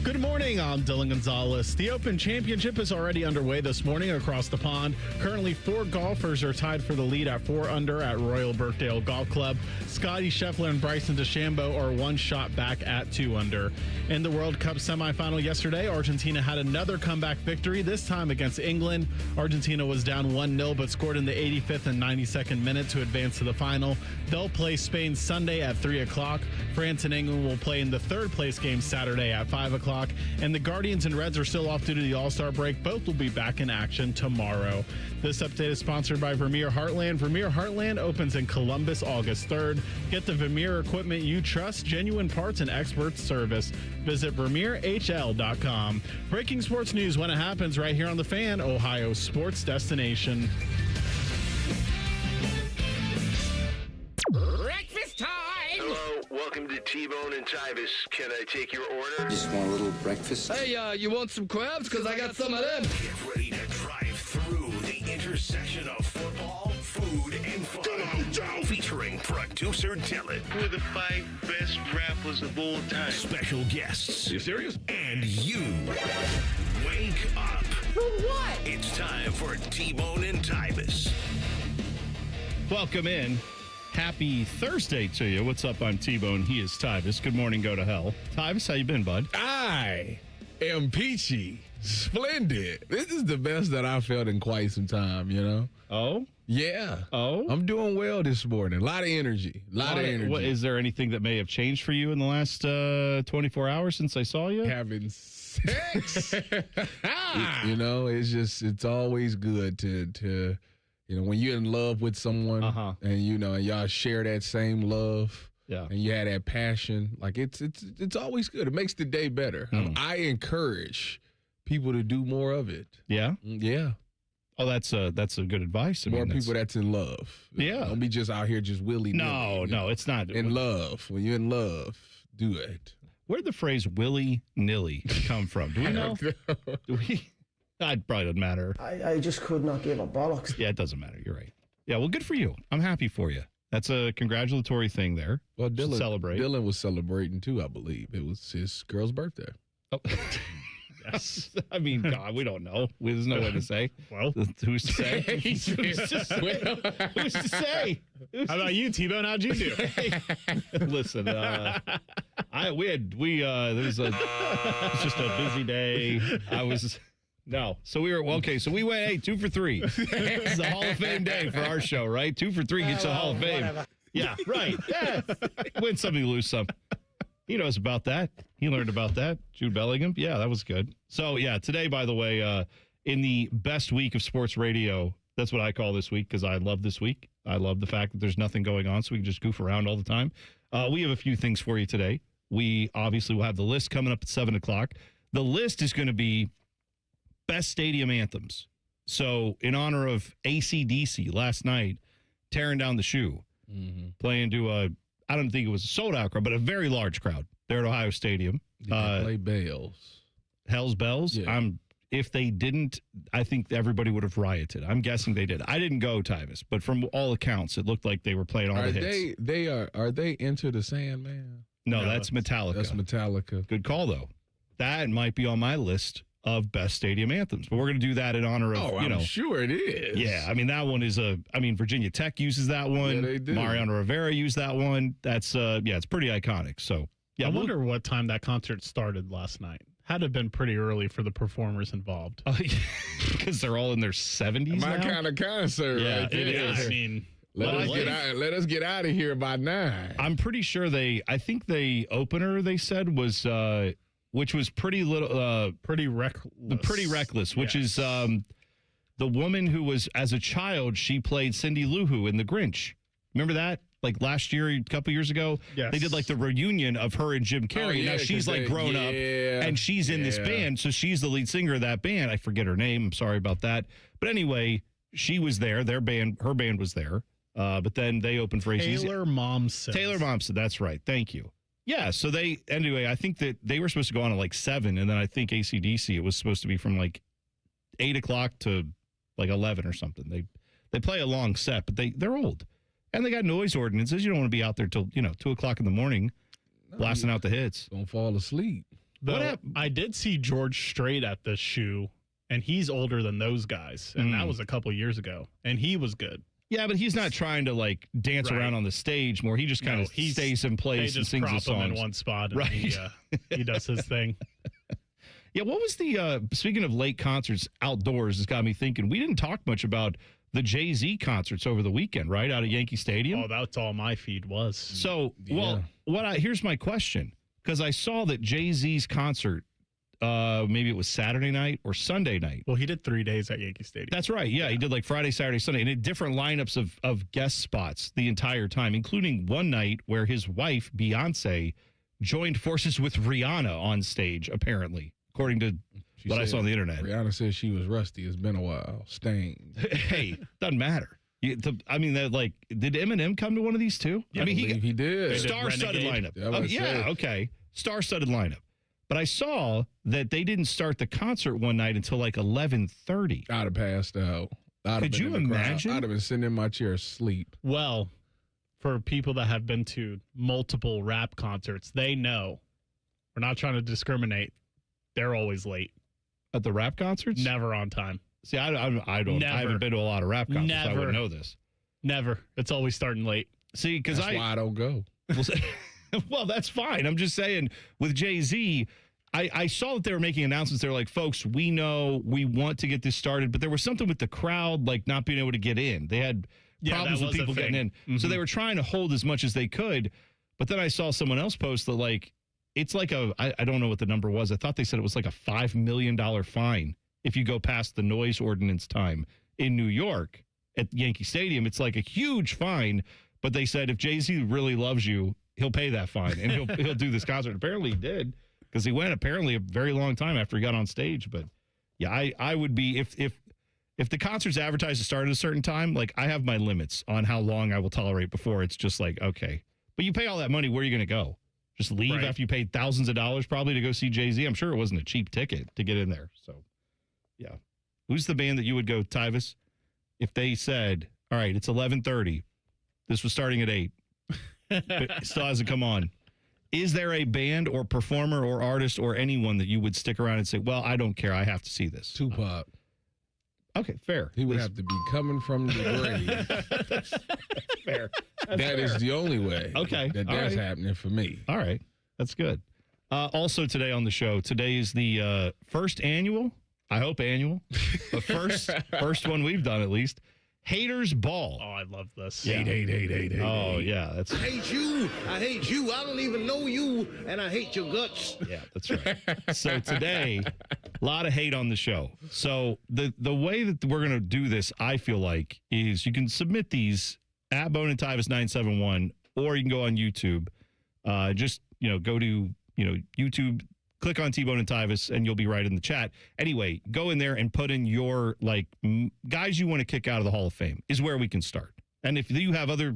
Good morning, I'm Dylan Gonzalez. The Open Championship is already underway this morning across the pond. Currently, 4 golfers are tied for the lead at 4 under at Royal Birkdale Golf Club. Scotty Scheffler and Bryson DeChambeau are 1 shot back at 2 under. In the World Cup semifinal yesterday, Argentina had another comeback victory, this time against England. Argentina was down 1-0 but scored in the 85th and 92nd minute to advance to the final. They'll play Spain Sunday at 3 o'clock. France and England will play in the third place game Saturday at 5 o'clock. And the Guardians and Reds are still off due to the All-Star break. Both will be back in action tomorrow. This update is sponsored by Vermeer Heartland. Vermeer Heartland opens in Columbus August 3rd. Get the Vermeer equipment you trust, genuine parts, and expert service. Visit VermeerHL.com. Breaking sports news when it happens right here on The Fan, Ohio's sports destination. Breakfast time! Hello, welcome to T-Bone and Tyvis. Can I take your order? Just want a little breakfast. Hey, you want some crabs? Because I got some of them. Get ready to drive through the intersection of football, food, and fun. Featuring producer Dylan. Who are the 5 best rappers of all time? Special guests. You serious? And you. Wake up. For what? It's time for T-Bone and Tyvis. Welcome in. Happy Thursday to you. What's up? I'm T-Bone. He is Tyvis. Good morning. Go to hell. Tyvis, how you been, bud? I am peachy. Splendid. This is the best that I've felt in quite some time, you know? Oh? Yeah. Oh? I'm doing well this morning. A lot of energy. What, is there anything that may have changed for you in the last 24 hours since I saw you? Having sex. You know, it's always good to when you're in love with someone and, and y'all share that same love. Yeah. And you have that passion. Like, it's always good. It makes the day better. I encourage people to do more of it. Yeah? Yeah. Oh, that's a good advice. More people that's in love. Yeah. Don't be just out here just willy-nilly. No, it's not. In love. When you're in love, do it. Where'd the phrase willy-nilly come from? Do we know? It probably doesn't matter. I just could not give a bollocks. Yeah, it doesn't matter. You're right. Yeah, well, good for you. I'm happy for you. That's a congratulatory thing there. Well, Dylan was celebrating too, I believe. It was his girl's birthday. Oh. Yes. I mean, God, we don't know. There's no way to say. Well, who's to say? Who's to say? Who's to say? How about you, T-Bone? How'd you do? Listen, there was it's just a busy day. So we went, 2 for 3. It's the Hall of Fame day for our show, right? 2 for 3 gets the Hall of Fame. Whatever. Yeah, right. Yeah. Win something, lose some. He knows about that. He learned about that. Jude Bellingham. Yeah, that was good. So, yeah, today, by the way, in the best week of sports radio, that's what I call this week because I love this week. I love the fact that there's nothing going on, so we can just goof around all the time. We have a few things for you today. We obviously will have the list coming up at 7 o'clock. The list is going to be best stadium anthems. So, in honor of AC/DC last night, tearing down the shoe, playing to I don't think it was a sold-out crowd, but a very large crowd there at Ohio Stadium. Did they play bells? Hell's Bells? Yeah. If they didn't, I think everybody would have rioted. I'm guessing they did. I didn't go, Tyvis, but from all accounts, it looked like they were playing all the hits. Are they Enter the Sandman? No, that's Metallica. That's Metallica. Good call, though. That might be on my list of best stadium anthems, but we're going to do that in honor of, I'm sure it is. Yeah, I mean, that one is Virginia Tech uses that one. Yeah, they do. Mariano Rivera used that one. That's, it's pretty iconic. So, yeah. I wonder what time that concert started last night. Had to have been pretty early for the performers involved. Because they're all in their 70s My now? kind of concert right there. It is. I mean, let us get out of here by 9. I'm pretty sure I think the opener they said was which was pretty reckless, which is the woman who was, as a child, she played Cindy Lou Who in The Grinch. Remember that? Like last year, a couple years ago, they did like the reunion of her and Jim Carrey. Now she's like grown up and she's in this band. So she's the lead singer of that band. I forget her name. I'm sorry about that. But anyway, she was there. Her band was there. But then they opened for ACDC. Taylor Momsen. That's right. Thank you. Yeah, so I think that they were supposed to go on at like 7, and then I think AC/DC, it was supposed to be from like 8 o'clock to like 11 or something. They play a long set, but they're old. And they got noise ordinances. You don't want to be out there till, 2 o'clock in the morning blasting out the hits. Don't fall asleep. I did see George Strait at the shoe, and he's older than those guys, and that was a couple years ago, and he was good. Yeah, but he's not trying to like dance around on the stage more. He just kind of stays in place and sings his songs him in one spot. And he does his thing. Yeah, what was the speaking of late concerts outdoors? It's got me thinking. We didn't talk much about the Jay-Z concerts over the weekend, right, out at Yankee Stadium. Oh, that's all my feed was. So, here's my question, because I saw that Jay-Z's concert, maybe it was Saturday night or Sunday night. Well, he did 3 days at Yankee Stadium. That's right. Yeah, he did like Friday, Saturday, Sunday, and different lineups of guest spots the entire time, including one night where his wife, Beyonce, joined forces with Rihanna on stage, apparently, according to what I saw on the internet. Rihanna said she was rusty. It's been a while. Stained. Hey, doesn't matter. Did Eminem come to one of these too? Yeah, I mean, he did. Star-studded lineup. Yeah, okay. Star-studded lineup. But I saw that they didn't start the concert one night until like 11:30. I'd have passed out. Could you imagine? I'd have been sitting in my chair asleep. Well, for people that have been to multiple rap concerts, they know. We're not trying to discriminate. They're always late. At the rap concerts? Never on time. See, I haven't been to a lot of rap concerts. Never. So I wouldn't know this. Never. It's always starting late. See, because why I don't go. Well, that's fine. I'm just saying with Jay-Z, I saw that they were making announcements. They were like, folks, we know we want to get this started, but there was something with the crowd, like not being able to get in. They had problems with people getting in. Mm-hmm. So they were trying to hold as much as they could. But then I saw someone else post that, like, it's like I don't know what the number was. I thought they said it was like a $5 million fine if you go past the noise ordinance time in New York at Yankee Stadium. It's like a huge fine. But they said if Jay-Z really loves you, he'll pay that fine and he'll do this concert. Apparently he did, because he went apparently a very long time after he got on stage. But yeah, I would be if the concert's advertised to start at a certain time, like I have my limits on how long I will tolerate before it's just like, okay. But you pay all that money, where are you going to go? Just leave after you paid thousands of dollars probably to go see Jay-Z? I'm sure it wasn't a cheap ticket to get in there. So, yeah. Who's the band that you would go, Tyvis, if they said, all right, it's 11:30. This was starting at 8. But it still hasn't come on. Is there a band or performer or artist or anyone that you would stick around and say, well, I don't care, I have to see this? Tupac. Okay, fair. He would have to be coming from the grave. That's fair. That is the only way. Okay. That's happening for me. All right. That's good. Also today on the show, today is the first annual, I hope annual, but first one we've done at least, HATER'S Ball. Oh, I love this. Yeah. Hate. Oh, yeah. That's I hate you. I hate you. I don't even know you, and I hate your guts. Yeah, that's right. So today, a lot of hate on the show. So the way that we're going to do this, I feel like, is you can submit these at Bone and Tyvis 971, or you can go on YouTube. Just, go to, YouTube, click on T-Bone and Tyvis, and you'll be right in the chat. Anyway, go in there and put in your, guys you want to kick out of the Hall of Fame is where we can start. And if you have other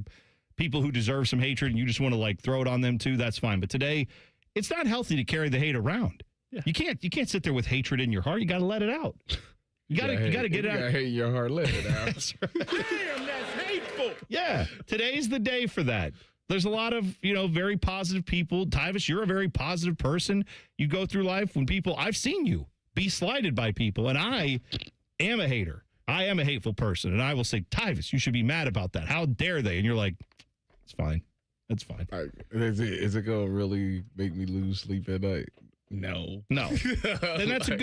people who deserve some hatred and you just want to, throw it on them too, that's fine. But today, it's not healthy to carry the hate around. Yeah. You can't sit there with hatred in your heart. You got to let it out. You got to get it out. You got to hate in your heart, let it out. That's right. Damn, that's hateful. Yeah, today's the day for that. There's a lot of, very positive people. Tyvis, you're a very positive person. You go through life when I've seen you be slighted by people, and I am a hater. I am a hateful person, and I will say, Tyvis, you should be mad about that. How dare they? And you're like, it's fine. That's fine. Is it going to really make me lose sleep at night? No. And that's a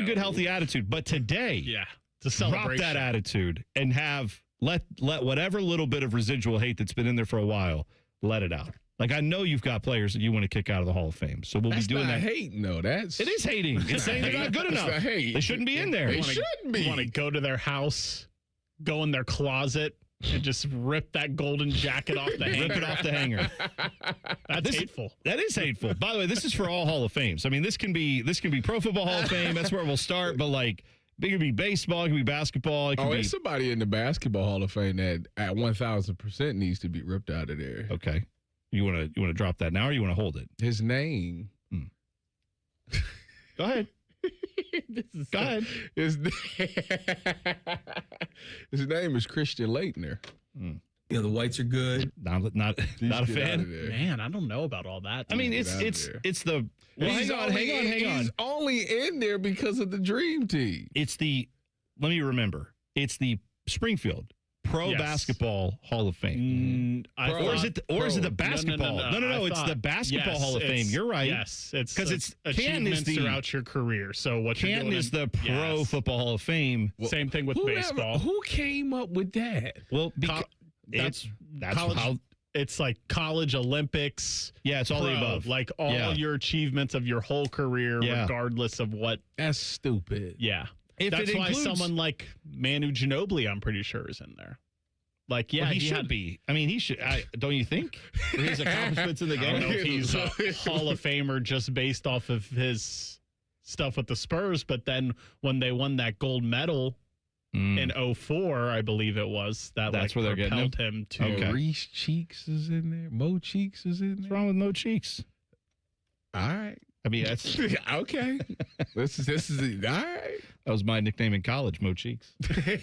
good healthy attitude. But today, it's a celebration. Drop that attitude and let whatever little bit of residual hate that's been in there for a while, let it out. I know you've got players that you want to kick out of the Hall of Fame, so we'll be doing that. Hating, no, it is hating. It's saying they're not good enough. They shouldn't be in there. They shouldn't be. You want to go to their house, go in their closet, and just rip that golden jacket off the hanger. Rip it off the hanger. That's hateful. That is hateful. By the way, this is for all Hall of Fames. I mean, this can be Pro Football Hall of Fame. That's where we'll start. But it could be baseball, it could be basketball. There's somebody in the Basketball Hall of Fame that at 1,000% needs to be ripped out of there. Okay. You want to drop that now, or you want to hold it? His name. Go ahead. Go ahead. His name is Christian Laettner. the whites are good. Not a fan. Man, I don't know about all that. I mean, it's the. Well, hang on. He's only in there because of the dream team. Let me remember. It's the Springfield Pro Basketball Hall of Fame. Or is it the basketball? No. It's the Basketball Hall of Fame. You're right. Yes, it's because it's achievements throughout your career. So what you're Canton doing is the Pro Football Hall of Fame. Well, same thing with baseball. Who came up with that? Well, that's college, how. It's like college Olympics. Yeah, it's all the above. Like all your achievements of your whole career, regardless of what. That's stupid. Yeah. That's why someone like Manu Ginobili, I'm pretty sure, is in there. Like, yeah, well, he should be. I mean, he should. Don't you think? For his accomplishments in the game. I don't know if he's a Hall of Famer just based off of his stuff with the Spurs, but then when they won that gold medal in 2004, I believe it was, that's where they're getting him to. Okay. Reese Cheeks is in there. Mo Cheeks is in there. What's wrong with Mo Cheeks? All right. I mean, that's okay. This is all right. That was my nickname in college, Mo Cheeks. I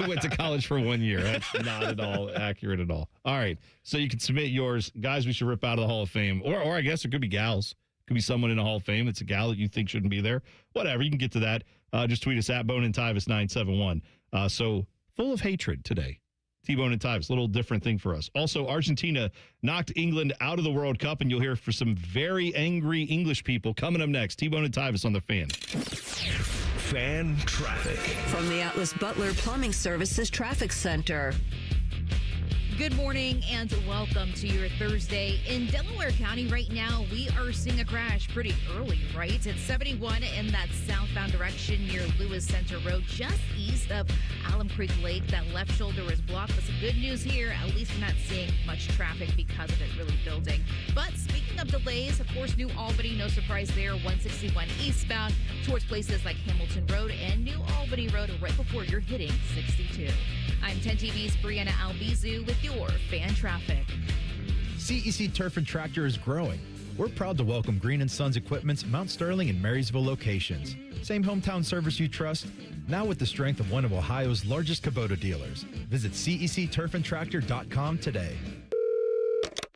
went to college for 1 year. That's not at all accurate at all. All right, so you can submit yours, guys. We should rip out of the Hall of Fame, or I guess it could be gals. Could be someone in the Hall of Fame. It's a gal that you think shouldn't be there. Whatever, you can get to that. Just tweet us at Bone and Tyvis 971. So full of hatred today. T-Bone and Tyvis, a little different thing for us. Also, Argentina knocked England out of the World Cup, and you'll hear from some very angry English people coming up next. T-Bone and Tyvis on the Fan. Fan traffic. From the Atlas Butler Plumbing Services Traffic Center. Good morning and welcome to your Thursday. In Delaware County right now, we are seeing a crash pretty early, right? It's 71 in that southbound direction near Lewis Center Road, just east of Alum Creek Lake. That left shoulder is blocked, but some good news here. At least we're not seeing much traffic because of it really building. But speaking of delays, of course, New Albany, no surprise there, 161 eastbound towards places like Hamilton Road and New Albany Road right before you're hitting 62. I'm 10 TV's Brianna Albizu with your fan traffic. CEC Turf and Tractor is growing. We're proud to welcome Green & Sons Equipment's Mount Sterling and Marysville locations. Same hometown service you trust, now with the strength of one of Ohio's largest Kubota dealers. Visit CECTurfandTractor.com today.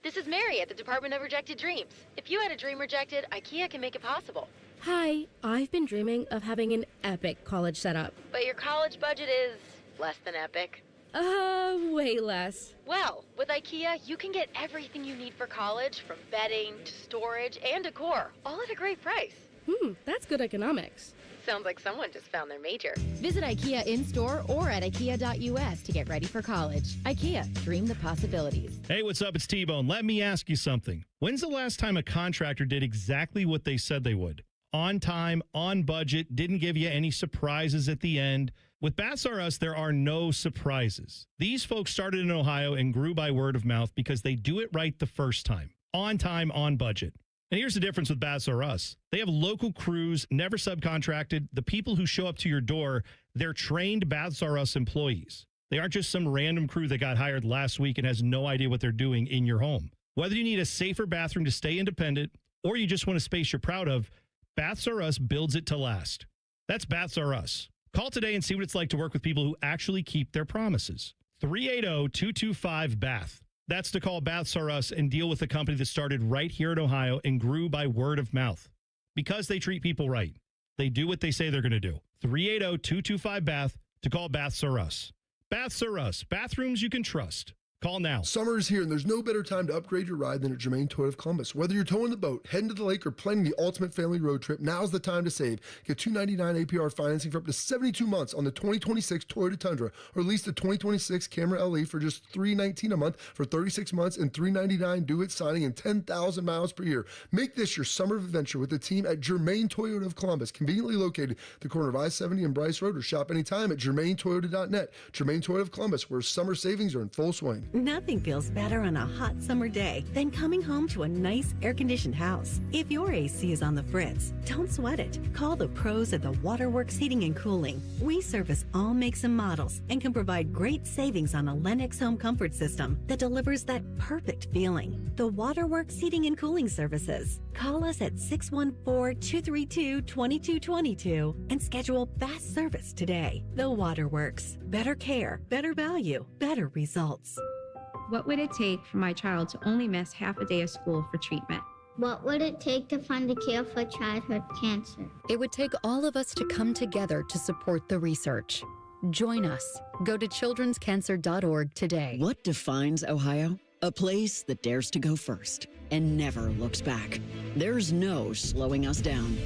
This is Mary at the Department of Rejected Dreams. If you had a dream rejected, IKEA can make it possible. Hi, I've been dreaming of having an epic college setup. But your college budget is less than epic. Way less. Well, with IKEA, you can get everything you need for college, from bedding to storage and decor, all at a great price. That's good economics. Sounds like someone just found their major. Visit IKEA in-store or at IKEA.us to get ready for college. IKEA, dream the possibilities. Hey, what's up? It's T-Bone. Let me ask you something. When's the last time a contractor did exactly what they said they would? On time, on budget, didn't give you any surprises at the end. With Baths R Us, there are no surprises. These folks started in Ohio and grew by word of mouth because they do it right the first time. On time, on budget. And here's the difference with Baths R Us. They have local crews, never subcontracted. The people who show up to your door, they're trained Baths R Us employees. They aren't just some random crew that got hired last week and has no idea what they're doing in your home. Whether you need a safer bathroom to stay independent or you just want a space you're proud of, Baths R Us builds it to last. That's Baths R Us. Call today and see what it's like to work with people who actually keep their promises. 380-225-BATH. That's to call Baths R Us and deal with a company that started right here in Ohio and grew by word of mouth. Because they treat people right. They do what they say they're going to do. 380-225-BATH to call Baths R Us. Baths R Us. Bathrooms you can trust. Call now. Summer is here, and there's no better time to upgrade your ride than at Germain Toyota of Columbus. Whether you're towing the boat, heading to the lake, or planning the ultimate family road trip, now's the time to save. Get $299 APR financing for up to 72 months on the 2026 Toyota Tundra, or lease the 2026 Camry LE for just $319 a month for 36 months and $399 due at signing and 10,000 miles per year. Make this your summer adventure with the team at Germain Toyota of Columbus, conveniently located at the corner of I-70 and Bryce Road, or shop anytime at germaintoyota.net. Germain Toyota of Columbus, where summer savings are in full swing. Nothing feels better on a hot summer day than coming home to a nice air-conditioned house. If your AC is on the fritz, don't sweat it. Call the pros at the Waterworks Heating and Cooling. We service all makes and models and can provide great savings on a Lennox home comfort system that delivers that perfect feeling. The Waterworks Heating and Cooling Services. Call us at 614-232-2222 and schedule fast service today. The Waterworks. Better care, better value, better results. What would it take for my child to only miss half a day of school for treatment? What would it take to find a cure for childhood cancer? It would take all of us to come together to support the research. Join us. Go to childrenscancer.org today. What defines Ohio? A place that dares to go first and never looks back. There's no slowing us down.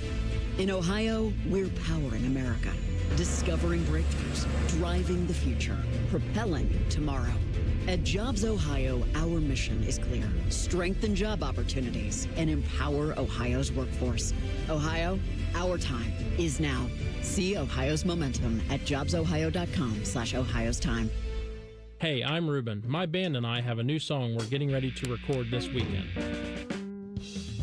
In Ohio, we're powering America, discovering breakthroughs, driving the future, propelling tomorrow. At Jobs Ohio, our mission is clear. Strengthen job opportunities and empower Ohio's workforce. Ohio, our time is now. See Ohio's momentum at jobsohio.com/Ohio's time. Hey, I'm Ruben. My band and I have a new song we're getting ready to record this weekend.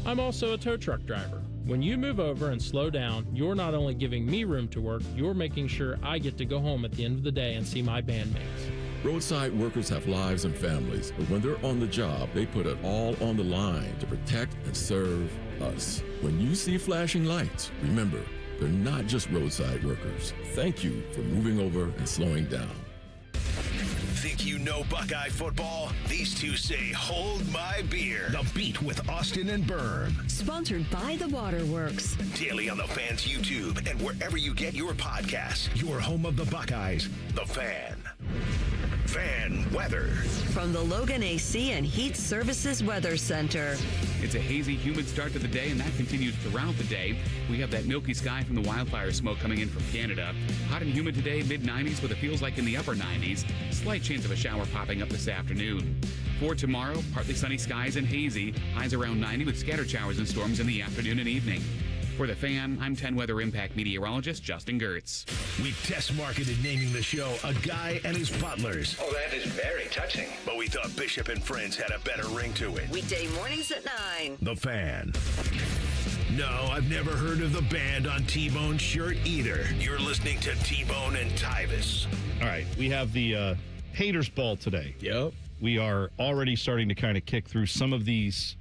I'm also a tow truck driver. When you move over and slow down, you're not only giving me room to work, you're making sure I get to go home at the end of the day and see my bandmates. Roadside workers have lives and families, but when they're on the job, they put it all on the line to protect and serve us. When you see flashing lights, remember, they're not just roadside workers. Thank you for moving over and slowing down. Think you know Buckeye football? These two say, hold my beer. The Beat with Austin and Berm. Sponsored by the Waterworks. Daily on the Fan's YouTube and wherever you get your podcasts. Your home of the Buckeyes, The Fan. Fan weather. From the Logan AC and Heat Services Weather Center. It's a hazy, humid start to the day, and that continues throughout the day. We have that milky sky from the wildfire smoke coming in from Canada. Hot and humid today, mid-90s with it feels like in the upper 90s. Slight chance of a shower popping up this afternoon. For tomorrow, partly sunny skies and hazy. Highs around 90 with scattered showers and storms in the afternoon and evening. For The Fan, I'm 10 Weather Impact meteorologist Justin Gertz. We test marketed naming the show A Guy and His Butlers. Oh, that is very touching. But we thought Bishop and Friends had a better ring to it. Weekday mornings at 9. The Fan. No, I've never heard of the band on T-Bone's shirt either. You're listening to T-Bone and Tyvis. All right, we have the Haters Ball today. Yep. We are already starting to kind of kick through some of these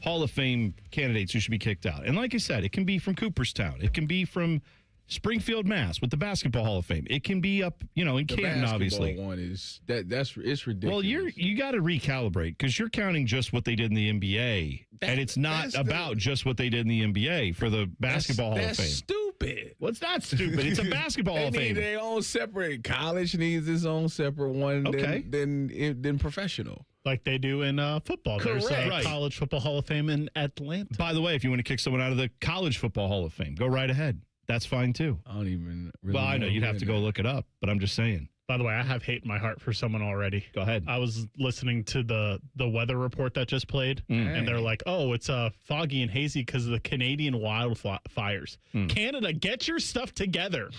Hall of Fame candidates who should be kicked out. And like I said, it can be from Cooperstown. It can be from Springfield, Mass. with the Basketball Hall of Fame. It can be up, in Canton, obviously. One is it's ridiculous. Well, you got to recalibrate because you're counting just what they did in the NBA, and it's not about just what they did in the NBA for the Basketball Hall of Fame. That's stupid. Well, it's not stupid. It's a Basketball Hall of Fame. Their own separate. College needs its own separate one. Okay. Than professional. Like they do in football. Correct. There's Right. College Football Hall of Fame in Atlanta. By the way, if you want to kick someone out of the College Football Hall of Fame, go right ahead. That's fine, too. I don't even really Well, I know you'd have to go look it up, but I'm just saying. By the way, I have hate in my heart for someone already. Go ahead. I was listening to the weather report that just played, and they're like, oh, it's foggy and hazy because of the Canadian wildfires. Canada, get your stuff together.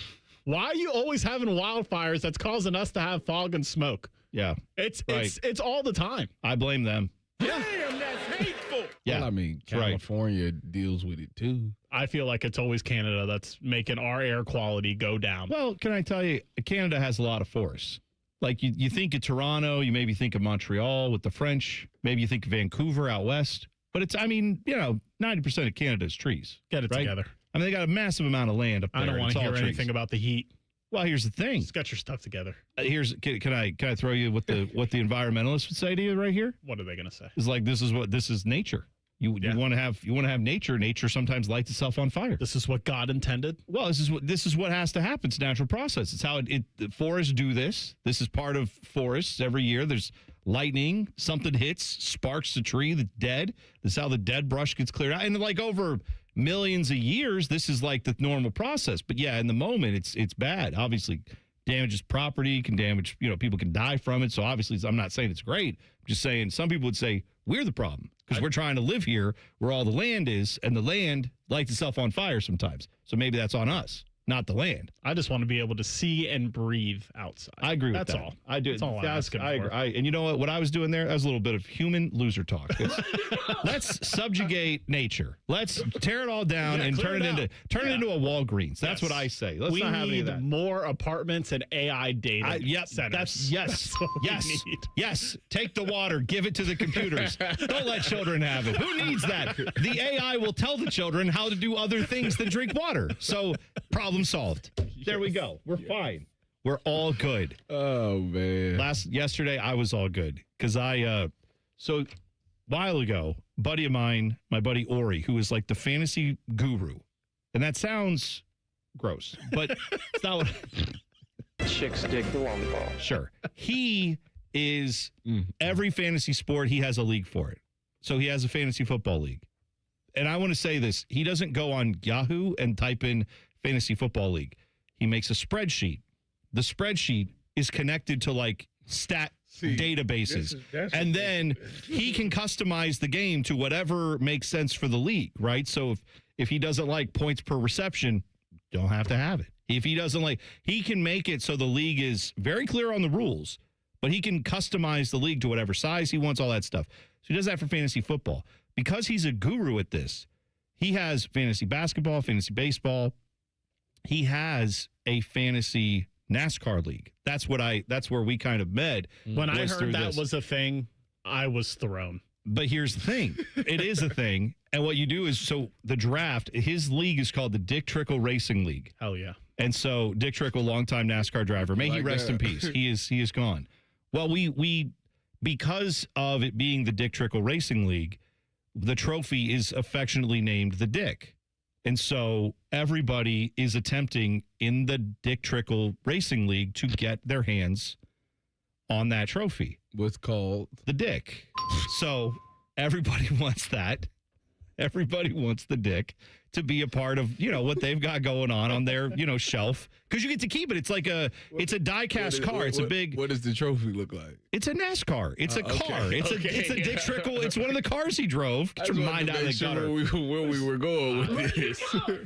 Why are you always having wildfires that's causing us to have fog and smoke? Yeah. It's all the time. I blame them. Yeah. Damn, that's hateful. Yeah. Well, I mean, California deals with it, too. I feel like it's always Canada that's making our air quality go down. Well, can I tell you, Canada has a lot of forests. Like you think of Toronto, you maybe think of Montreal with the French, maybe you think of Vancouver out west. But it's, 90% of Canada is trees. Get it together. I mean, they got a massive amount of land up there. I don't want to hear anything about the heat. Well, here's the thing. Just get your stuff together. Can I throw you what the environmentalists would say to you right here? What are they going to say? It's like this is nature. You want to have nature. Nature sometimes lights itself on fire. This is what God intended. Well, this is what has to happen. It's a natural process. It's how the forests do this. This is part of forests. Every year there's lightning, something hits, sparks the tree that's dead. This is how the dead brush gets cleared out. And like over millions of years, this is like the normal process. But yeah, in the moment, it's bad. Obviously, damages property, can damage, people can die from it. So obviously, I'm not saying it's great. I'm just saying some people would say we're the problem because we're trying to live here where all the land is, and the land lights itself on fire sometimes. So maybe that's on us. not the land. I just want to be able to see and breathe outside. I agree with that. That's all. I do. That's all I'm asking I for. agree. And you know what? What I was doing there, that was a little bit of human loser talk. Let's subjugate nature. Let's tear it all down and turn it into a Walgreens. That's what I say. Let's not have any of that. More apartments and AI data centers. Yes. That's what we need. Yes. Take the water. Give it to the computers. Don't let children have it. Who needs that? The AI will tell the children how to do other things than drink water. So problem solved. There we go. We're fine. We're all good. Oh, man. Yesterday, I was all good because so a while ago, buddy of mine, my buddy Ori, who is like the fantasy guru, and that sounds gross, but it's not what. Chicks dig the long ball. Sure. He is every fantasy sport, he has a league for it. So he has a fantasy football league. And I want to say this, he doesn't go on Yahoo and type in fantasy football league. He makes a spreadsheet. The spreadsheet is connected to like stat databases. And then he can customize the game to whatever makes sense for the league, right? So if he doesn't like points per reception, don't have to have it. If he doesn't like, he can make it so the league is very clear on the rules, but he can customize the league to whatever size he wants, all that stuff. So he does that for fantasy football. Because he's a guru at this, he has fantasy basketball, fantasy baseball. He has a fantasy NASCAR league. That's where we kind of met. When I heard that was a thing, I was thrown. But here's the thing. It is a thing. And what you do is, so the draft, his league is called the Dick Trickle Racing League. Hell yeah. And so Dick Trickle, longtime NASCAR driver, may he rest in peace. He is gone. Well, we because of it being the Dick Trickle Racing League, the trophy is affectionately named the Dick. And so everybody is attempting in the Dick Trickle Racing League to get their hands on that trophy. What's called the Dick. So everybody wants that. Everybody wants the Dick to be a part of, what they've got going on their, shelf. Because you get to keep it. It's like it's a die-cast car. It's a big. What does the trophy look like? It's a NASCAR. It's a car. It's a Dick Trickle. It's one of the cars he drove. Get your mind out of the gutter. Where we were going with this.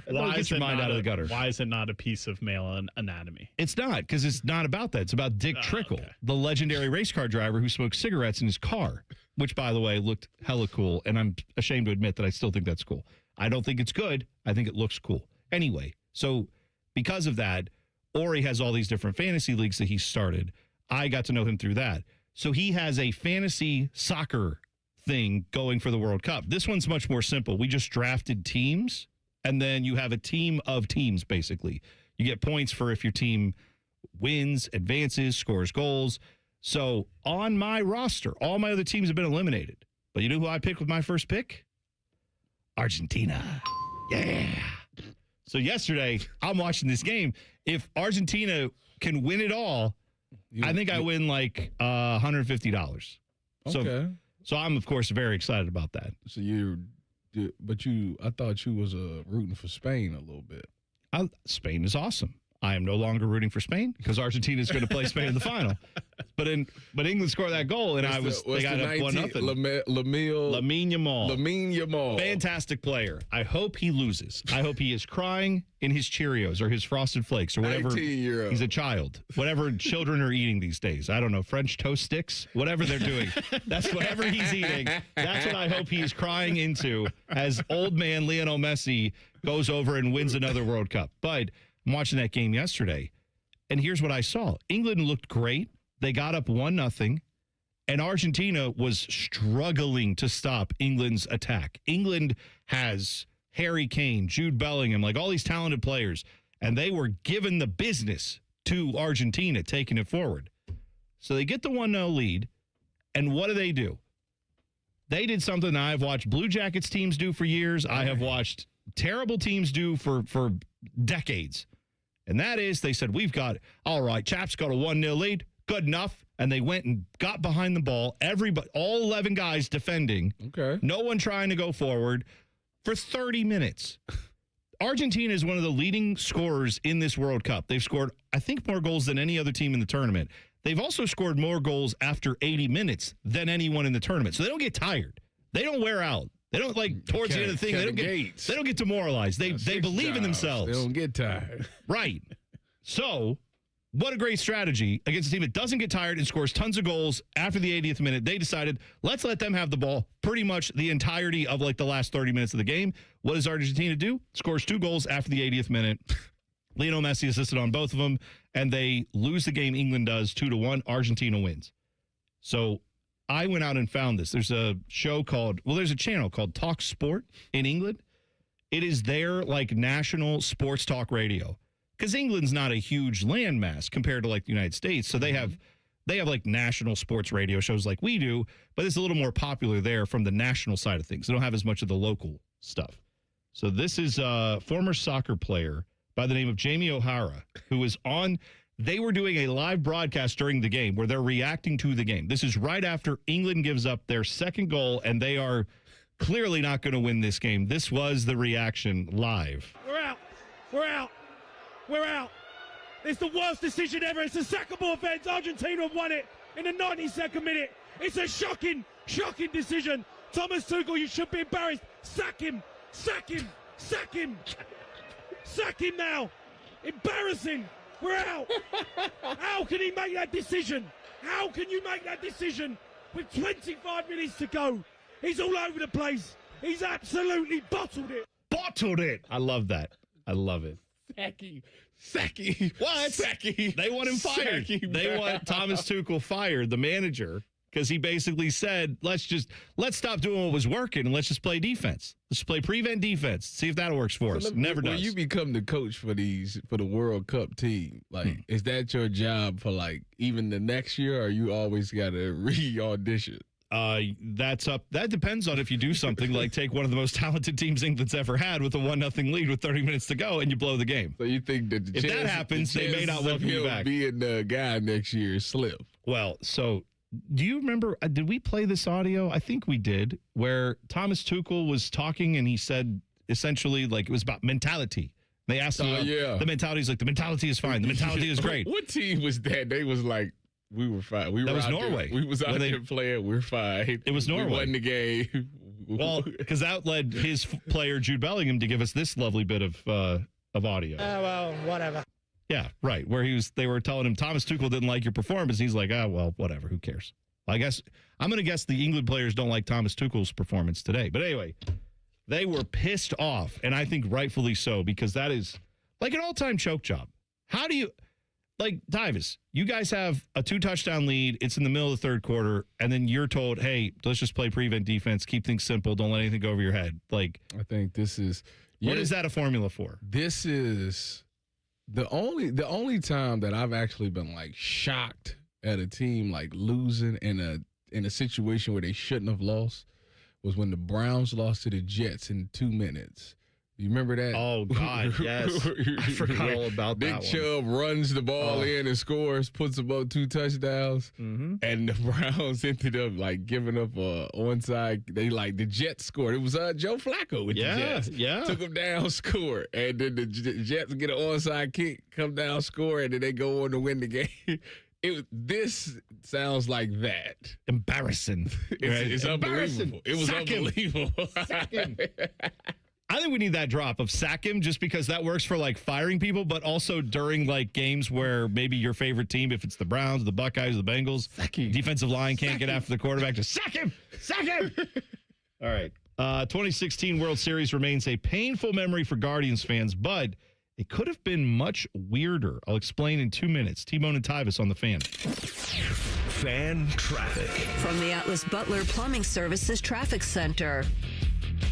Why get your mind out of the gutter? Why is it not a piece of male anatomy? It's not, because it's not about that. It's about Dick Trickle, the legendary race car driver who smoked cigarettes in his car, which, by the way, looked hella cool. And I'm ashamed to admit that I still think that's cool. I don't think it's good. I think it looks cool. Anyway, so because of that, Ori has all these different fantasy leagues that he started. I got to know him through that. So he has a fantasy soccer thing going for the World Cup. This one's much more simple. We just drafted teams, and then you have a team of teams, basically. You get points for if your team wins, advances, scores goals. So on my roster, all my other teams have been eliminated. But you know who I picked with my first pick? Argentina. Yeah. So yesterday, I'm watching this game. If Argentina can win it all, I think I win like $150. Okay. So I'm, of course, very excited about that. So I thought you was rooting for Spain a little bit. Spain is awesome. I am no longer rooting for Spain because Argentina is going to play Spain in the final. But England scored that goal, and they got up 1-0. Lamine Yamal. Fantastic player. I hope he loses. I hope he is crying in his Cheerios or his Frosted Flakes or whatever. 19-year-old. He's a child. Whatever children are eating these days. I don't know, French toast sticks, whatever they're doing. That's whatever he's eating. That's what I hope he's crying into as old man Lionel Messi goes over and wins another World Cup. But I'm watching that game yesterday, and here's what I saw. England looked great. They got up 1-0, and Argentina was struggling to stop England's attack. England has Harry Kane, Jude Bellingham, like all these talented players, and they were giving the business to Argentina, taking it forward. So they get the 1-0 lead, and what do? They did something that I've watched Blue Jackets teams do for years. I have watched terrible teams do for decades. And that is, they said, all right, Chaps got a 1-0 lead. Good enough. And they went and got behind the ball. All 11 guys defending. Okay. No one trying to go forward for 30 minutes. Argentina is one of the leading scorers in this World Cup. They've scored, I think, more goals than any other team in the tournament. They've also scored more goals after 80 minutes than anyone in the tournament. So they don't get tired. They don't wear out. They don't towards the end of the thing. They don't get demoralized. They believe in themselves. They don't get tired. Right. So, what a great strategy against a team that doesn't get tired and scores tons of goals after the 80th minute. They decided, let's let them have the ball pretty much the entirety of the last 30 minutes of the game. What does Argentina do? Scores 2 goals after the 80th minute. Lionel Messi assisted on both of them, and they lose the game. England does 2-1. Argentina wins. So I went out and found this. There's a there's a channel called Talk Sport in England. It is their national sports talk radio. Because England's not a huge landmass compared to the United States. So they have national sports radio shows like we do, but it's a little more popular there from the national side of things. They don't have as much of the local stuff. So this is a former soccer player by the name of Jamie O'Hara, who was on. They were doing a live broadcast during the game where they're reacting to the game. This is right after England gives up their second goal, and they are clearly not going to win this game. This was the reaction live. We're out. We're out. We're out. It's the worst decision ever. It's a sackable offense. Argentina have won it in the 92nd minute. It's a shocking decision. Thomas Tuchel, you should be embarrassed. Sack him. Sack him. Sack him. Sack him now. Embarrassing. We're out. How can he make that decision? How can you make that decision with 25 minutes to go? He's all over the place. He's absolutely bottled it. Bottled it. I love that. I love it. Sacky. What? Sacky. They want him fired. They want Thomas Tuchel fired, the manager, because he basically said, let's stop doing what was working and let's just play defense. Let's play prevent defense. See if that works for us. Never does. When you become the coach for the World Cup team, is that your job for even the next year, or you always got to re-audition? That depends on if you do something like take one of the most talented teams England's ever had with a 1-0 lead with 30 minutes to go and you blow the game. So you think that if that happens, they may not welcome you back. Being the guy next year is slim. Well, so do you remember, did we play this audio? I think we did, where Thomas Tuchel was talking and he said essentially it was about mentality. They asked him the mentality. He's like, the mentality is fine. The mentality is great. What team was that? They was like, we were fine. That was Norway. We was out there playing. We're fine. It was Norway. We won the game. Well, because that led his player, Jude Bellingham, to give us this lovely bit of audio. Well, whatever. Yeah, right. Where they were telling him Thomas Tuchel didn't like your performance. He's like, well, whatever. Who cares? I guess I'm going to guess the England players don't like Thomas Tuchel's performance today. But anyway, they were pissed off, and I think rightfully so, because that is like an all-time choke job. How do you... Tyvis, you guys have a 2-touchdown lead. It's in the middle of the third quarter, and then you're told, hey, let's just play prevent defense, keep things simple, don't let anything go over your head. I think this is... What is that a formula for? This is the only time that I've actually been, shocked at a team, losing in a situation where they shouldn't have lost was when the Browns lost to the Jets in 2 minutes. You remember that? Oh, God, yes. I forgot all about that one. Big Chubb runs the ball in and scores, puts about 2 touchdowns, and the Browns ended up, giving up a onside. The Jets scored. It was Joe Flacco with the Jets. Yeah. Took them down, scored. And then the Jets get an onside kick, come down, score, and then they go on to win the game. This sounds like that. Embarrassing. It's unbelievable. It was unbelievable. Sack him. I think we need that drop of sack him just because that works for firing people, but also during games where maybe your favorite team, if it's the Browns, the Buckeyes, the Bengals, defensive line can't get after the quarterback, just sack him! Sack him! All right. 2016 World Series remains a painful memory for Guardians fans, but it could have been much weirder. I'll explain in 2 minutes. T-Bone and Tyvis on the Fan. Fan traffic. From the Atlas Butler Plumbing Services Traffic Center.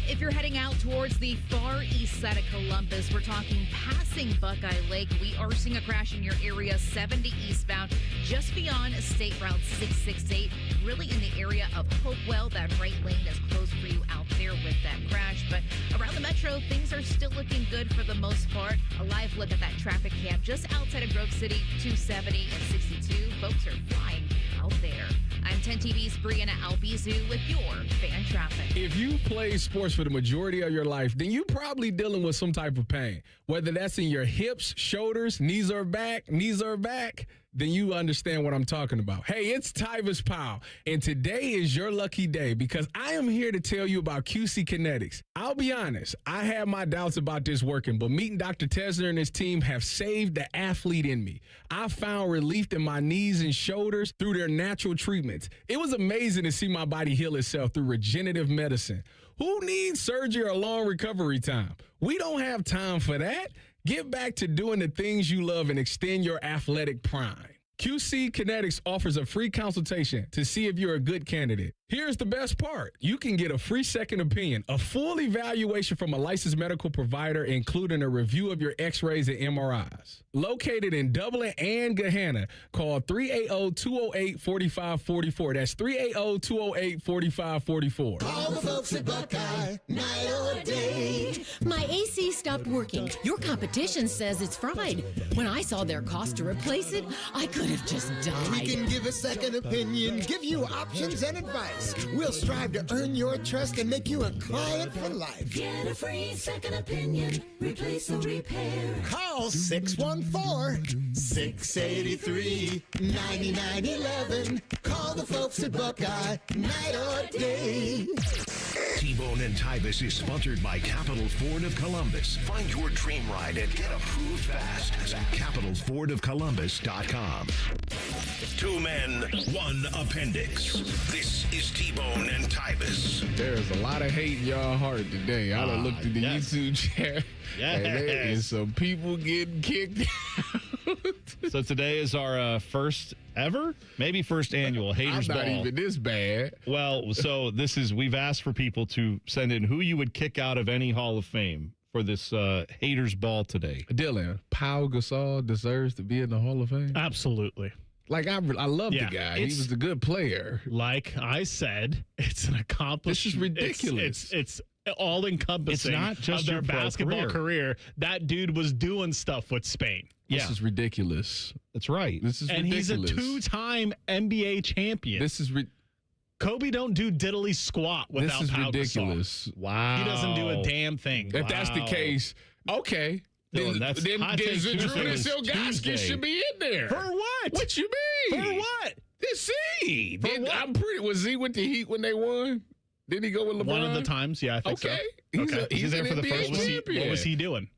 If you're heading out towards the far east side of Columbus, we're talking passing Buckeye Lake. We are seeing a crash in your area, 70 eastbound, just beyond State Route 668, really in the area of Hopewell. That right lane is closed for you out there with that crash. But around the metro, things are still looking good for the most part. A live look at that traffic cam just outside of Grove City, 270 and 62. Folks are flying out there. I'm 10 TV's Brianna Albizu with your fan traffic. If you play sports for the majority of your life, then you're probably dealing with some type of pain. Whether that's in your hips, shoulders, knees or back, then you understand what I'm talking about. Hey, it's Tyvis Powell, and today is your lucky day because I am here to tell you about QC Kinetics. I'll be honest, I had my doubts about this working, but meeting Dr. Tesner and his team have saved the athlete in me. I found relief in my knees and shoulders through their natural treatments. It was amazing to see my body heal itself through regenerative medicine. Who needs surgery or long recovery time? We don't have time for that. Get back to doing the things you love and extend your athletic prime. QC Kinetics offers a free consultation to see if you're a good candidate. Here's the best part. You can get a free second opinion, a full evaluation from a licensed medical provider, including a review of your x-rays and MRIs. Located in Dublin and Gahanna, call 380-208-4544. That's 380-208-4544. All the folks at Buckeye, night or day. My AC stopped working. Your competition says it's fried. When I saw their cost to replace it, I could have just died. We can give a second opinion, give you options and advice. We'll strive to earn your trust and make you a client for life. Get a free second opinion, replace or repair. Call 614-683-9911. Call the folks at Buckeye, night or day. T-Bone and Tyvis is sponsored by Capital Ford of Columbus. Find your dream ride and get approved fast at capitalfordofcolumbus.com. Two men, one appendix. This is T-Bone and Tyvis. There's a lot of hate in y'all heart today. I done looked at the YouTube chat. And there is some people getting kicked out. So today is our first ever, maybe first annual Haters Ball. I'm not even this bad. Well, so we've asked for people to send in who you would kick out of any Hall of Fame for this Haters Ball today. Dylan, Pau Gasol deserves to be in the Hall of Fame? Absolutely. Like, I love the guy. He was a good player. Like I said, it's an accomplishment. This is ridiculous. It's all encompassing. It's not just of their your pro basketball career. That dude was doing stuff with Spain. This is ridiculous. That's right. This is ridiculous. And he's a two-time NBA champion. This is Kobe don't do diddly squat without This is Pau ridiculous. Gasol. Wow. He doesn't do a damn thing. If that's the case, okay. Then Zydrunas Ilgauskas should be in there. For what? What you mean? For what? It's Z. what? Was Z with the Heat when they won? Did he go with LeBron? One of the times, yeah, I think so. He's there an for the NBA first one? champion. What was he doing?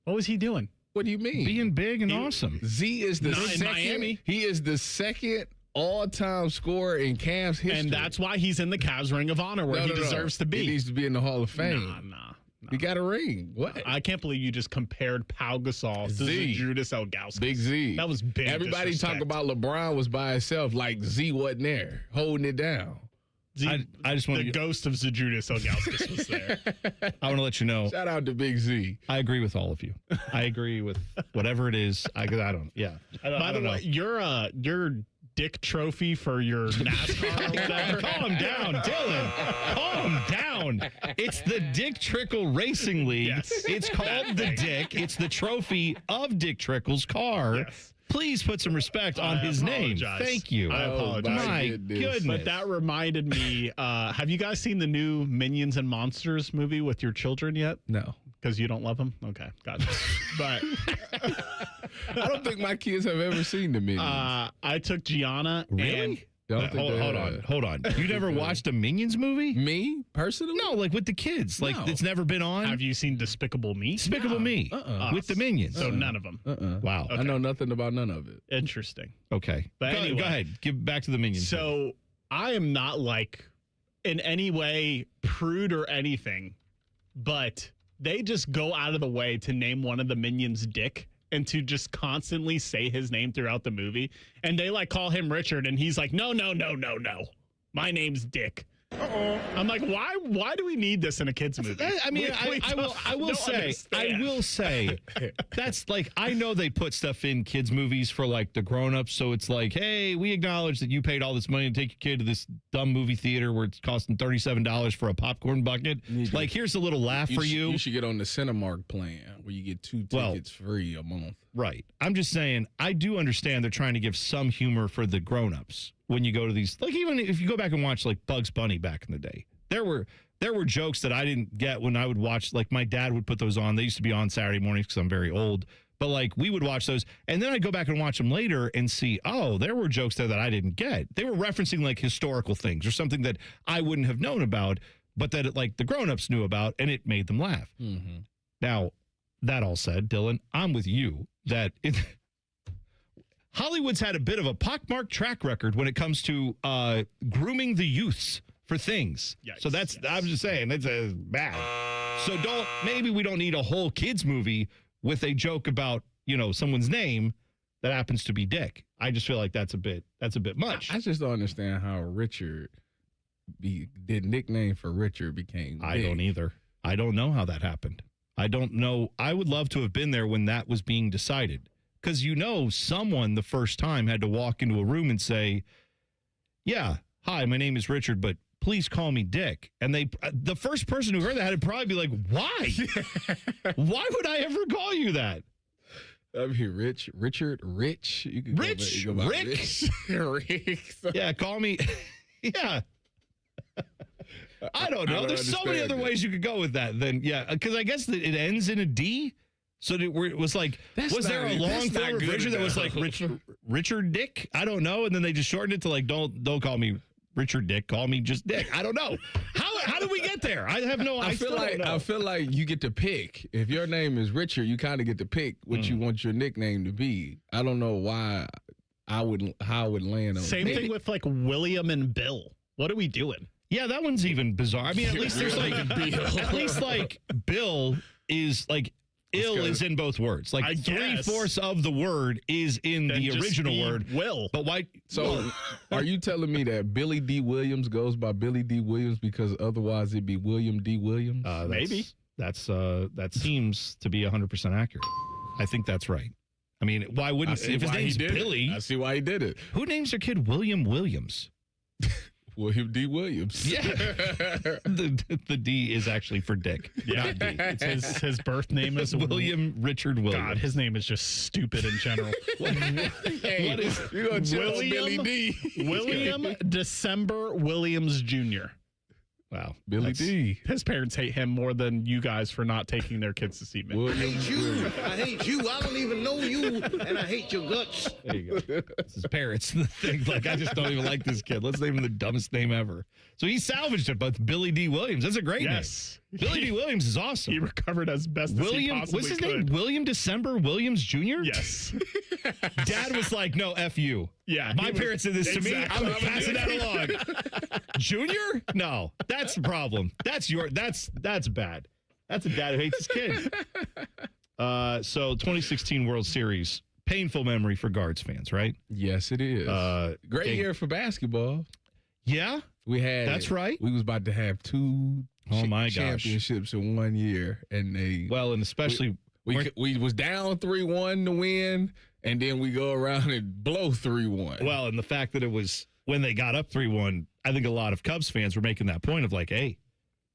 What was he doing? What do you mean? Being big and awesome. Z is the Not in second. Miami. He is the second all-time scorer in Cavs history. And that's why he's in the Cavs Ring of Honor where he deserves to be. He needs to be in the Hall of Fame. Nah. He got a ring. What? I can't believe you just compared Pau Gasol to Zydrunas Ilgauskas. Big Z. That was big. Everybody talk about LeBron was by himself, like Z wasn't there, holding it down. I just want the ghost of Zydrunas Ilgauskas was there. I want to let you know. Shout out to Big Z. I agree with all of you. I agree with whatever it is. I don't. Yeah. By the way, your Dick trophy for your NASCAR or whatever. Calm down, Dylan. Calm down. It's the Dick Trickle Racing League. Yes. It's called the Dick. It's the trophy of Dick Trickle's car. Yes. Please put some respect on his name. Thank you. I apologize. My goodness. But that reminded me, have you guys seen the new Minions and Monsters movie with your children yet? No. Because you don't love them? Okay, gotcha. But I don't think my kids have ever seen the Minions. I took Gianna. Really? Hold on. You never watched a Minions movie? Me, personally? No, like with the kids. Like it's never been on. Have you seen Despicable Me? Despicable Me with the Minions. So none of them. Wow. I know nothing about none of it. Interesting. Okay. But go anyway, ahead. Give back to the Minions. So I am not like in any way prude or anything, but they just go out of the way to name one of the Minions Dick and to just constantly say his name throughout the movie. And they like call him Richard and he's like, no. My name's Dick. I'm like, why do we need this in a kid's movie? I mean, I will say, that's like, I know they put stuff in kids' movies for like the grown-ups. So it's like, hey, we acknowledge that you paid all this money to take your kid to this dumb movie theater where it's costing $37 for a popcorn bucket. Like, here's a little laugh for you. You should get on the Cinemark plan where you get 2 tickets free a month. Right. I'm just saying, I do understand they're trying to give some humor for the grown-ups when you go to these. Like, even if you go back and watch like Bugs Bunny back in the day, there were jokes that I didn't get when I would watch. Like, my dad would put those on. They used to be on Saturday mornings because I'm very old. But like we would watch those, and then I'd go back and watch them later and see, oh, there were jokes there that I didn't get. They were referencing like historical things or something that I wouldn't have known about, but that like the grown-ups knew about, and it made them laugh. Mm-hmm. Now, that all said, Dylan, I'm with you that Hollywood's had a bit of a pockmarked track record when it comes to grooming the youths for things. Yikes, So that's, I'm just saying, that's bad. So maybe we don't need a whole kids movie with a joke about, someone's name that happens to be Dick. I just feel like that's a bit much. I just don't understand how Richard, the nickname for Richard became I Dick. don't either. I don't know how that happened. I don't know. I would love to have been there when that was being decided. Because someone the first time had to walk into a room and say, yeah, hi, my name is Richard, but please call me Dick. And the first person who heard that had to probably be like, why? Why would I ever call you that? I'm here, Richard, Rich. You could Rich, go by Rick. Rick. Yeah, call me. Yeah. I don't know. There's so many other ways you could go with that. Then, yeah, because I guess that it ends in a D. So it was like, was there a long form of Richard that was like Richard Dick? I don't know. And then they just shortened it to like, don't call me Richard Dick. Call me just Dick. I don't know. How did we get there? I have no idea. I feel like you get to pick. If your name is Richard, you kind of get to pick what you want your nickname to be. I don't know why how I would land on Same thing with like William and Bill. What are we doing? Yeah, that one's even bizarre. I mean, at least there's like, at least like Bill is like, ill is in both words. Like 3/4 of the word is in the original word. Will. But why? So are you telling me that Billy D. Williams goes by Billy D. Williams because otherwise it'd be William D. Williams? Maybe. That seems to be 100% accurate. I think that's right. I mean, why wouldn't, if his name's Billy? I see why he did it. Who names their kid William Williams? William D. Williams. Yeah. the D is actually for Dick. Yeah, D. It's his birth name is William Richard Williams. God, his name is just stupid in general. What is you're gonna Billy D? William December Williams Jr. Wow. Billy D. His parents hate him more than you guys for not taking their kids to see me. I hate you. I don't even know you, and I hate your guts. There you go. It's his parents. The thing, like, I just don't even like this kid. Let's name him the dumbest name ever. So he salvaged it, but Billy D. Williams. That's a great name. Billy D. Williams is awesome. He recovered as best as he possibly what's his could. name? William December Williams Jr.? Yes. Dad was like, no, F you. Yeah. My parents did this to me. I'm going to pass it along. Junior? No. That's the problem. That's bad. That's a dad who hates his kid. So 2016 World Series. Painful memory for Guards fans, right? Yes, it is. Great year for basketball. Yeah? We had. That's right. We was about to have two championships in 1 year. And and especially we was down 3-1 to win, and then we go around and blow 3-1. Well, and the fact that it was when they got up 3-1, I think a lot of Cubs fans were making that point of like, hey,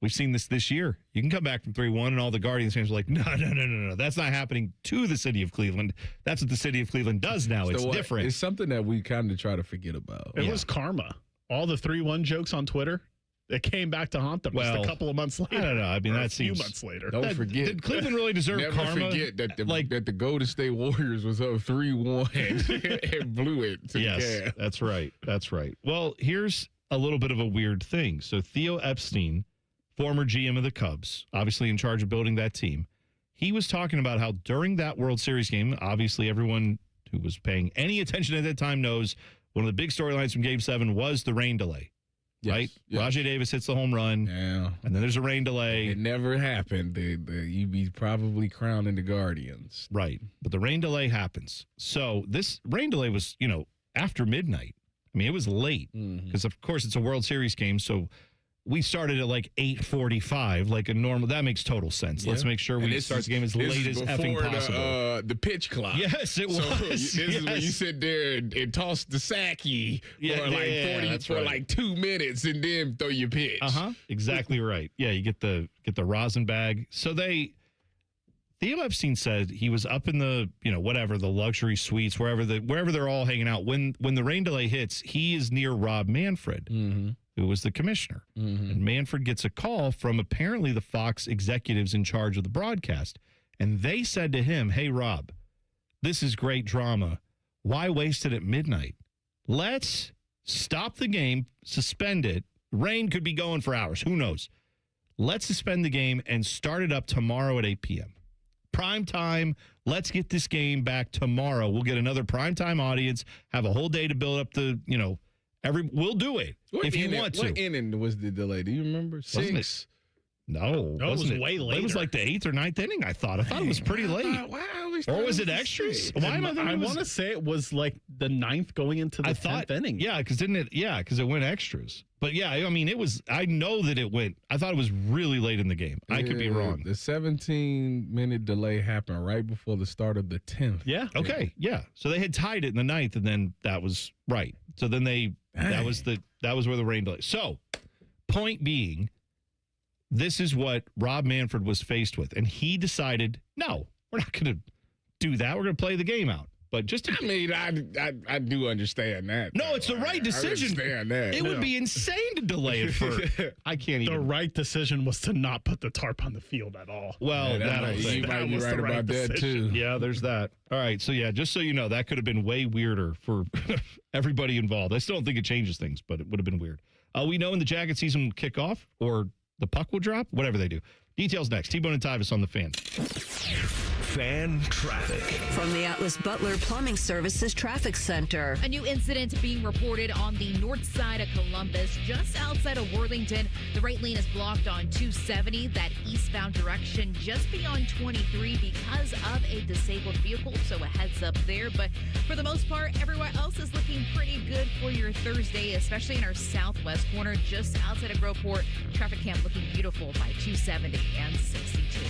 we've seen this year. You can come back from 3-1, and all the Guardians fans are like, no. That's not happening to the city of Cleveland. That's what the city of Cleveland does now. It's different. It's something that we kind of try to forget about. It was karma. All the 3-1 jokes on Twitter, it came back to haunt them just a couple of months later. I don't know. I mean, that seems a few months later. Don't forget. Did Cleveland really deserve never karma? Never forget that the Golden State Warriors was up 3-1 and blew it to the Cavs. That's right. Well, here's a little bit of a weird thing. So Theo Epstein, former GM of the Cubs, obviously in charge of building that team, he was talking about how during that World Series game, obviously everyone who was paying any attention at that time knows one of the big storylines from Game 7 was the rain delay. Yes, right? yes. Rajai Davis hits the home run. Yeah. And then there's a rain delay. It never happened. You'd be probably crowning the Guardians. Right. But the rain delay happens. So this rain delay was, after midnight. I mean, it was late because, of course, it's a World Series game. So we started at like 8:45, like a normal. That makes total sense. Let's make sure we start the game as late as effing possible. The pitch clock. Yes, it was. This is when you sit there and toss the sacky for like 2 minutes and then throw your pitch. Exactly right. Yeah, you get the rosin bag. So Theo Epstein said he was up in the the luxury suites wherever they're all hanging out when the rain delay hits. He is near Rob Manfred. Who was the commissioner. And Manfred gets a call from apparently the Fox executives in charge of the broadcast. And they said to him, hey, Rob, this is great drama. Why waste it at midnight? Let's stop the game, suspend it. Rain could be going for hours. Who knows? Let's suspend the game and start it up tomorrow at 8 p.m. Prime time. Let's get this game back tomorrow. We'll get another primetime audience, have a whole day to build up the, we'll do it if you want to. What inning was the delay? Do you remember? 6. No, it was way later. It was like the 8th or 9th inning, I thought. I thought it was pretty late. Or was it extras? Why am I want to say it was like the 9th going into the 10th inning. Yeah, because it went extras. But yeah, I mean, I know that it went, I thought it was really late in the game. I could be wrong. The 17-minute delay happened right before the start of the 10th. Yeah. Okay. Yeah. So they had tied it in the 9th, and then that was right. So then that was where the rain delay. So, point being, this is what Rob Manfred was faced with. And he decided, no, we're not going to do that. We're going to play the game out. But I do understand that. No, it's the right decision. I understand that. It would be insane to delay it for. I can't even. The right decision was to not put the tarp on the field at all. Well, you might be right about that too. Yeah, there's that. All right, so yeah, just so you know, that could have been way weirder for everybody involved. I still don't think it changes things, but it would have been weird. We know when the Jacket season will kick off or the puck will drop, whatever they do. Details next. T-Bone and Tyvis on the Fan. Fan traffic. From the Atlas Butler Plumbing Services Traffic Center. A new incident being reported on the north side of Columbus, just outside of Worthington. The right lane is blocked on 270, that eastbound direction just beyond 23 because of a disabled vehicle. So a heads up there. But for the most part, everywhere else is looking pretty good for your Thursday, especially in our southwest corner, just outside of Groveport. Traffic camp looking beautiful by 270 and 62.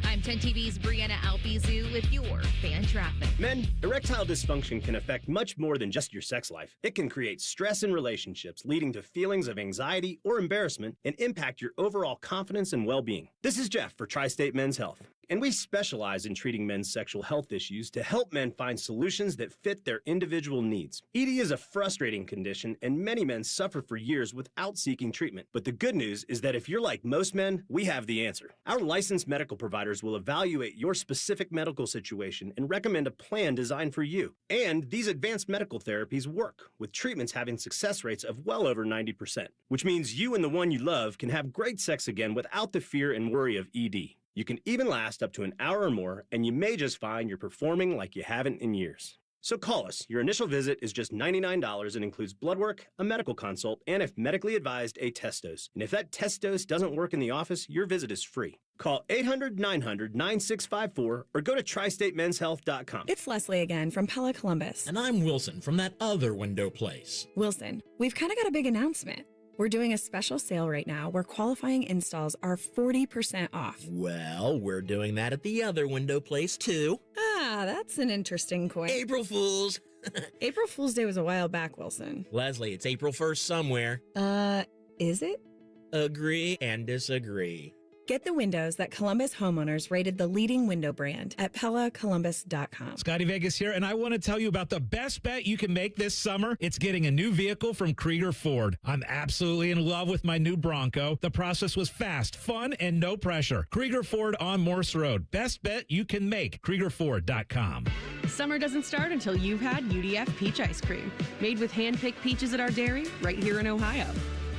I'm 10 TV's Brianna Albizu with your Fan Traffic. Men, erectile dysfunction can affect much more than just your sex life. It can create stress in relationships, leading to feelings of anxiety or embarrassment, and impact your overall confidence and well-being. This is Jeff for Tri-State Men's Health, and we specialize in treating men's sexual health issues to help men find solutions that fit their individual needs. ED is a frustrating condition, and many men suffer for years without seeking treatment. But the good news is that if you're like most men, we have the answer. Our licensed medical providers will evaluate your specific medical situation and recommend a plan designed for you. And these advanced medical therapies work, with treatments having success rates of well over 90%, which means you and the one you love can have great sex again without the fear and worry of ED. You can even last up to an hour or more, and you may just find you're performing like you haven't in years. So call us. Your initial visit is just $99 and includes blood work, a medical consult, and if medically advised, a test dose. And if that test dose doesn't work in the office, your visit is free. Call 800-900-9654 or go to tristatemenshealth.com. It's Leslie again from Pella Columbus. And I'm Wilson from that other window place. Wilson, we've kind of got a big announcement. We're doing a special sale right now where qualifying installs are 40% off. Well, we're doing that at the other window place, too. Ah, that's an interesting coin. April Fools. April Fool's Day was a while back, Wilson. Leslie, it's April 1st somewhere. Is it? Agree and disagree. Get the windows that Columbus homeowners rated the leading window brand at PellaColumbus.com. Scotty Vegas here, and I want to tell you about the best bet you can make this summer. It's getting a new vehicle from Krieger Ford. I'm absolutely in love with my new Bronco. The process was fast, fun, and no pressure. Krieger Ford on Morse Road. Best bet you can make. KriegerFord.com. Summer doesn't start until you've had UDF peach ice cream, made with hand-picked peaches at our dairy right here in Ohio.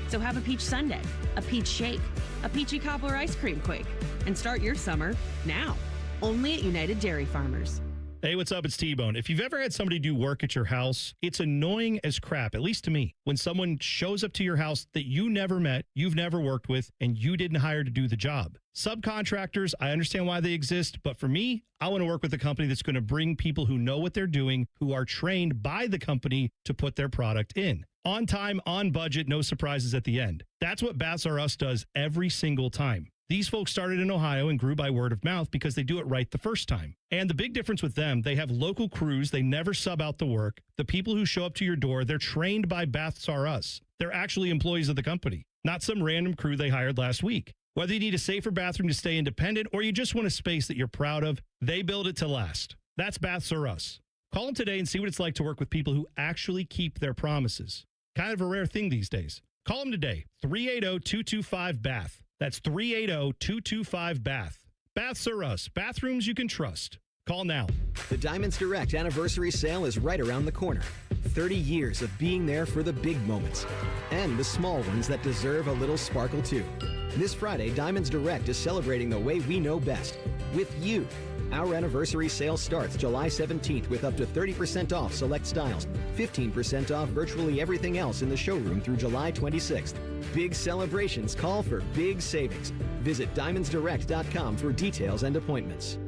So have a peach sundae, a peach shake, a peachy cobbler ice cream quake, and start your summer now, only at United Dairy Farmers. Hey, what's up? It's T-Bone. If you've ever had somebody do work at your house, it's annoying as crap, at least to me, when someone shows up to your house that you never met, you've never worked with, and you didn't hire to do the job. Subcontractors, I understand why they exist, but for me, I want to work with a company that's going to bring people who know what they're doing, who are trained by the company to put their product in. On time, on budget, no surprises at the end. That's what Baths R Us does every single time. These folks started in Ohio and grew by word of mouth because they do it right the first time. And the big difference with them, they have local crews. They never sub out the work. The people who show up to your door, they're trained by Baths R Us. They're actually employees of the company, not some random crew they hired last week. Whether you need a safer bathroom to stay independent or you just want a space that you're proud of, they build it to last. That's Baths R Us. Call them today and see what it's like to work with people who actually keep their promises. Kind of a rare thing these days. Call them today, 380-225-BATH. That's 380-225-BATH. Baths R Us, bathrooms you can trust. Call now. The Diamonds Direct anniversary sale is right around the corner. 30 years of being there for the big moments and the small ones that deserve a little sparkle too. This Friday, Diamonds Direct is celebrating the way we know best, with you. Our anniversary sale starts July 17th with up to 30% off select styles, 15% off virtually everything else in the showroom through July 26th. Big celebrations call for big savings. Visit diamondsdirect.com for details and appointments.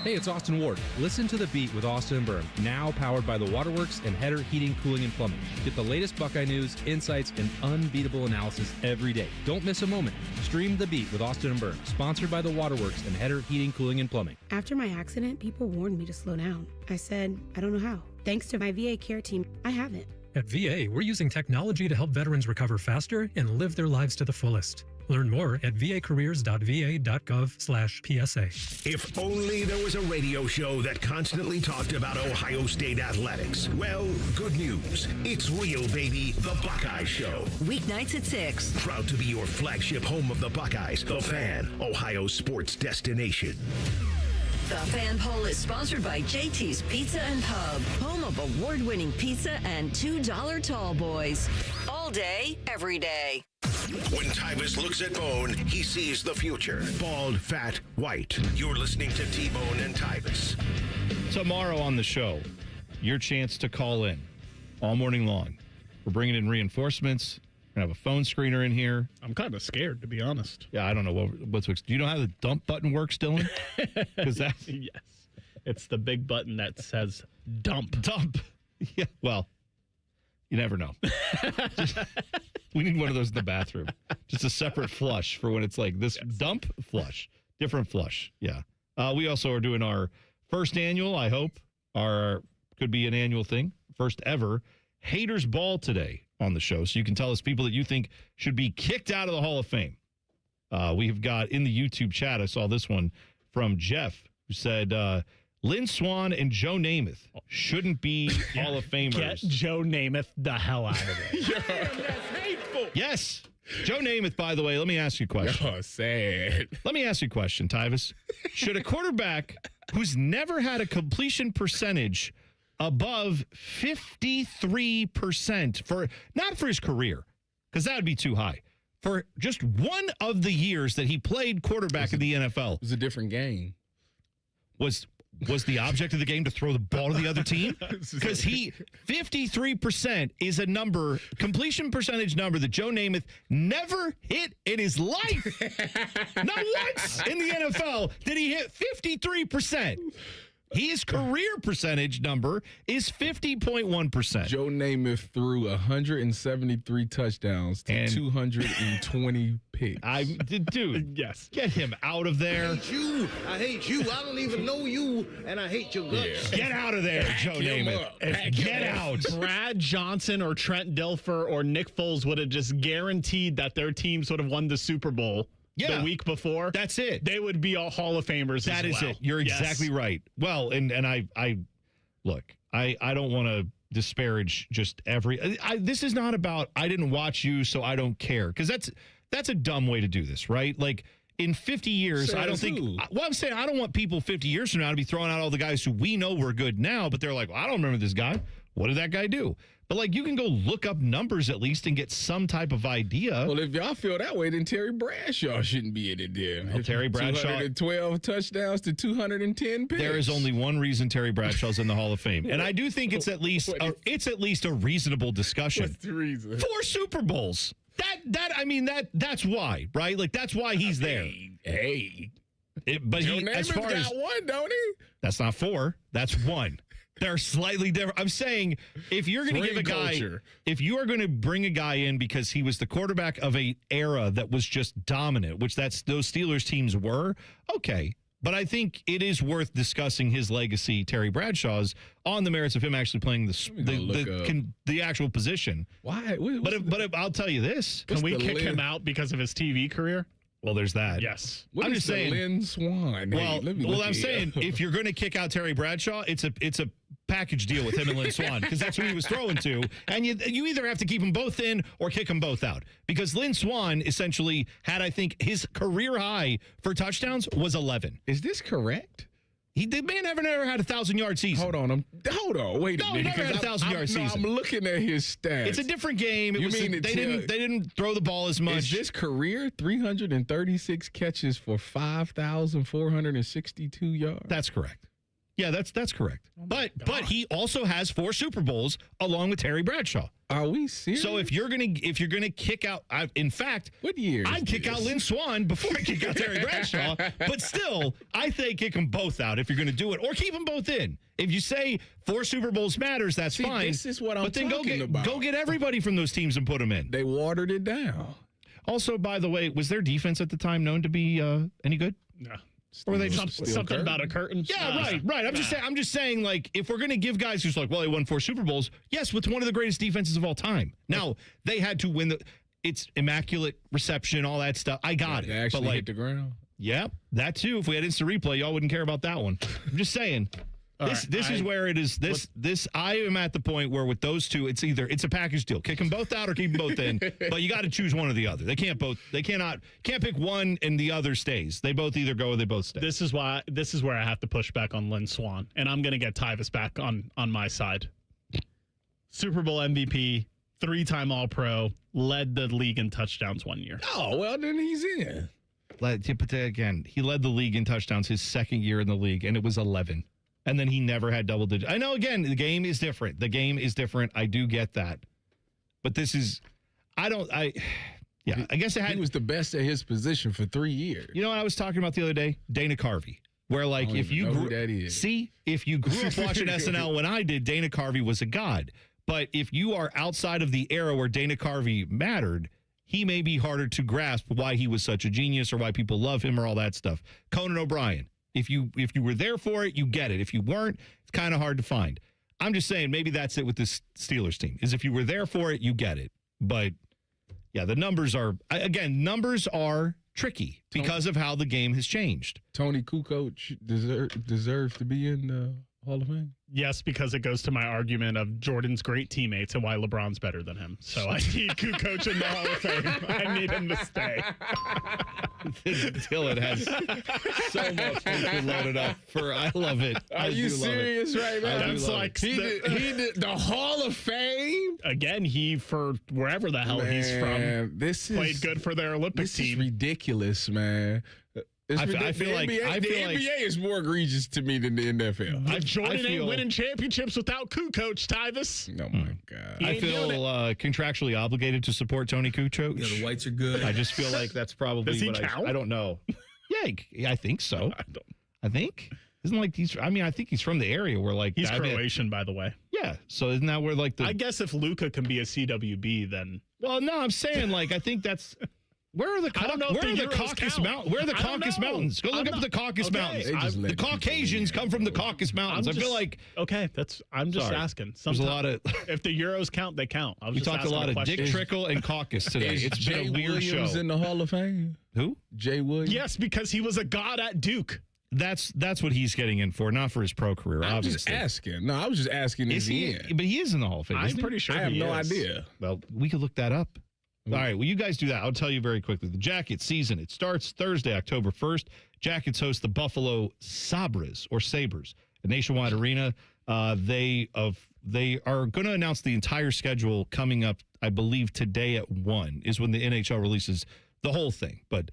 Hey, it's Austin Ward. Listen to The Beat with Austin and Byrne, now powered by the Waterworks and Header Heating, Cooling, and Plumbing. Get the latest Buckeye news, insights, and unbeatable analysis every day. Don't miss a moment. Stream The Beat with Austin and Byrne, sponsored by the Waterworks and Header Heating, Cooling, and Plumbing. After my accident, people warned me to slow down. I said, I don't know how. Thanks to my VA care team, I haven't. At VA, we're using technology to help veterans recover faster and live their lives to the fullest. Learn more at vacareers.va.gov/PSA. If only there was a radio show that constantly talked about Ohio State athletics. Well, good news. It's real, baby. The Buckeye Show. Weeknights at 6. Proud to be your flagship home of the Buckeyes. The Fan, Ohio's sports destination. The Fan Poll is sponsored by JT's Pizza and Pub, home of award-winning pizza and $2 tall boys. All day, every day. When Tyvis looks at Bone, he sees the future. Bald, fat, white. You're listening to T-Bone and Tyvis. Tomorrow on the show, your chance to call in all morning long. We're bringing in reinforcements. We're going to have a phone screener in here. I'm kind of scared, to be honest. Yeah, I don't know what's. Do you know how the dump button works, Dylan? Because that's yes, it's the big button that says dump. Dump. Yeah. Well, you never know. We need one of those in the bathroom. Just a separate flush for when it's like this. Yes. Dump, flush. Different flush. Yeah. We also are doing our first annual, I hope, could be an annual thing, first ever, Haters Ball today on the show. So you can tell us people that you think should be kicked out of the Hall of Fame. We have got in the YouTube chat, I saw this one from Jeff, who said, Lynn Swann and Joe Namath shouldn't be Hall of Famers. Get Joe Namath the hell out of there. That's hateful. Yes. Joe Namath, by the way, let me ask you a question. Oh, sad. Let me ask you a question, Tyvis. Should a quarterback who's never had a completion percentage above 53% for, not for his career, because that would be too high, for just one of the years that he played quarterback in the NFL. It was a different game. Was the object of the game to throw the ball to the other team? Because 53% is a number, completion percentage number that Joe Namath never hit in his life. Not once in the NFL did he hit 53%. His career percentage number is 50.1%. Joe Namath threw 173 touchdowns to 220 picks. Dude, yes. Get him out of there. I hate you. I don't even know you, and I hate your guts. Yeah. Get out of there, Joe Namath. Get out. Brad Johnson or Trent Dilfer or Nick Foles would have just guaranteed that their teams would have won the Super Bowl. Yeah. The week before. That's it. They would be all Hall of Famers. That is it. You're exactly right. Well, and I look, I don't want to disparage just this is not about I didn't watch you, so I don't care. Because that's a dumb way to do this, right? Like in 50 years, I don't think. Well, I'm saying I don't want people 50 years from now to be throwing out all the guys who we know were good now, but they're like, well, I don't remember this guy. What did that guy do? But, like, you can go look up numbers at least and get some type of idea. Well, if y'all feel that way, then Terry Bradshaw shouldn't be in it there. Well, Terry Bradshaw. 212 touchdowns to 210 picks. There is only one reason Terry Bradshaw's in the Hall of Fame. And I do think it's at least a reasonable discussion. What's the reason? 4 Super Bowls. That's why, right? Like, that's why he's there. Hey. But Joe he, as Namath far as got one, don't he? That's not 4. That's 1. They're slightly different. I'm saying if you're going to give a guy, if you are going to bring a guy in because he was the quarterback of an era that was just dominant, which those Steelers teams were, okay. But I think it is worth discussing his legacy, Terry Bradshaw's, on the merits of him actually playing the actual position. Why? But I'll tell you this: can we kick him out because of his TV career? Well, there's that. Yes. I'm just saying. Lynn Swann. Well, I'm saying if you're going to kick out Terry Bradshaw, it's a package deal with him and Lynn Swann because that's who he was throwing to, and you either have to keep them both in or kick them both out because Lynn Swann essentially had, I think, his career high for touchdowns was 11. Is this correct? The man never had a 1,000-yard season. Hold on, wait a minute. He never had a 1,000-yard season. I'm looking at his stats. It's a different game. They didn't throw the ball as much. Is this career 336 catches for 5,462 yards? That's correct. Yeah, that's correct. But he also has 4 Super Bowls along with Terry Bradshaw. Are we serious? So if you're gonna kick out, in fact, what year? I'd kick out Lynn Swann before I kick out Terry Bradshaw. But still, I think kick them both out if you're going to do it, or keep them both in. If you say 4 Super Bowls matters, that's fine. This is what I'm but then talking about. Go get everybody from those teams and put them in. They watered it down. Also, by the way, was their defense at the time known to be any good? No. Or were they something about a curtain? Yeah, right. I'm just saying, like, if we're going to give guys who's like, well, they won 4 Super Bowls, yes, with one of the greatest defenses of all time. Now, they had to win it's immaculate reception, all that stuff. I got it. They actually hit the ground. Yep, that too. If we had instant replay, y'all wouldn't care about that one. I'm just saying. This is where it is. This I am at the point where with those two, it's a package deal. Kick them both out or keep them both in. But you got to choose one or the other. They can't pick one and the other stays. They both either go or they both stay. This is where I have to push back on Lynn Swann, and I'm going to get Tyvis back on my side. Super Bowl MVP, 3-time All-Pro, led the league in touchdowns one year. Oh, well, then he's in. But again, he led the league in touchdowns his second year in the league, and it was 11. And then he never had double digits. I know, again, the game is different. I do get that. But this is, I guess he was the best at his position for 3 years. You know what I was talking about the other day? Dana Carvey. Where, like, if you grew up watching SNL when I did, Dana Carvey was a god. But if you are outside of the era where Dana Carvey mattered, he may be harder to grasp why he was such a genius or why people love him or all that stuff. Conan O'Brien. If you were there for it, you get it. If you weren't, it's kind of hard to find. I'm just saying maybe that's it with this Steelers team, is if you were there for it, you get it. But, yeah, the numbers are tricky because of how the game has changed. Tony Kukoc deserves to be in the Hall of Fame? Yes, because it goes to my argument of Jordan's great teammates and why LeBron's better than him. So I need Kukoc in the Hall of Fame. I need him to stay. Dylan has so much loaded up for. I love it. Are you serious right now? That's like he did the Hall of Fame again. He for wherever the hell he's from. Played good for their Olympic team. This is ridiculous, man. I feel like the NBA is more egregious to me than the NFL. Jordan ain't winning championships without Kukoc, Tyvis. Oh my God! I feel contractually obligated to support Tony Kukoc. Yeah, the whites are good. I just feel like that's probably Does he what count? I don't know. Yeah, I think so. I think isn't like he's. I mean, I think he's from the area where like he's Croatian, by the way. Yeah, so isn't that where like I guess if Luka can be a CWB, then well, no, I'm saying like I think that's. Where are the Caucasus Mountains? Where are the Caucasus Mountains? Go look up the Caucasus Mountains. The Caucasians come from the Caucasus Mountains. I feel like I'm just asking. There's a lot of if the Euros count, they count. We talked a lot of Dick Trickle and Caucus today. It's been a weird show. In the Hall of Fame? Who? Jay Williams. Yes, because he was a god at Duke. That's what he's getting in for, not for his pro career. I'm obviously. just asking. No, I was just asking. Is he? But he is in the Hall of Fame. I'm pretty sure. I have no idea. Well, we could look that up. All right, well, you guys do that. I'll tell you very quickly. The Jackets season, it starts Thursday, October 1st. Jackets host the Buffalo Sabres, a nationwide arena. They are going to announce the entire schedule coming up, I believe, today at 1 is when the NHL releases the whole thing. But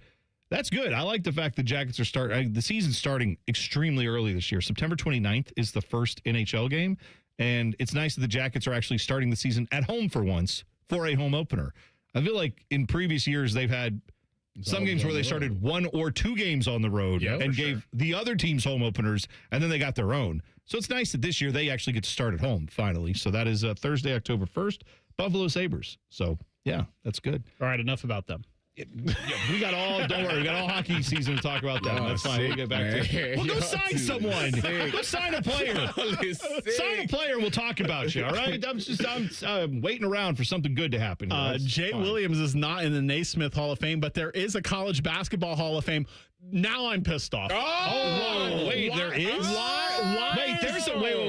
that's good. I like the fact the Jackets are the season's starting extremely early this year. September 29th is the first NHL game, and it's nice that the Jackets are actually starting the season at home for once for a home opener. I feel like in previous years they've had some games where they started 1 or 2 games on the road and gave the other teams home openers, and then they got their own. So it's nice that this year they actually get to start at home finally. So that is Thursday, October 1st, Buffalo Sabres. So, yeah, that's good. All right, enough about them. We got all hockey season to talk about that. That's fine. We'll get back to it. Well, go sign someone. Go sign a player. Sign a player and we'll talk about you, all right? I'm waiting around for something good to happen. Jay Williams is not in the Naismith Hall of Fame, but there is a college basketball Hall of Fame. Now I'm pissed off. Oh, wait, there is? Why?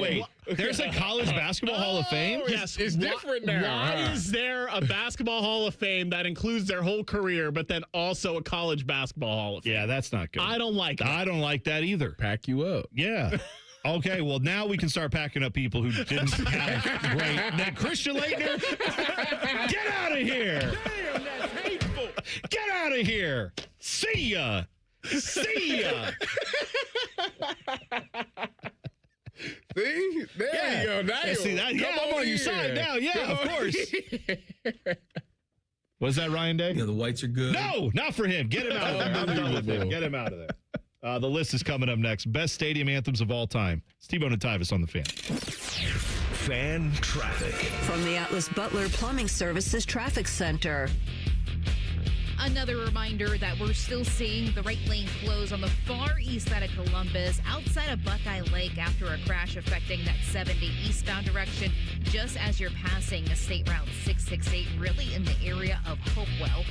Wait. There's a college basketball Hall of Fame? Yes, it's different now. Why is there a basketball Hall of Fame that includes their whole career, but then also a college basketball Hall of Fame? Yeah, that's not good. I don't like it. I don't like that either. Pack you up. Yeah. Okay, well, now we can start packing up people who didn't have great. Now, Christian Laettner, get out of here. Damn, that's hateful. Get out of here. See ya. See ya. See? There you go. Now Yeah, see that? Yeah, I'm on your side now. Yeah, of course. Was that Ryan Day? Yeah, the whites are good. No, not for him. Get him out of there. I'm done with him. Get him out of there. The list is coming up next. Best stadium anthems of all time. T-Bone and Tyvis on the Fan. Fan traffic. From the Atlas Butler Plumbing Services Traffic Center. Another reminder that we're still seeing the right lane close on the far east side of Columbus, outside of Buckeye Lake, after a crash affecting that 70 eastbound direction, just as you're passing the State Route 668, really in the area of Hopewell.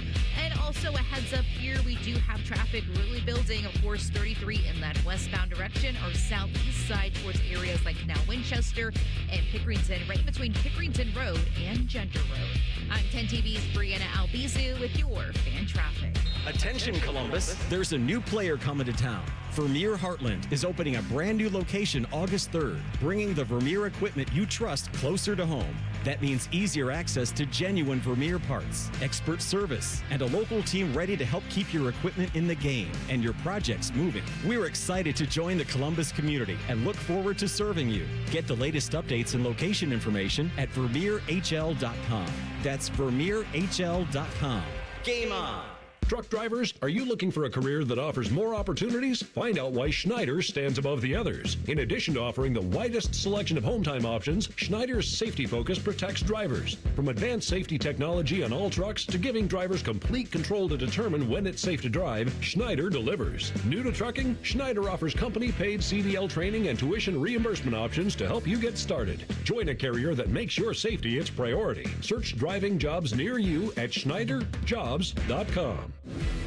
And also a heads up here, we do have traffic really building, of course, 33 in that westbound direction, or southeast side towards areas like Canal Winchester and Pickerington, right between Pickerington Road and Gender Road. I'm 10 TV's Brianna Albizu with your fan traffic. Attention, Columbus. There's a new player coming to town. Vermeer Heartland is opening a brand new location August 3rd, bringing the Vermeer equipment you trust closer to home. That means easier access to genuine Vermeer parts, expert service, and a local team ready to help keep your equipment in the game and your projects moving. We're excited to join the Columbus community and look forward to serving you. Get the latest updates and location information at VermeerHL.com. That's VermeerHL.com. Game on! Truck drivers, are you looking for a career that offers more opportunities? Find out why Schneider stands above the others. In addition to offering the widest selection of home time options, Schneider's safety focus protects drivers. From advanced safety technology on all trucks to giving drivers complete control to determine when it's safe to drive, Schneider delivers. New to trucking? Schneider offers company-paid CDL training and tuition reimbursement options to help you get started. Join a carrier that makes your safety its priority. Search driving jobs near you at SchneiderJobs.com.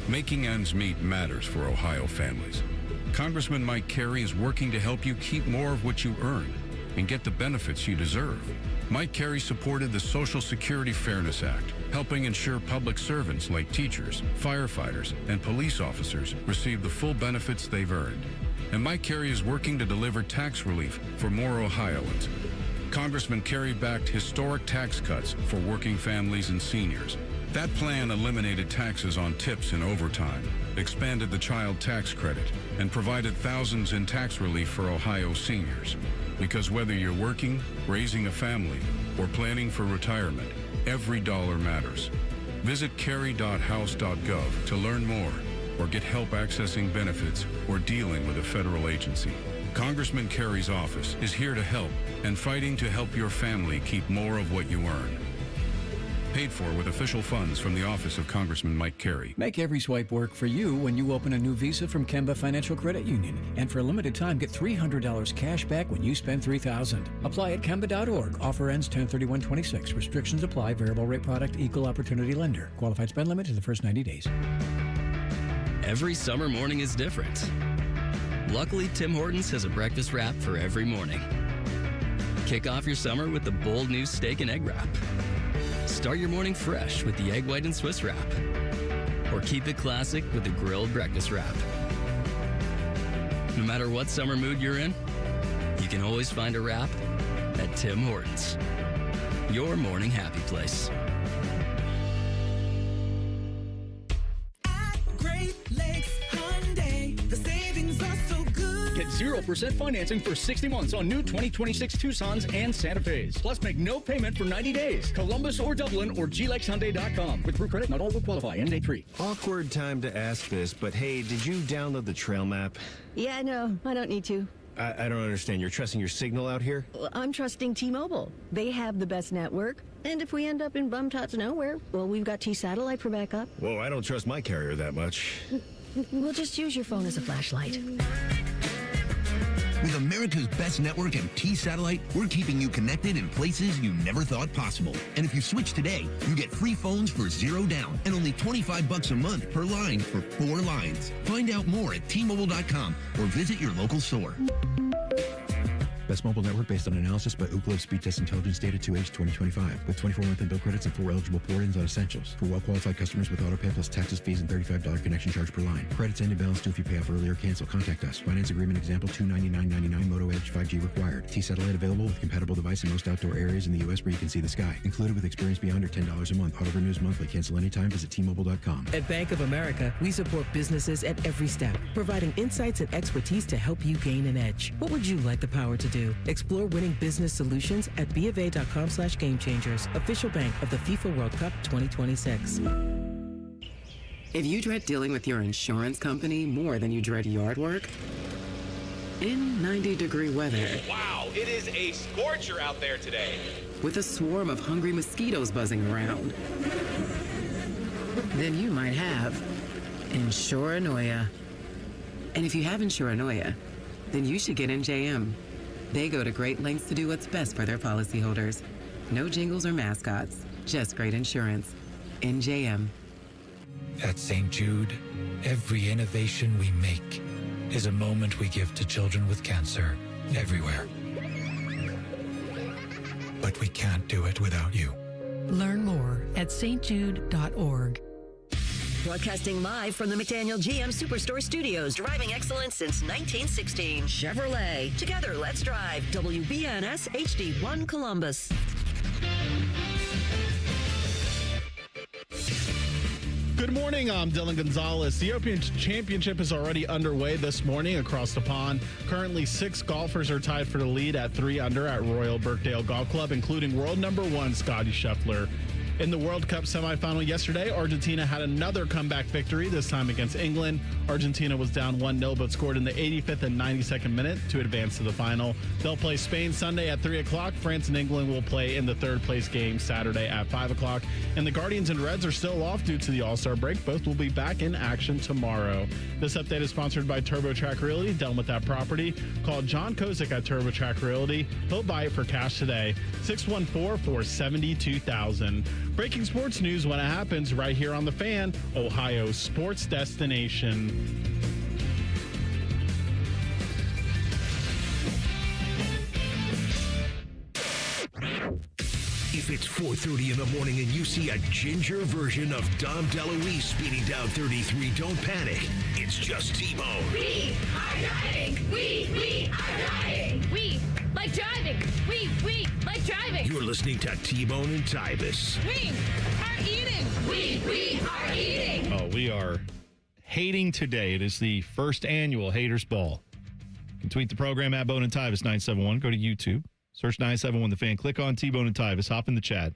Making ends meet matters for Ohio families. Congressman Mike Carey is working to help you keep more of what you earn and get the benefits you deserve. Mike Carey supported the Social Security Fairness Act, helping ensure public servants like teachers, firefighters, and police officers receive the full benefits they've earned. And Mike Carey is working to deliver tax relief for more Ohioans. Congressman Carey backed historic tax cuts for working families and seniors. That plan eliminated taxes on tips and overtime, expanded the child tax credit, and provided thousands in tax relief for Ohio seniors. Because whether you're working, raising a family, or planning for retirement, every dollar matters. Visit carey.house.gov to learn more or get help accessing benefits or dealing with a federal agency. Congressman Carey's office is here to help and fighting to help your family keep more of what you earn. Paid for with official funds from the office of Congressman Mike Carey. Make every swipe work for you when you open a new Visa from Kemba Financial Credit Union. And for a limited time, get $300 cash back when you spend $3,000. Apply at Kemba.org. Offer ends 10/31/26. Restrictions apply. Variable rate product. Equal opportunity lender. Qualified spend limit in the first 90 days. Every summer morning is different. Luckily, Tim Hortons has a breakfast wrap for every morning. Kick off your summer with the bold new steak and egg wrap. Start your morning fresh with the egg white and Swiss wrap. Or keep it classic with the grilled breakfast wrap. No matter what summer mood you're in, you can always find a wrap at Tim Hortons. Your morning happy place. Get 0% financing for 60 months on new 2026 Tucsons and Santa Fe's. Plus, make no payment for 90 days. Columbus or Dublin or GLexHyundai.com. With True Credit, not all will qualify. End date 3. Awkward time to ask this, but hey, did you download the trail map? Yeah, no, I don't need to. I don't understand. You're trusting your signal out here? Well, I'm trusting T-Mobile. They have the best network. And if we end up in bum-tots nowhere, well, we've got T-Satellite for backup. Whoa, I don't trust my carrier that much. We'll just use your phone as a flashlight. With America's best network and T-Satellite, we're keeping you connected in places you never thought possible. And if you switch today, you get free phones for $0 down and only $25 a month per line for 4 lines. Find out more at T-Mobile.com or visit your local store. Best mobile network based on analysis by Ookla speed test intelligence data to age 2025. With 24-month bill credits and 4 eligible port-ins on essentials. For well-qualified customers with auto pay plus taxes, fees, and $35 connection charge per line. Credits end in balance due if you pay off early or cancel. Contact us. Finance agreement example $299.99 Moto Edge 5G required. T-Satellite available with compatible device in most outdoor areas in the U.S. where you can see the sky. Included with experience beyond or $10 a month. Auto renews monthly. Cancel anytime. Visit T-Mobile.com. At Bank of America, we support businesses at every step, providing insights and expertise to help you gain an edge. What would you like the power to do? Explore winning business solutions at BofA.com/gamechangers. Official bank of the FIFA World Cup 2026. If you dread dealing with your insurance company more than you dread yard work, in 90-degree weather. Wow, it is a scorcher out there today. With a swarm of hungry mosquitoes buzzing around. Then you might have Insuranoia. And if you have Insuranoia, then you should get NJM. They go to great lengths to do what's best for their policyholders. No jingles or mascots, just great insurance. NJM. At St. Jude, every innovation we make is a moment we give to children with cancer everywhere. But we can't do it without you. Learn more at stjude.org. Broadcasting live from the McDaniel GM Superstore Studios, driving excellence since 1916. Chevrolet. Together, let's drive. WBNS HD1 Columbus. Good morning, I'm Dylan Gonzalez. The Open Championship is already underway this morning across the pond. Currently, 6 golfers are tied for the lead at 3 under at Royal Birkdale Golf Club, including world number 1 Scotty Scheffler. In the World Cup semifinal yesterday, Argentina had another comeback victory, this time against England. Argentina was down 1-0, but scored in the 85th and 92nd minute to advance to the final. They'll play Spain Sunday at 3 o'clock. France and England will play in the third-place game Saturday at 5 o'clock. And the Guardians and Reds are still off due to the All-Star break. Both will be back in action tomorrow. This update is sponsored by TurboTrack Realty. Done with that property? Call John Kozik at TurboTrack Realty. He'll buy it for cash today. 614-472-0000. Breaking sports news when it happens right here on The Fan, Ohio's sports destination. If it's 4:30 in the morning and you see a ginger version of Dom DeLuise speeding down 33, don't panic. It's just T-Bone. We are riding. We are riding. We like driving. We like driving. You're listening to T-Bone and Tyvis. We are eating. We are eating. Oh, we are hating today. It is the first annual Haters Ball. You can tweet the program at Bone and Tyvis 971. Go to YouTube. Search 971 The Fan. Click on T-Bone and Tyvis. Hop in the chat.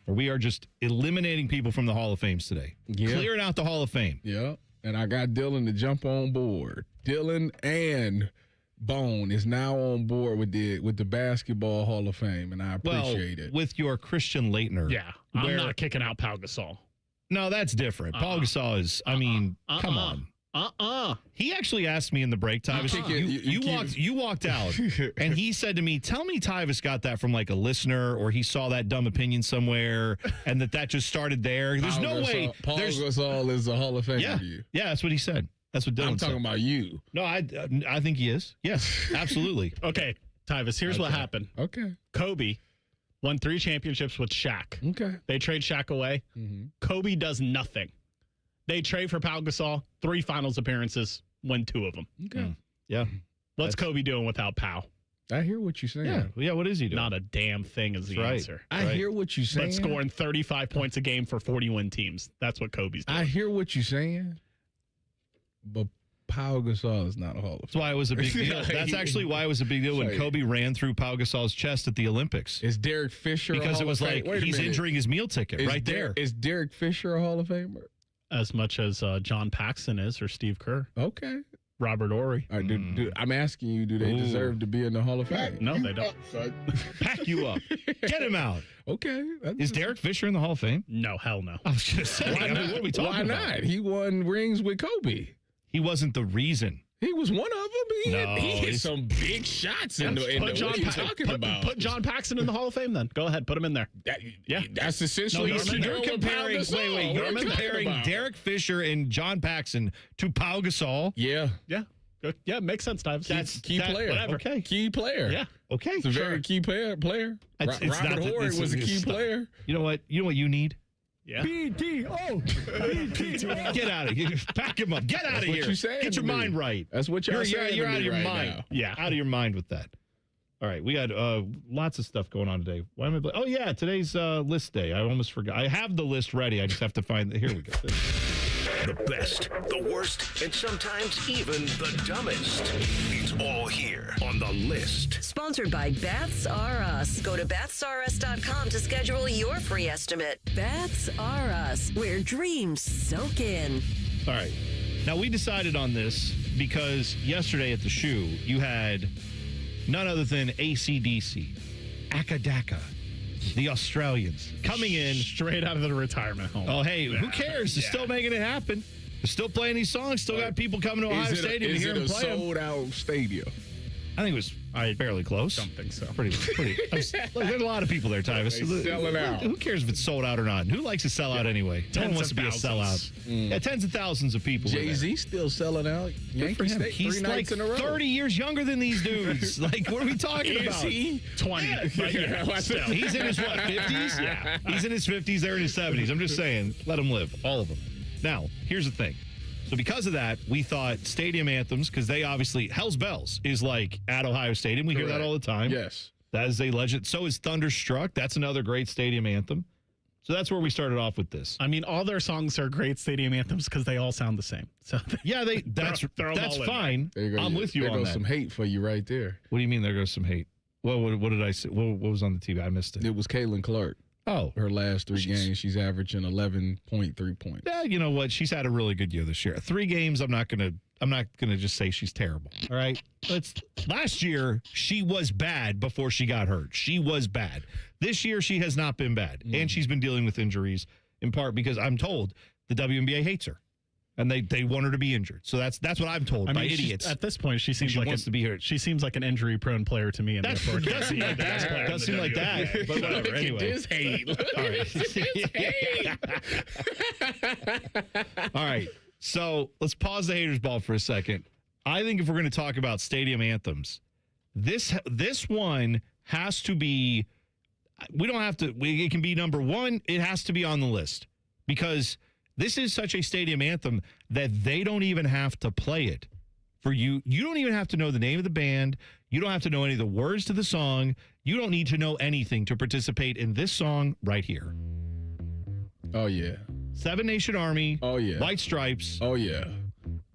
Where we are just eliminating people from the Hall of Fames today. Yeah. Clearing out the Hall of Fame. Yeah. And I got Dylan to jump on board. Dylan and Bone is now on board with the Basketball Hall of Fame, and I appreciate it. With your Christian Laettner. Yeah. I'm not kicking out Pau Gasol. No, that's different. Paul Gasol is, come on. He actually asked me in the break, Tyvis, you walked out, and he said to me, tell me Tyvis got that from like a listener, or he saw that dumb opinion somewhere, and that just started there. There's no way. Paul Gasol is a Hall of Fame to you. Yeah, that's what he said. That's what Dylan I'm said. talking about you. No, I think he is. Yes, absolutely. Okay, Tyvis, here's what happened. Okay. Kobe won 3 championships with Shaq. Okay. They trade Shaq away. Mm-hmm. Kobe does nothing. They trade for Pau Gasol, 3 finals appearances, win 2 of them. Okay. Yeah. What's Kobe doing without Pau? I hear what you're saying. Yeah, what is he doing? Not a damn thing is the answer. I hear what you're saying. But scoring 35 points a game for 40-win teams. That's what Kobe's doing. I hear what you're saying, but Pau Gasol is not a Hall of Fame. That's why it was a big deal. That's actually why it was a big deal when Kobe ran through Pau Gasol's chest at the Olympics. Is Derek Fisher because a Hall it was of Fame? like he's injuring his meal ticket right there. Is Derek Fisher a Hall of Famer? As much as John Paxson is, or Steve Kerr. Okay. Robert Horry. All right, I'm asking you, do they deserve to be in the Hall of Fame? No, they don't. Pack you up. Get him out. Okay. Is Derek Fisher in the Hall of Fame? No, hell no. I was just saying. Why not? What are we talking about? Why not? He won rings with Kobe. He wasn't the reason. He was one of them. He hit some big shots in the what are you talking about? Put John Paxson in the Hall of Fame then. Go ahead, put him in there. That's essentially you're comparing. You're comparing Derek Fisher and John Paxson to Pau Gasol. Yeah. Yeah. Yeah, makes sense, Tyvis. That's key player. Whatever. Okay. Key player. Yeah. Okay. It's a very key player. It's Robert not that Horry this was a is key stuff. player. You know what? You know what you need? Yeah. BTO. Get out of here. Pack him up. Get out of here. What you saying Get to your me. mind right. That's what you're saying. You're out of your right mind. now. Yeah. Out of your mind with that. All right. We got lots of stuff going on today. Why am I? Oh, yeah. Today's list day. I almost forgot. I have the list ready. I just have to find Here we go. The best, the worst, and sometimes even the dumbest. It's all here on the list. Sponsored by Baths R Us. Go to bathsrus.com to schedule your free estimate. Baths R Us, where dreams soak in. All right. Now, we decided on this because yesterday at the shoe, you had none other than AC/DC, Akadaka, the Australians, coming in. Straight out of the retirement home. Oh, hey, who cares? They're still making it happen. They're still playing these songs. Still got people coming to Ohio Stadium to hear them play them. sold out stadium? I think it was fairly close. Don't think so. Pretty. Look, there's a lot of people there, Tyvis. They sell it out. Who cares if it's sold out or not? Who likes to sell out anyway? No one wants to be a sellout. Yeah, tens of thousands of people. Jay-Z still selling out. Yankee State, He's 3 like nights in a row. 30 years younger than these dudes. Like, what are we talking Is about? he? 20. He's in his, 50s? Yeah. He's in his 50s. They're in his 70s. I'm just saying, let them live. All of them. Now, here's the thing. So because of that, we thought stadium anthems, because they obviously, Hell's Bells is like at Ohio Stadium. We hear that all the time. Yes. That is a legend. So is Thunderstruck. That's another great stadium anthem. So that's where we started off with this. I mean, all their songs are great stadium anthems because they all sound the same. So yeah, that's fine. I'm with you on that. There goes some hate for you right there. What do you mean there goes some hate? What did I say? What was on the TV? I missed it. It was Caitlin Clark. Oh. Her last 3 games, she's averaging 11.3 points. Yeah, you know what? She's had a really good year this year. 3 games, I'm not gonna just say she's terrible. All right. Last year, she was bad before she got hurt. She was bad. This year, she has not been bad. And she's been dealing with injuries, in part because I'm told the WNBA hates her. And they want her to be injured. So that's what I'm told by idiots. At this point, she seems wants to be hurt. She seems like an injury-prone player to me. And Does seem like that. Does seem like that. But whatever. Anyway. This hate. All right. So let's pause the haters ball for a second. I think if we're going to talk about stadium anthems, this one has to be. We don't have to. It can be number 1. It has to be on the list because this is such a stadium anthem that they don't even have to play it for you. You don't even have to know the name of the band. You don't have to know any of the words to the song. You don't need to know anything to participate in this song right here. Oh, yeah. 7 Nation Army. Oh, yeah. White Stripes. Oh, yeah.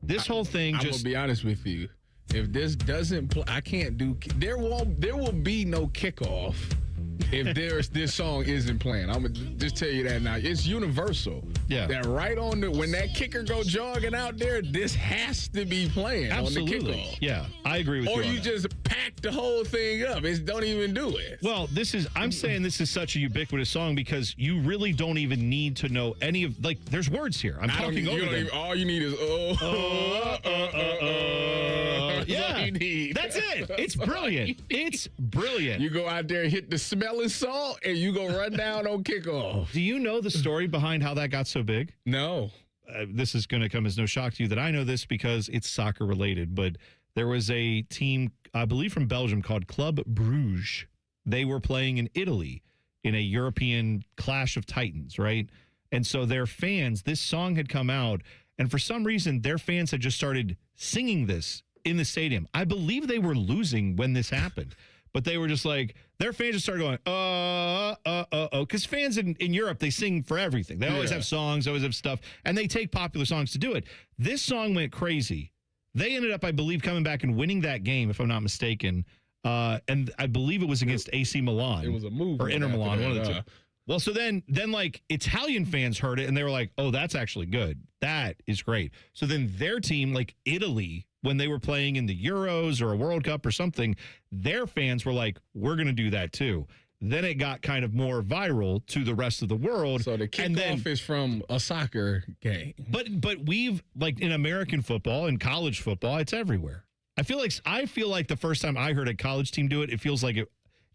This whole thing I'm going to be honest with you. If this doesn't play, I can't do. There will be no kickoff if this song isn't playing. I'm gonna just tell you that now. It's universal. Yeah. That right on when that kicker go jogging out there, this has to be playing Absolutely. on the kickoff. Yeah, I agree with you. Or on you that. just pack the whole thing up. Don't even do it. Well, I'm saying this is such a ubiquitous song because you really don't even need to know any of, there's words here. I'm talking over them. All you need is yeah, that's it. It's brilliant. It's brilliant. You go out there and hit the smelling salt, and you go run down on kickoff. Do you know the story behind how that got so big? No. This is going to come as no shock to you that I know this because it's soccer related, but there was a team, I believe from Belgium, called Club Bruges. They were playing in Italy in a European Clash of Titans, right? And so their fans, this song had come out, and for some reason, their fans had just started singing this in the stadium. I believe they were losing when this happened, but they were just like, their fans just started going, because fans in Europe, they sing for everything. They always have songs, always have stuff, and they take popular songs to do it. This song went crazy. They ended up, I believe, coming back and winning that game, if I'm not mistaken, and I believe it was against AC Milan. It was a move. Or Inter Milan, one of the two. Well, so then like Italian fans heard it and they were like, oh, that's actually good. That is great. So then their team, like Italy, when they were playing in the Euros or a World Cup or something, their fans were like, we're going to do that too. Then it got kind of more viral to the rest of the world. So the kickoff is from a soccer game. But we've, like in American football and college football, it's everywhere. I feel like the first time I heard a college team do it, it feels like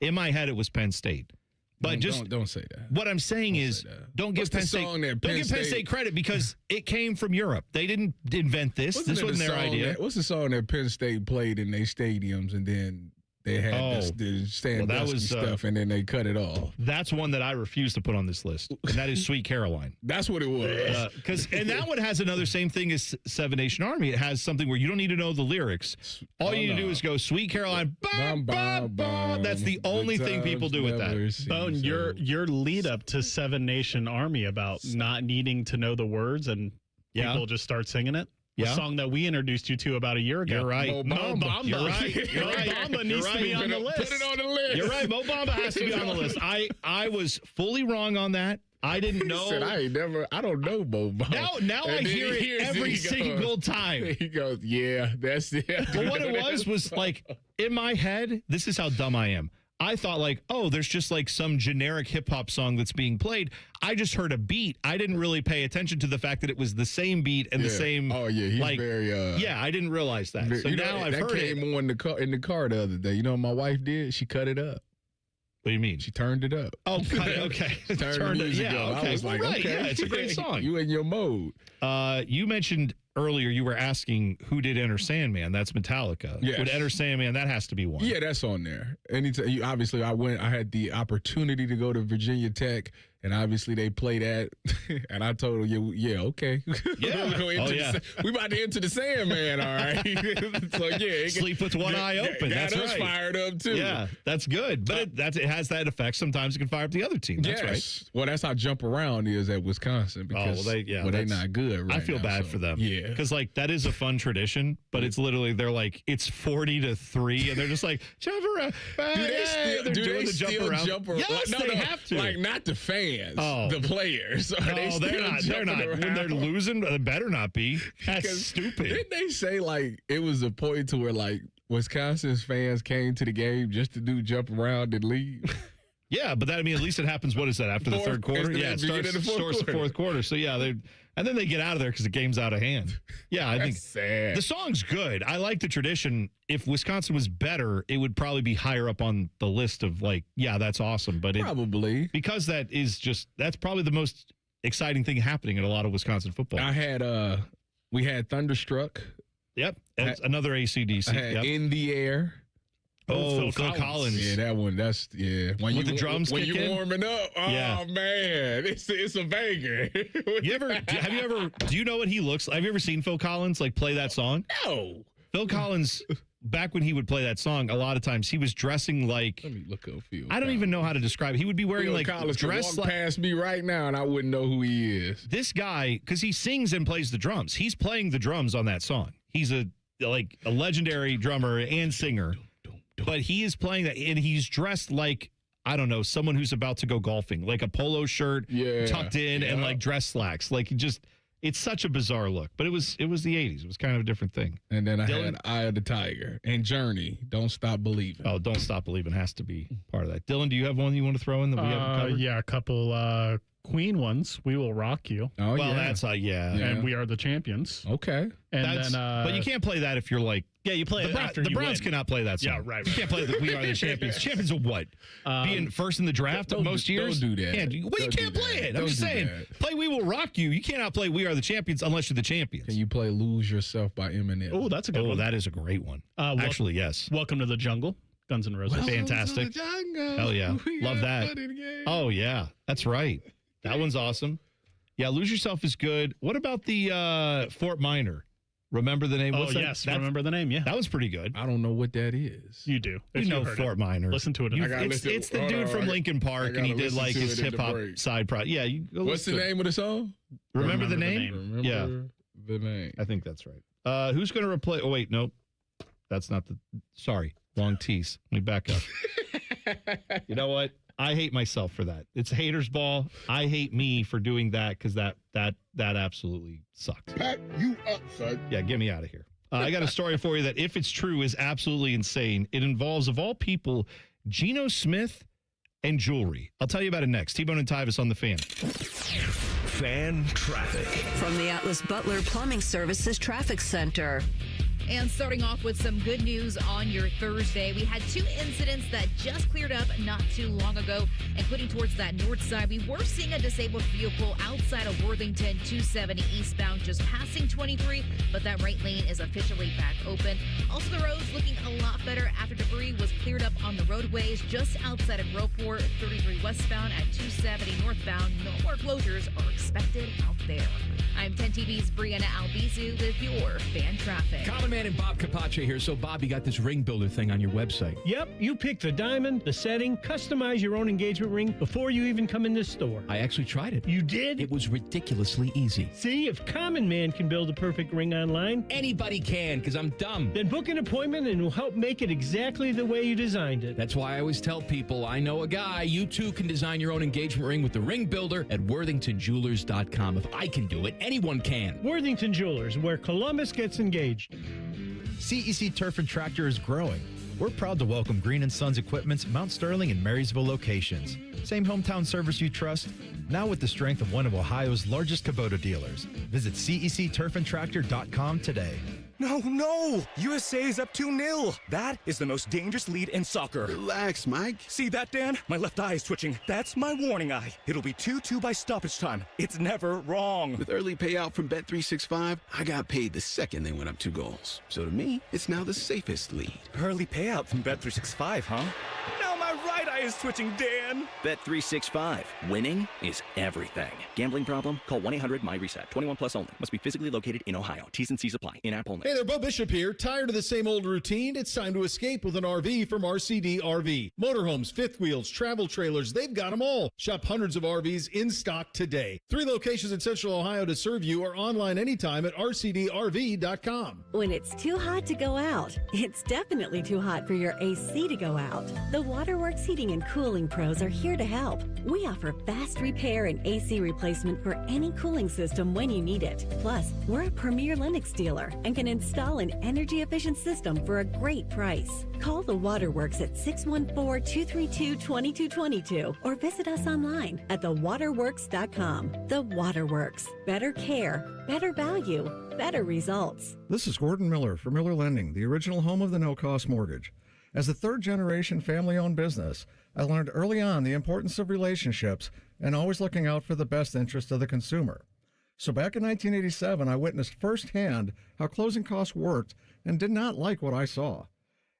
in my head it was Penn State. But don't say that. What I'm saying is, don't give Penn State credit because it came from Europe. They didn't invent this. This wasn't their idea. What's the song that Penn State played in their stadiums, and then they had the Sandusky stuff, and then they cut it off? That's one that I refuse to put on this list, and that is Sweet Caroline. That's what it was. And that one has another same thing as Seven Nation Army. It has something where you don't need to know the lyrics. All you need to do is go Sweet Caroline. Bum, bum, bum. That's the only thing people do with that. Bone, your lead up to Seven Nation Army about not needing to know the words and people just start singing it. The song that we introduced you to about a year ago. You're right. Mo Bamba. You're right. You're right. Mo Bamba needs to be on the list. Put it on the list. You're right. Mo Bamba has to be on the list. I was fully wrong on that. I didn't know. He said, I don't know Mo Bamba. Now I hear it every single time. He goes, yeah, that's it. But what it was like, in my head, this is how dumb I am. I thought like, oh, there's just like some generic hip hop song that's being played. I just heard a beat. I didn't really pay attention to the fact that it was the same beat and the same. Oh yeah, he's very. Yeah, I didn't realize that. So now I've heard it. That came on in the car the other day. You know what my wife did? She cut it up. What do you mean? She turned it up. Oh, cut it. Okay. Turned the music up. Okay. I was like, right. okay, Yeah, it's a great song. You in your mode. You mentioned earlier you were asking who did Enter Sandman. That's Metallica. Yes. Would Enter Sandman, that has to be one. Yeah, that's on there. Anytime, obviously, I had the opportunity to go to Virginia Tech, and obviously they play that, and I told them, yeah, okay. Yeah. We about to enter the Sandman, all right? So, yeah. Sleep with one eye open. That's us right. Fired up, too. Yeah, that's good. But it has that effect. Sometimes it can fire up the other team. That's right. Well, that's how jump around is at Wisconsin because they're not good right I feel now, bad so, for them. Yeah. Because, like, that is a fun tradition, but it's literally, they're like, it's 40-3, and they're just like, jump around. Do they still jump around? Yes, they have to. Like, not the fans, Oh. the players. Are No, they still they're not. around? When they're losing, they better not be. That's stupid. Didn't they say, like, it was a point to where, like, Wisconsin's fans came to the game just to do jump around and leave? Yeah, but that, I mean, at least it happens, what is that, after the third quarter? Yeah, it starts the fourth quarter. So, yeah, and then they get out of there because the game's out of hand. Yeah, I think sad. The song's good. I like the tradition. If Wisconsin was better, it would probably be higher up on the list of like, yeah, that's awesome. But probably because that's probably the most exciting thing happening in a lot of Wisconsin football. We had Thunderstruck. Yep, that's another AC/DC. In the Air. Oh, Phil Collins. Yeah, that one. That's When the drums when kick you in? warming up. Oh man, it's a banger. Do you know what he looks like? Have you ever seen Phil Collins like play that song? No. Phil Collins, back when he would play that song, a lot of times he was dressing like. Let me look up Phil. I don't even know how to describe it. He would be wearing Phil like Collins dress could walk past me right now, and I wouldn't know who he is. This guy, because he sings and plays the drums. He's playing the drums on that song. He's a legendary drummer and singer. But he is playing that, and he's dressed like, I don't know, someone who's about to go golfing, like a polo shirt tucked in and like dress slacks. Like it's such a bizarre look. But it was the 80s. It was kind of a different thing. And then I had Eye of the Tiger and Journey, Don't Stop Believing. Oh, Don't Stop Believing has to be part of that. Dylan, do you have one you want to throw in that we haven't covered? Yeah, a couple Queen ones. We Will Rock You. Oh, well, that's And We Are the Champions. Okay. And but you can't play that if you're like. Yeah, you play it after the you Browns win. cannot play that song. Yeah, right. You can't play the We Are the Champions. Champions of what? Being first in the draft most years? Don't do that. You can't play it. I'm just saying. Play We Will Rock You. You cannot play We Are the Champions unless you're the champions. Can you play Lose Yourself by Eminem? Oh, that's a good one. Oh, that is a great one. Actually, yes. Welcome to the Jungle. Guns N' Roses. Fantastic. Hell yeah. Love that. Oh, yeah. That's right. That one's awesome. Yeah, Lose Yourself is good. What about the Fort Minor? Remember the name? Yes, remember the name, yeah. That was pretty good. I don't know what that is. You do. You know Fort Minor. Listen to it. It's the dude from Linkin Park, and he did like his hip-hop side project. Yeah. What's the name of the song? Remember the name? Yeah. The name. I think that's right. Who's going to replace... Oh, wait, nope. That's not the... Sorry. Wrong tease. Let me back up. You know what? I hate myself for that. It's a hater's ball. I hate me for doing that because that absolutely sucked. Pack you up, son. Yeah, get me out of here. I got a story for you that, if it's true, is absolutely insane. It involves, of all people, Geno Smith and jewelry. I'll tell you about it next. T-Bone and Tyvis on the Fan. Fan traffic. From the Atlas Butler Plumbing Services Traffic Center. And starting off with some good news on your Thursday, we had 2 incidents that just cleared up not too long ago, including towards that north side. We were seeing a disabled vehicle outside of Worthington, 270 eastbound, just passing 23, but that right lane is officially back open. Also, the roads looking a lot better after debris was cleared up on the roadways just outside of Groveport, 33 westbound at 270 northbound. No more closures are expected out there. I'm 10 TV's Brianna Albizu with your fan traffic. Common Man and Bob Capaccio here. So, Bob, you got this ring builder thing on your website. Yep, you pick the diamond, the setting, customize your own engagement ring before you even come in this store. I actually tried it. You did? It was ridiculously easy. See, if Common Man can build a perfect ring online, anybody can, because I'm dumb. Then book an appointment and we'll help make it exactly the way you designed it. That's why I always tell people, I know a guy. You too can design your own engagement ring with the ring builder at worthingtonjewelers.com. If I can do it, anyone can. Worthington Jewelers, where Columbus gets engaged. CEC Turf and Tractor is growing. We're proud to welcome Green & Sons Equipment's Mount Sterling and Marysville locations. Same hometown service you trust, now with the strength of one of Ohio's largest Kubota dealers. Visit CECTurfandTractor.com today. No! USA is up 2-0. That is the most dangerous lead in soccer. Relax, Mike. See that, Dan? My left eye is twitching. That's my warning eye. It'll be 2-2 by stoppage time. It's never wrong. With early payout from Bet365, I got paid the second they went up 2 goals. So to me, it's now the safest lead. Early payout from Bet365, huh? Now my right eye is twitching, Dan. Bet365. Winning is everything. Gambling problem? Call 1-800-MY-RESET. 21 plus only. Must be physically located in Ohio. T's and C's apply. In-app only. Hey there, Bo Bishop here. Tired of the same old routine? It's time to escape with an RV from RCD RV. Motorhomes, fifth wheels, travel trailers, they've got them all. Shop hundreds of RVs in stock today. 3 locations in Central Ohio to serve you or online anytime at rcdrv.com. When it's too hot to go out, it's definitely too hot for your AC to go out. The Waterworks Heating and Cooling Pros are here to help. We offer fast repair and AC replacement for any cooling system when you need it. Plus, we're a premier Lennox dealer and can install an energy-efficient system for a great price. Call the Waterworks at 614-232-2222 or visit us online at thewaterworks.com. The Waterworks. Better care, better value, better results. This is Gordon Miller for Miller Lending, the original home of the no-cost mortgage. As a third-generation family-owned business, I learned early on the importance of relationships and always looking out for the best interest of the consumer. So back in 1987, I witnessed firsthand how closing costs worked and did not like what I saw.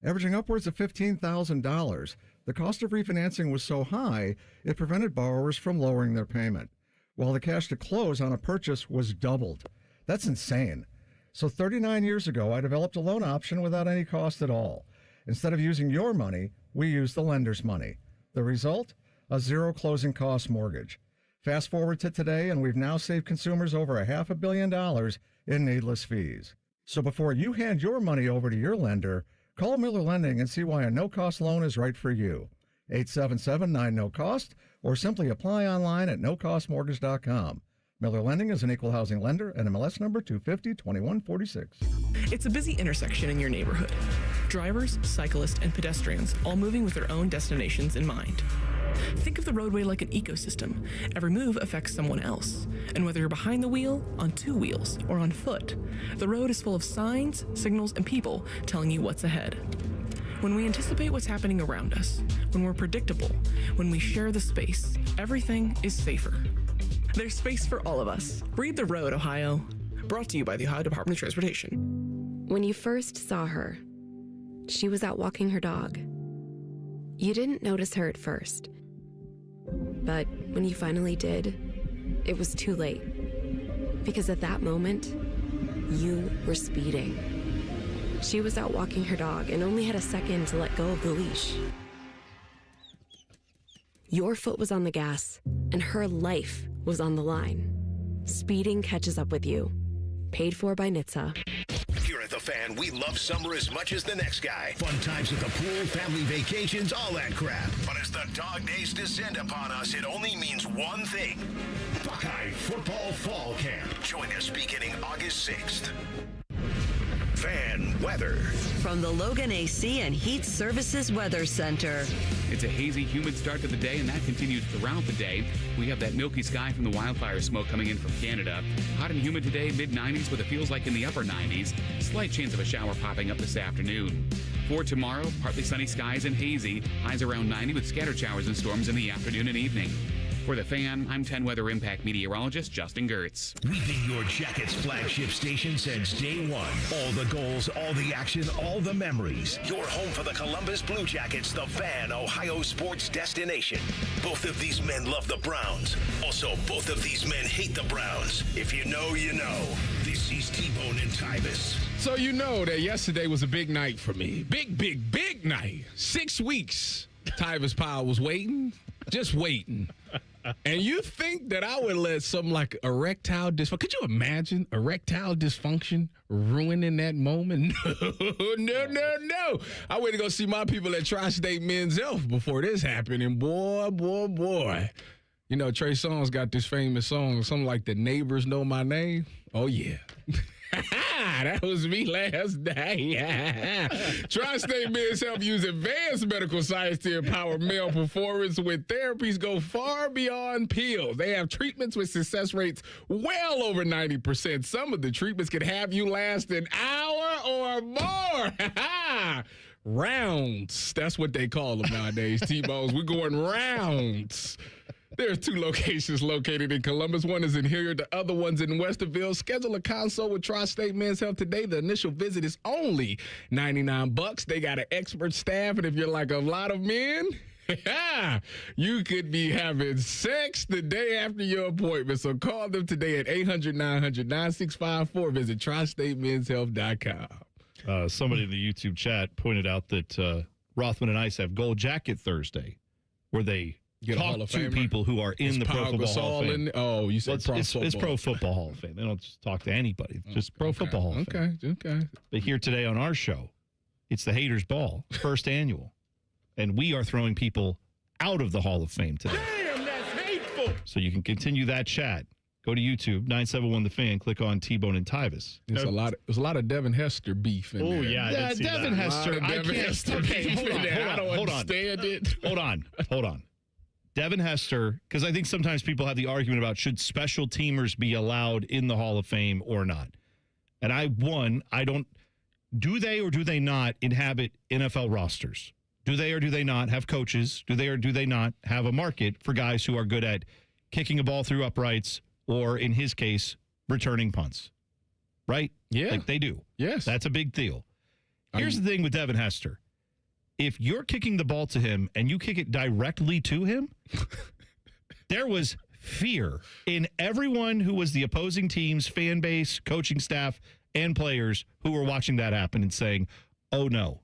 Averaging upwards of $15,000, the cost of refinancing was so high, it prevented borrowers from lowering their payment, while the cash to close on a purchase was doubled. That's insane. So 39 years ago, I developed a loan option without any cost at all. Instead of using your money, we used the lender's money. The result? A zero closing cost mortgage. Fast forward to today, and we've now saved consumers over $500 million in needless fees. So before you hand your money over to your lender, call Miller Lending and see why a no-cost loan is right for you. 877-9-NO-COST, or simply apply online at nocostmortgage.com. Miller Lending is an equal housing lender and MLS number 250-2146. It's a busy intersection in your neighborhood. Drivers, cyclists, and pedestrians all moving with their own destinations in mind. Think of the roadway like an ecosystem. Every move affects someone else. And whether you're behind the wheel, on 2 wheels, or on foot, the road is full of signs, signals, and people telling you what's ahead. When we anticipate what's happening around us, when we're predictable, when we share the space, everything is safer. There's space for all of us. Read the road, Ohio. Brought to you by the Ohio Department of Transportation. When you first saw her, she was out walking her dog. You didn't notice her at first. But when you finally did, it was too late. Because at that moment, you were speeding. She was out walking her dog and only had a second to let go of the leash. Your foot was on the gas, and her life was on the line. Speeding catches up with you. Paid for by NHTSA. Here at The Fan, we love summer as much as the next guy. Fun times at the pool, family vacations, all that crap. But as the dog days descend upon us, it only means one thing. Buckeye Football Fall Camp. Join us beginning August 6th. Fan weather. From the Logan AC and Heat Services Weather Center. It's a hazy, humid start to the day, and that continues throughout the day. We have that milky sky from the wildfire smoke coming in from Canada. Hot and humid today, mid-90s with it feels like in the upper 90s. Slight chance of a shower popping up this afternoon. For tomorrow, partly sunny skies and hazy. Highs around 90 with scattered showers and storms in the afternoon and evening. For the Fan, I'm 10 Weather Impact meteorologist Justin Gertz. We've been your Jackets flagship station since day one. All the goals, all the action, all the memories. Your home for the Columbus Blue Jackets, the Fan, Ohio sports destination. Both of these men love the Browns. Also, both of these men hate the Browns. If you know, you know. This is T-Bone and Tyvis. So you know that yesterday was a big night for me. Big night. 6 weeks. Tyvis Powell was waiting, just waiting. And you think that I would let something like erectile dysfunction, could you imagine erectile dysfunction ruining that moment? No. I went to go see my people at Tri-State Men's Health before this happened, and boy. You know, Trey Songz got this famous song, something like The Neighbors Know My Name. Oh, yeah. That was me last night. Tri-State Men's Health use advanced medical science to empower male performance with therapies go far beyond pills. They have treatments with success rates well over 90%. Some of the treatments can have you last an hour or more. Rounds. That's what they call them nowadays, T-Bones. We're going rounds. There's 2 locations located in Columbus. One is in Hilliard. The other one's in Westerville. Schedule a consult with Tri-State Men's Health today. The initial visit is only $99. They got an expert staff, and if you're like a lot of men, you could be having sex the day after your appointment. So call them today at 800-900-9654. Visit TriStateMen'sHealth.com. Somebody in the YouTube chat pointed out that Rothman and Ice have Gold Jacket Thursday, where they talk to people who are in the Pro Football Hall of Fame. You said Pro Football. It's Pro Football Hall of Fame. They don't just talk to anybody. It's just Pro Football Hall of Fame. Okay. But here today on our show, it's the Haters Ball, first annual. And we are throwing people out of the Hall of Fame today. Damn, that's hateful. So you can continue that chat. Go to YouTube, 971 The Fan, click on T-Bone and Tyvis. There's a lot of Devin Hester beef in there. Oh, yeah. I did see Devin that. Hester. I don't understand it. Hold on. Devin Hester, because I think sometimes people have the argument about should special teamers be allowed in the Hall of Fame or not. And do they or do they not inhabit NFL rosters? Do they or do they not have coaches? Do they or do they not have a market for guys who are good at kicking a ball through uprights or, in his case, returning punts? Right? Yeah. Like they do. Yes. That's a big deal. Here's the thing with Devin Hester. If you're kicking the ball to him and you kick it directly to him, there was fear in everyone who was the opposing team's fan base, coaching staff, and players who were watching that happen and saying, oh, no,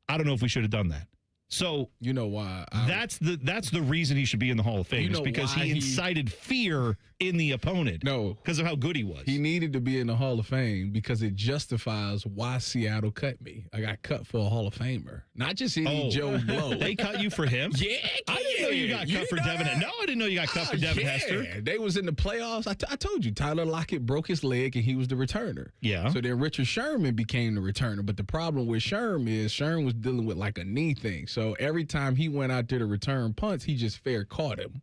I don't know if we should have done that. So you know why? That's the reason he should be in the Hall of Fame, is because he incited fear in the opponent. No, because of how good he was. He needed to be in the Hall of Fame because it justifies why Seattle cut me. I got cut for a Hall of Famer, not just any Joe Blow. They cut you for him? Yeah, I didn't know you got cut for Devin. No, I didn't know you got cut for Devin Hester. They was in the playoffs. I told you Tyler Lockett broke his leg and he was the returner. Yeah. So then Richard Sherman became the returner. But the problem with Sherman was dealing with like a knee thing. So every time he went out there to return punts, he just fair caught him.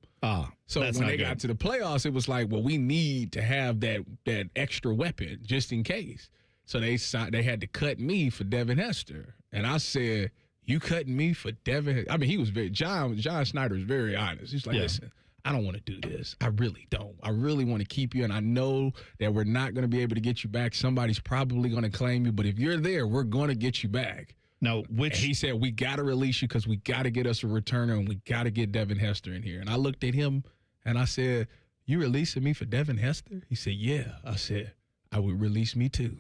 So when they got to the playoffs, it was like, well, we need to have that extra weapon just in case. So they had to cut me for Devin Hester. And I said, you cutting me for Devin? I mean, he was John Snyder was very honest. He's like, listen, I don't want to do this. I really don't. I really want to keep you. And I know that we're not going to be able to get you back. Somebody's probably going to claim you. But if you're there, we're going to get you back. Now, and he said, we got to release you because we got to get us a returner and we got to get Devin Hester in here. And I looked at him and I said, you releasing me for Devin Hester? He said, yeah. I said, I would release me too.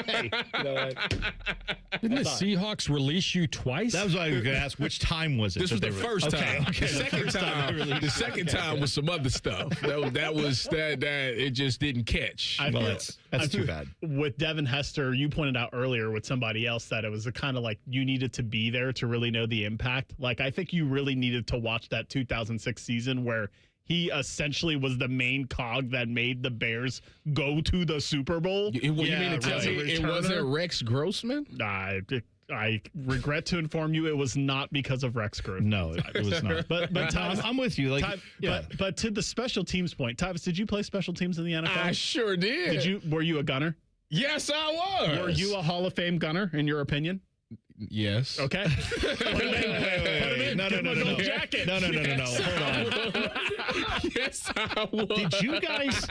Hey, you know what? Didn't the Seahawks release you twice? That was what I was going to ask. Which time was it? This was the first time. Okay. The second time was some other stuff. That it just didn't catch. That's too bad. With Devin Hester, you pointed out earlier with somebody else that it was a kind of like you needed to be there to really know the impact. Like, I think you really needed to watch that 2006 season where he essentially was the main cog that made the Bears go to the Super Bowl. You mean to tell me it wasn't Rex Grossman? I regret to inform you it was not because of Rex Grossman. No, it was not. But Tyvis, I'm with you. But to the special teams point, Tyvis, did you play special teams in the NFL? I sure did. Were you a gunner? Yes, I was. Were you a Hall of Fame gunner, in your opinion? Yes. Okay. Wait. No. Jacket. No. Hold on. Yes, I was. Did you guys?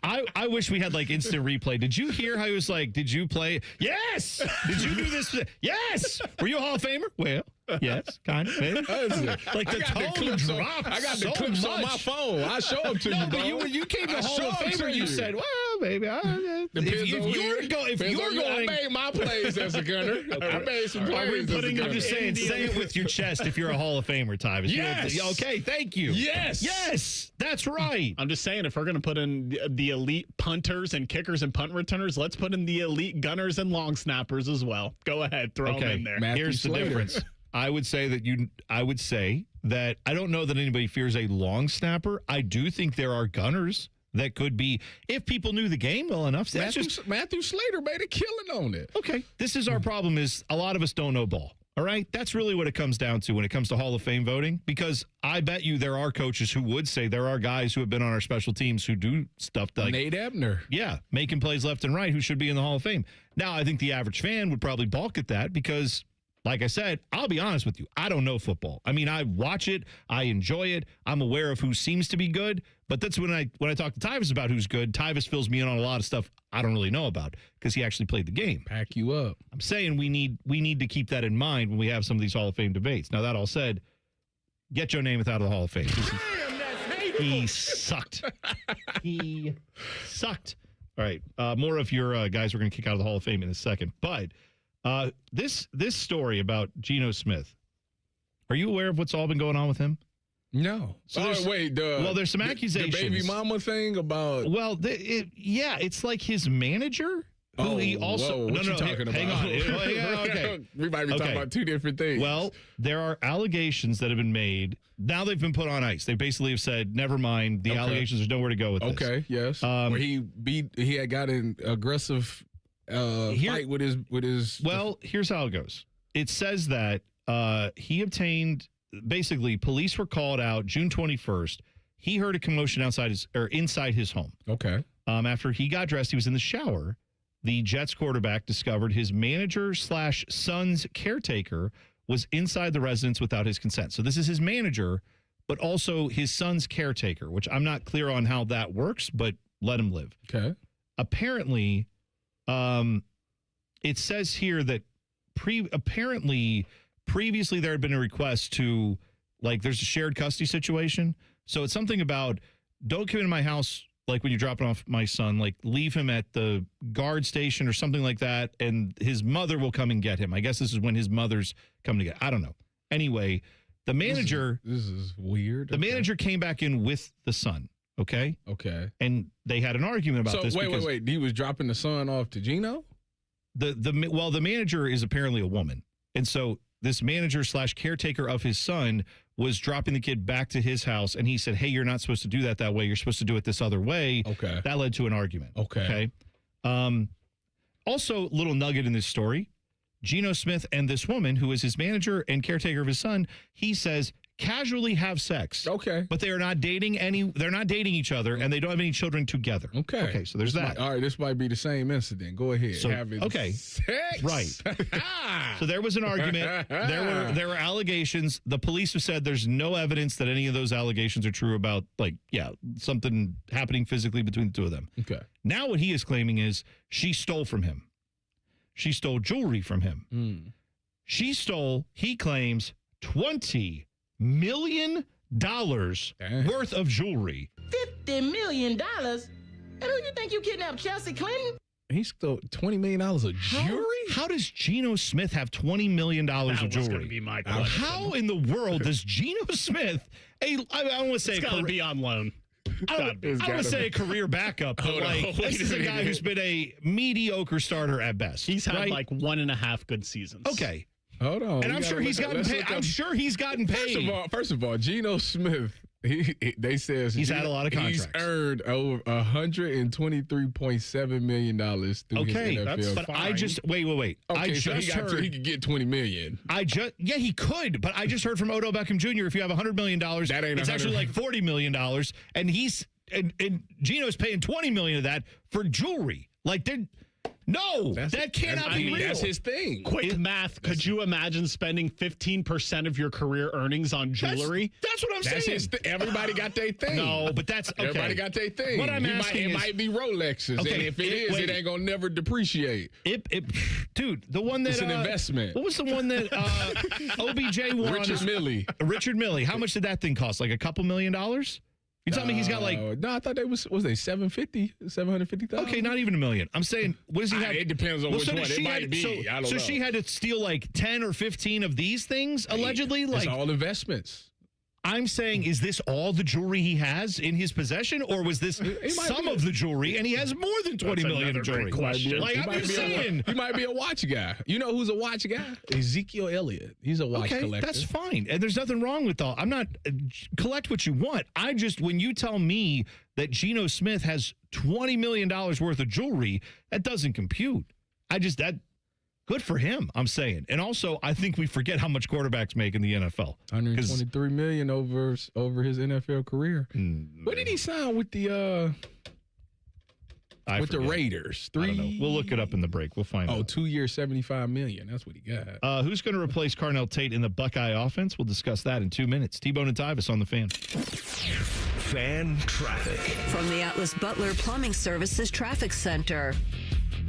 I wish we had like instant replay. Did you hear how he was like? Did you play? Yes. Did you do this? Yes. Were you a Hall of Famer? Well, yes, kind of. Maybe. Like the tone dropped. I got so the clips much. on my phone. I show them to you, bro. But you came to Hall of Famer. You said, "Well, maybe." If you're going, I made my plays as a gunner. I made some plays as a gunner. I'm just saying, say it with your chest if you're a Hall of Famer, Tyvis. Yes. Okay, thank you. Yes, that's right. I'm just saying, if we're going to put in the elite punters and kickers and punt returners, let's put in the elite gunners and long snappers as well. Go ahead, throw them in there. Here's the difference. I would say that I don't know that anybody fears a long snapper. I do think there are gunners that could be, if people knew the game well enough. Matthew Slater made a killing on it. Okay. This is our problem, is a lot of us don't know ball. All right? That's really what it comes down to when it comes to Hall of Fame voting, because I bet you there are coaches who would say there are guys who have been on our special teams who do stuff like Nate Ebner. Yeah, making plays left and right, who should be in the Hall of Fame. Now, I think the average fan would probably balk at that because, like I said, I'll be honest with you, I don't know football. I mean, I watch it, I enjoy it, I'm aware of who seems to be good, but that's when I talk to Tyvis about who's good, Tyvis fills me in on a lot of stuff I don't really know about because he actually played the game. Pack you up. I'm saying we need to keep that in mind when we have some of these Hall of Fame debates. Now, that all said, get Joe Namath out of the Hall of Fame. He sucked. He sucked. All right, more of your guys we're going to kick out of the Hall of Fame in a second, but this story about Geno Smith, are you aware of what's all been going on with him? No. So there's some accusations. The baby mama thing about. Well, it's like his manager. Who he also. What you talking about? Hang on. Okay. We might be talking about two different things. Well, there are allegations that have been made. Now they've been put on ice. They basically have said, never mind. The allegations, there's nowhere to go with this. Okay, yes. Where he had got an aggressive fight with his. Well, here's how it goes. It says that he obtained. Basically, police were called out June 21st. He heard a commotion inside his home. Okay. After he got dressed, he was in the shower. The Jets quarterback discovered his manager/son's caretaker was inside the residence without his consent. So this is his manager, but also his son's caretaker, which I'm not clear on how that works, but let him live. Okay. Apparently, it says here that previously there had been a request to, like, there's a shared custody situation. So it's something about, don't come into my house, like when you're dropping off my son, like leave him at the guard station or something like that, and his mother will come and get him. I guess this is when his mother's coming to get. I don't know. Anyway, the manager. This is weird. The manager came back in with the son. Okay. Okay. And they had an argument about this. Wait. He was dropping the son off to Geno? The manager is apparently a woman, and so this manager/caretaker of his son was dropping the kid back to his house, and he said, hey, you're not supposed to do that way. You're supposed to do it this other way. Okay. That led to an argument. Okay. Also, little nugget in this story, Geno Smith and this woman, who is his manager and caretaker of his son, he says, casually have sex. Okay. But they are not dating they're not dating each other, and they don't have any children together. Okay. Okay, so there's that. All right, this might be the same incident. Go ahead. So, Sex. Right. So there was an argument. There were allegations. The police have said there's no evidence that any of those allegations are true about, something happening physically between the two of them. Okay. Now what he is claiming is she stole from him. She stole jewelry from him. She stole, he claims, $20 million worth of jewelry. $50 million? And who you think you kidnapped, Chelsea Clinton? He stole $20 million of jewelry? How does Geno Smith have $20 million of jewelry? That was going to be my question. How in the world does Geno Smith, I don't want to say it's got to be on loan. I don't want to say a career backup, but this is a guy who's been a mediocre starter at best. He's had like 1.5 good seasons. Okay. Hold on. And I'm sure he's gotten paid. I'm sure he's gotten paid. First of all, Geno Smith They says he's had a lot of contracts. He's earned over $123.7 million through his NFL. But I just wait. Okay, I just heard he could get $20 million. He could, but I just heard from Odell Beckham Jr. If you have $100 million, it's actually like $40 million, and and Gino's paying $20 million of that for jewelry. Like that cannot be real. That's his thing. Quick math. Could you imagine spending 15% of your career earnings on jewelry? That's what I'm saying. Everybody got their thing. No, but that's okay. Everybody got their thing. What I'm asking it might be Rolexes. Okay, and if it ain't gonna never depreciate. Dude, the one that it's an investment. What was the one that OBJ won? Richard Millie. How much did that thing cost? Like a couple $1 million? You tell me he's got like no, I thought they was they 750,000? Okay, not even $1 million. I'm saying, what does he have? It depends on which one. It might be. I don't know. So she had to steal like 10 or 15 of these things allegedly. It's all investments. I'm saying, is this all the jewelry he has in his possession, or was this some of the jewelry, and he has more than $20 million of jewelry? Like, I'm just saying. He might be a watch guy. You know who's a watch guy? Ezekiel Elliott. He's a watch collector. That's fine. And there's nothing wrong with all. I'm not, collect what you want. When you tell me that Geno Smith has $20 million worth of jewelry, that doesn't compute. Good for him, I'm saying. And also, I think we forget how much quarterbacks make in the NFL. $123 million over his NFL career. What did he sign with the Raiders? I don't know. We'll look it up in the break. We'll find out. 2 years, $75 million. That's what he got. Who's going to replace Carnell Tate in the Buckeye offense? We'll discuss that in 2 minutes. T-Bone and Tyvis on the Fan. Fan traffic. From the Atlas Butler Plumbing Services Traffic Center.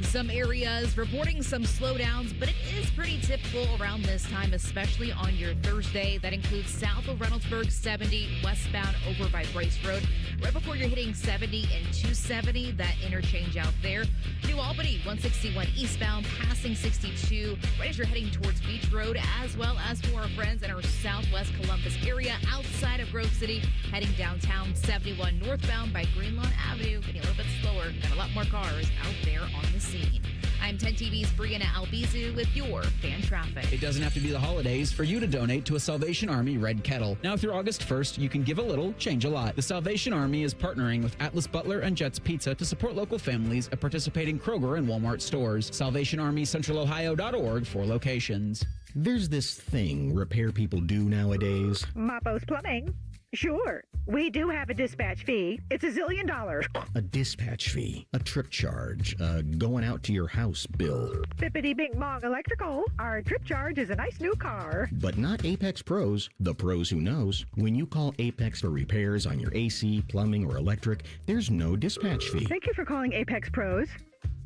Some areas reporting some slowdowns, but it is pretty typical around this time, especially on your Thursday. That includes south of Reynoldsburg 70, westbound over by Bryce Road. Right before you're hitting 70 and 270, that interchange out there. New Albany 161 eastbound, passing 62, right as you're heading towards Beach Road, as well as for our friends in our southwest Columbus area outside of Grove City, heading downtown 71 northbound by Greenlawn Avenue, getting a little bit slower. Got a lot more cars out there on the scene. I'm 10 TV's Brianna Albizu with your Fan Traffic. It doesn't have to be the holidays for you to donate to a Salvation Army Red Kettle. Now through August 1st, you can give a little, change a lot. The Salvation Army is partnering with Atlas Butler and Jets Pizza to support local families at participating Kroger and Walmart stores. SalvationArmyCentralOhio.org for locations. There's this thing repair people do nowadays. Mappo's Plumbing. Sure, we do have a dispatch fee. It's $1 zillion. A dispatch fee, a trip charge, going out to your house bill. Bippity Bing Bong Electrical. Our trip charge is a nice new car. But not Apex Pros, the pros who knows. When you call Apex for repairs on your AC, plumbing, or electric, there's no dispatch fee. Thank you for calling Apex Pros.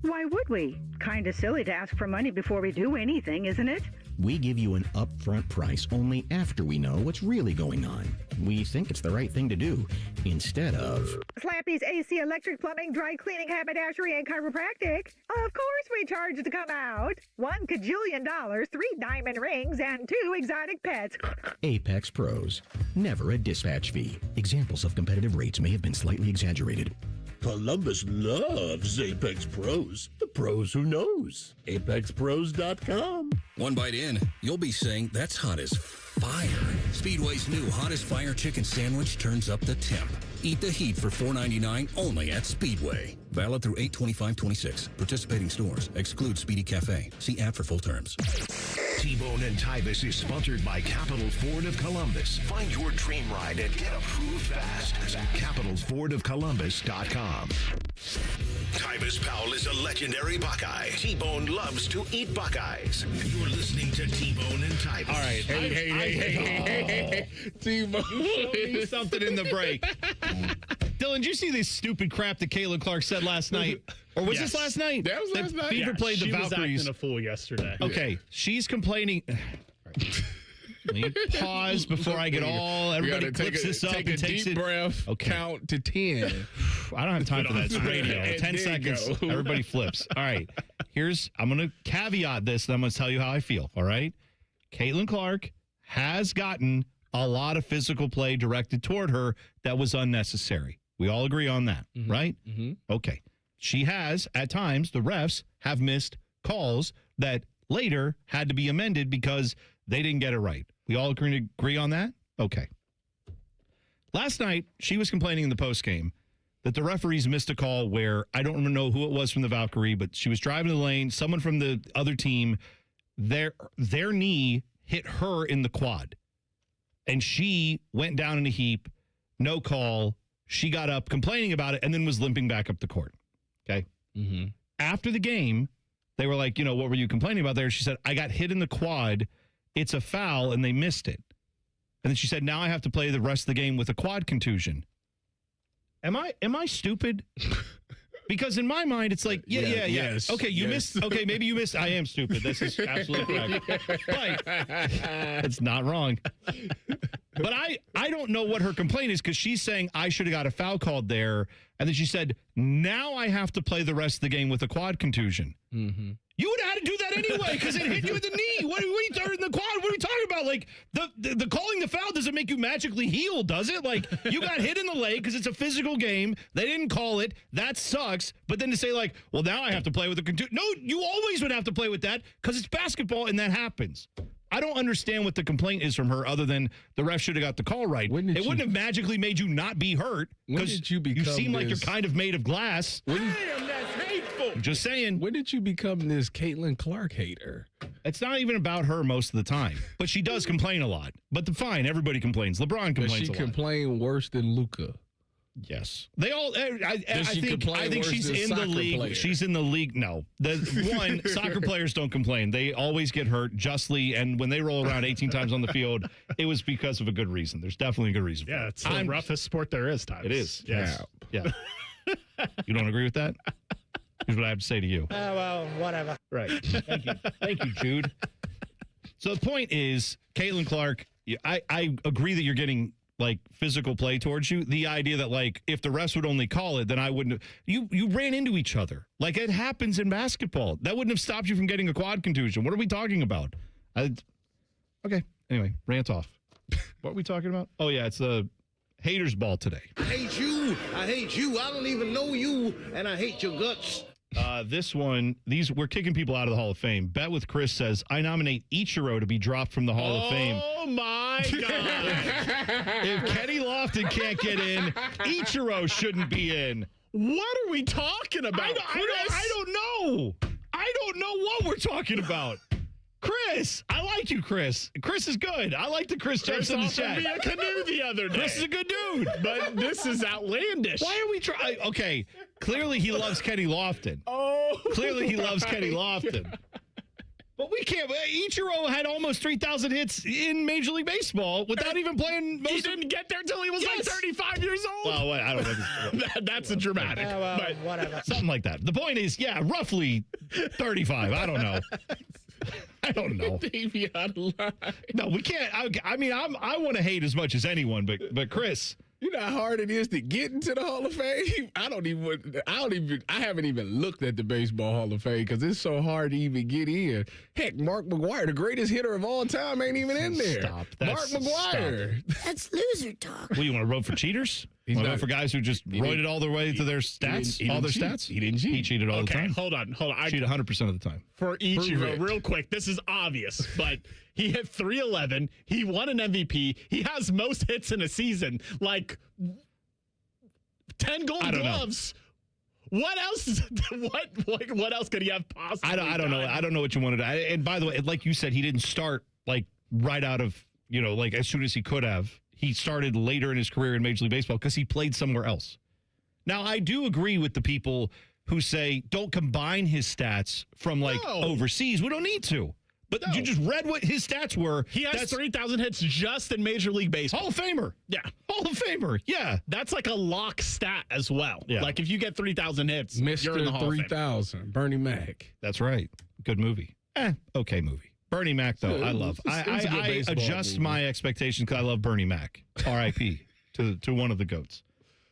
Why would we? Kinda silly to ask for money before we do anything, isn't it? We give you an upfront price only after we know what's really going on. We think it's the right thing to do, instead of Slappy's AC, electric, plumbing, dry cleaning, haberdashery, and chiropractic. Of course we charge to come out. $1 kajillion, 3 diamond rings, and 2 exotic pets. Apex Pros. Never a dispatch fee. Examples of competitive rates may have been slightly exaggerated. Columbus loves Apex Pros. The pros who knows. ApexPros.com. One bite in, you'll be saying, that's hot as fire. Speedway's new Hottest Fire Chicken Sandwich turns up the temp. Eat the heat for $4.99 only at Speedway. Valid through 8/25/26. Participating stores. Exclude Speedy Cafe. See app for full terms. T-Bone and Tyvis is sponsored by Capital Ford of Columbus. Find your dream ride and get approved fast at CapitalFordOfColumbus.com. Tyvis Powell is a legendary Buckeye. T-Bone loves to eat Buckeyes. You're listening to T-Bone and Tyvis. All right. Hey. T-Bone. You showed me something in the break. Dylan, did you see this stupid crap that Caitlin Clark said last night? Or was this last night? That was last night. Beaver played the Valkyries. She was acting a fool yesterday. Okay. She's complaining. Let me pause before I get all. Everybody clips this up and takes deep breath. Okay. Count to 10. I don't have time for that. It's radio. 10 seconds. Everybody flips. All right. I'm going to caveat this, and I'm going to tell you how I feel. All right. Caitlin Clark has gotten a lot of physical play directed toward her that was unnecessary. We all agree on that, right? Mm-hmm. Okay. She has, at times, the refs have missed calls that later had to be amended because they didn't get it right. We all agree on that? Okay. Last night, she was complaining in the postgame that the referees missed a call where I don't know who it was from the Valkyrie, but she was driving the lane. Someone from the other team, their knee hit her in the quad. And she went down in a heap, no call. She got up complaining about it and then was limping back up the court. Okay. Mm-hmm. After the game, they were like, what were you complaining about there? She said, I got hit in the quad. It's a foul, and they missed it. And then she said, now I have to play the rest of the game with a quad contusion. Am I stupid? Because in my mind, it's like, yes. Okay, you missed. Okay, maybe you missed. I am stupid. This is absolutely correct. But it's not wrong. But I don't know what her complaint is, because she's saying I should have got a foul called there. And then she said, now I have to play the rest of the game with a quad contusion. Mm-hmm. You would have had to do that anyway, because it hit you in the knee. What are you talking in the quad? What are you talking about? Like, the calling the foul doesn't make you magically heal, does it? Like, you got hit in the leg because it's a physical game. They didn't call it. That sucks. But then to say, like, well, now I have to play with a contusion. No, you always would have to play with that because it's basketball and that happens. I don't understand what the complaint is from her other than the ref should have got the call right. It wouldn't have magically made you not be hurt because you seem like you're kind of made of glass. Damn, that's hateful. I'm just saying. When did you become this Caitlin Clark hater? It's not even about her most of the time, but she does complain a lot. But fine, everybody complains. LeBron complains a lot. Does she complain worse than Luka? Yes. They all, I think she's worse in than the league. players? She's in the league. No. Soccer players don't complain. They always get hurt justly. And when they roll around 18 times on the field, it was because of a good reason. There's definitely a good reason. Yeah, it's the roughest sport there is, Tyvis. It is. Yes. Yeah. You don't agree with that? Here's what I have to say to you. Well, whatever. Right. Thank you. Thank you, Jude. So the point is, Caitlin Clark, I agree that you're getting like physical play towards you. The idea that like if the refs would only call it, then I wouldn't have. You ran into each other. Like it happens in basketball. That wouldn't have stopped you from getting a quad contusion. What are we talking about? Okay. Anyway, rant off. What are we talking about? Oh yeah, it's the haters ball today. I hate you. I hate you. I don't even know you, and I hate your guts. This one, we're kicking people out of the Hall of Fame. Bet with Chris says, I nominate Ichiro to be dropped from the Hall of Fame. Oh, my God. If Kenny Lofton can't get in, Ichiro shouldn't be in. What are we talking about, I don't know. I don't know what we're talking about. Chris, I like you, Chris. Chris is good. I like the Chris jumps in the chat. Chris offered me a canoe the other day. Chris is a good dude. But this is outlandish. Why are we trying? Okay, clearly he loves Kenny Lofton. Oh. Clearly he loves Kenny Lofton. But we can't. Ichiro had almost 3,000 hits in Major League Baseball without even playing. He didn't get there until he was like 35 years old. Well, I don't know. That's a dramatic. But whatever. Something like that. The point is, yeah, roughly 35. I don't know. I don't know. No, we can't. I want to hate as much as anyone, but Chris. You know how hard it is to get into the Hall of Fame? I haven't even looked at the Baseball Hall of Fame because it's so hard to even get in. Heck, Mark McGwire, the greatest hitter of all time, ain't even in there. Stop. Mark McGwire. That's loser talk. What, you want to vote for cheaters? You want to vote for guys who just roided all their way to their stats? All their stats? He didn't cheat. He cheated all the time. Hold on. Cheated 100% of the time. For Ichiro, real quick, this is obvious, but he hit 311. He won an MVP. He has most hits in a season, like 10 gold gloves. What else? What else could he have possibly I don't know. I don't know what you wanted to. And by the way, like you said, he didn't start like right out of, like as soon as he could have. He started later in his career in Major League Baseball because he played somewhere else. Now, I do agree with the people who say don't combine his stats from overseas. We don't need to. But you just read what his stats were. He has 3,000 hits just in Major League Baseball. Hall of Famer. Yeah. Hall of Famer. Yeah. That's like a lock stat as well. Yeah. Like if you get 3,000 hits, Mr. you're in the Hall 3,000, Bernie Mac. That's right. Good movie. Okay movie. Bernie Mac, though, I love. I adjust my expectations because I love Bernie Mac. R.I.P. to one of the GOATs.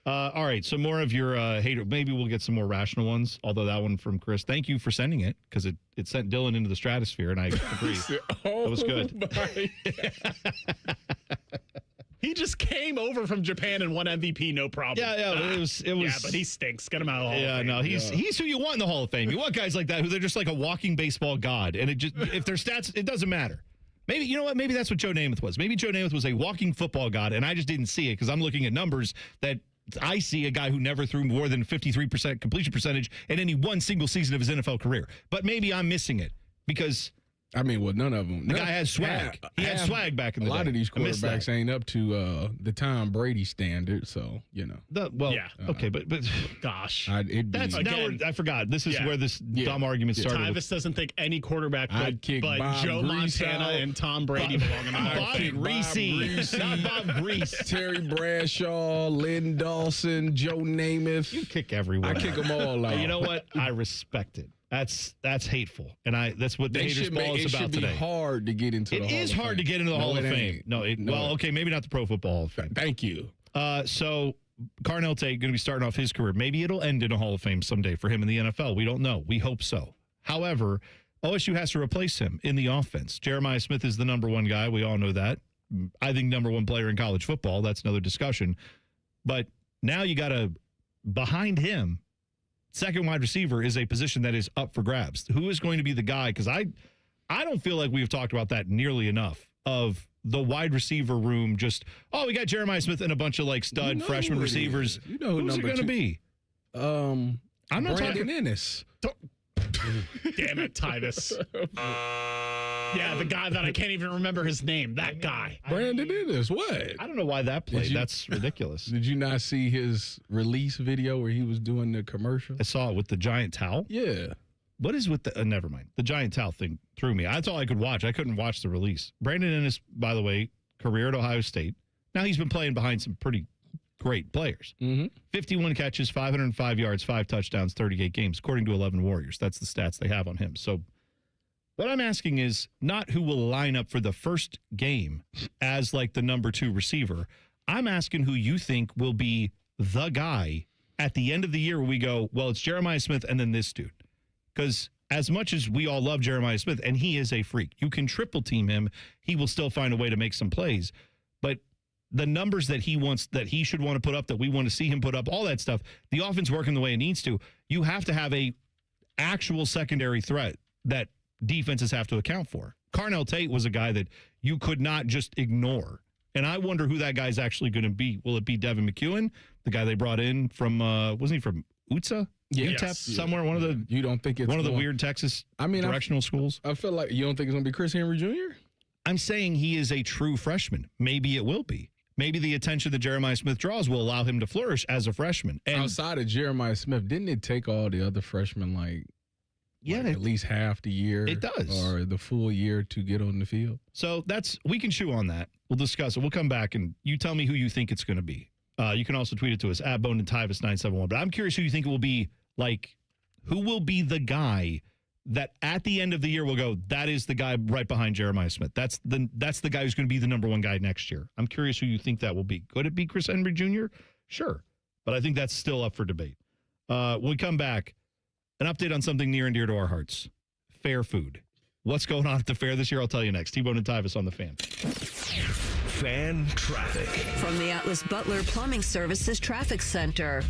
All right, so more of your hater. Maybe we'll get some more rational ones, although that one from Chris. Thank you for sending it because it sent Dylan into the stratosphere, and I agree. That was good. He just came over from Japan and won MVP, no problem. Yeah, it was. Yeah, but he stinks. Get him out of the Hall of Fame. No, he's who you want in the Hall of Fame. You want guys like that who they're just like a walking baseball god, and it just if their stats, it doesn't matter. Maybe, you know what? Maybe that's what Joe Namath was. Maybe Joe Namath was a walking football god, and I just didn't see it because I'm looking at numbers that I see a guy who never threw more than 53% completion percentage in any one single season of his NFL career. But maybe I'm missing it because... I mean, well, none of them. The guy has swag. He had swag back in the day. A lot of these quarterbacks ain't up to the Tom Brady standard, so, you know. Okay, but gosh. I forgot. This is where this dumb argument started. Tyvis doesn't think any quarterback I'd kick but Bob Joe Grease Montana out. and Tom Brady belong in the Hall of Fame. Not Bob Grease. Terry Bradshaw, Lynn Dawson, Joe Namath. You kick everyone. I kick them all out. You know what? I respect it. That's hateful, and that's what the haters ball is about today. It should be hard to get into the Hall of Fame. It is hard to get into the Hall of Fame. Well, okay, maybe not the Pro Football Hall of Fame. Thank you. So Carnell Tate going to be starting off his career. Maybe it'll end in a Hall of Fame someday for him in the NFL. We don't know. We hope so. However, OSU has to replace him in the offense. Jeremiah Smith is the number one guy. We all know that. I think number one player in college football. That's another discussion. But now you got to, behind him, second wide receiver is a position that is up for grabs. Who is going to be the guy? Because I don't feel like we've talked about that nearly enough of the wide receiver room. Just, we got Jeremiah Smith and a bunch of stud freshman receivers. You know who's it going to be? I'm not Brandon Ennis. Damn it, Tyvis. Yeah, the guy that I can't even remember his name. That guy. Brandon Ennis. What? I don't know why that played. That's ridiculous. Did you not see his release video where he was doing the commercial? I saw it with the giant towel. Yeah. What is with the... never mind. The giant towel thing threw me. That's all I could watch. I couldn't watch the release. Brandon Ennis, by the way, career at Ohio State. Now he's been playing behind some pretty great players. 51 catches, 505 yards, 5 touchdowns, 38 games, according to 11 Warriors. That's the stats they have on him. So what I'm asking is not who will line up for the first game as the number 2 receiver. I'm asking who you think will be the guy at the end of the year where we go, well, it's Jeremiah Smith and then this dude. Because as much as we all love Jeremiah Smith, and he is a freak, you can triple team him, he will still find a way to make some plays. But the numbers that he should want to put up, that we want to see him put up, all that stuff, the offense working the way it needs to, you have to have a actual secondary threat that defenses have to account for. Carnell Tate was a guy that you could not just ignore. And I wonder who that guy's actually going to be. Will it be Devin McEwen, the guy they brought in from, wasn't he from UTSA? Yes. UTEP, somewhere, one of the... You don't think it's one of the weird Texas directional schools? I feel like you don't think it's going to be Chris Henry Jr.? I'm saying he is a true freshman. Maybe it will be. Maybe the attention that Jeremiah Smith draws will allow him to flourish as a freshman. And outside of Jeremiah Smith, didn't it take all the other freshmen at least half the year? It does. Or the full year to get on the field? So we can chew on that. We'll discuss it. We'll come back and you tell me who you think it's going to be. You can also tweet it to us at Bone and Tyvis 971. But I'm curious who you think it will be. Who will be the guy that at the end of the year will go, that is the guy right behind Jeremiah Smith. That's the guy who's going to be the number one guy next year. I'm curious who you think that will be. Could it be Chris Henry Jr.? Sure. But I think that's still up for debate. When we come back, an update on something near and dear to our hearts. Fair food. What's going on at the fair this year? I'll tell you next. T-Bone and Tyvis on the Fan. Fan traffic. From the Atlas Butler Plumbing Services Traffic Center.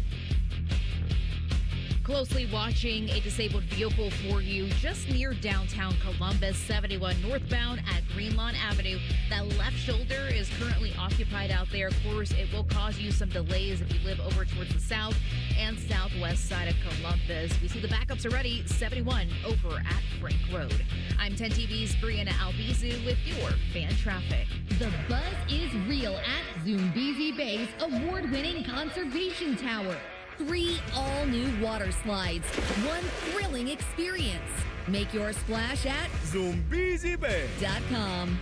Closely watching a disabled vehicle for you just near downtown Columbus, 71 northbound at Greenlawn Avenue. That left shoulder is currently occupied out there. Of course, it will cause you some delays if you live over towards the south and southwest side of Columbus. We see the backups already, 71 over at Frank Road. I'm 10 TV's Brianna Albizu with your fan traffic. The buzz is real at Zoombezi Bay's award-winning conservation tower. 3 all-new water slides, 1 thrilling experience. Make your splash at ZoombeziBay.com.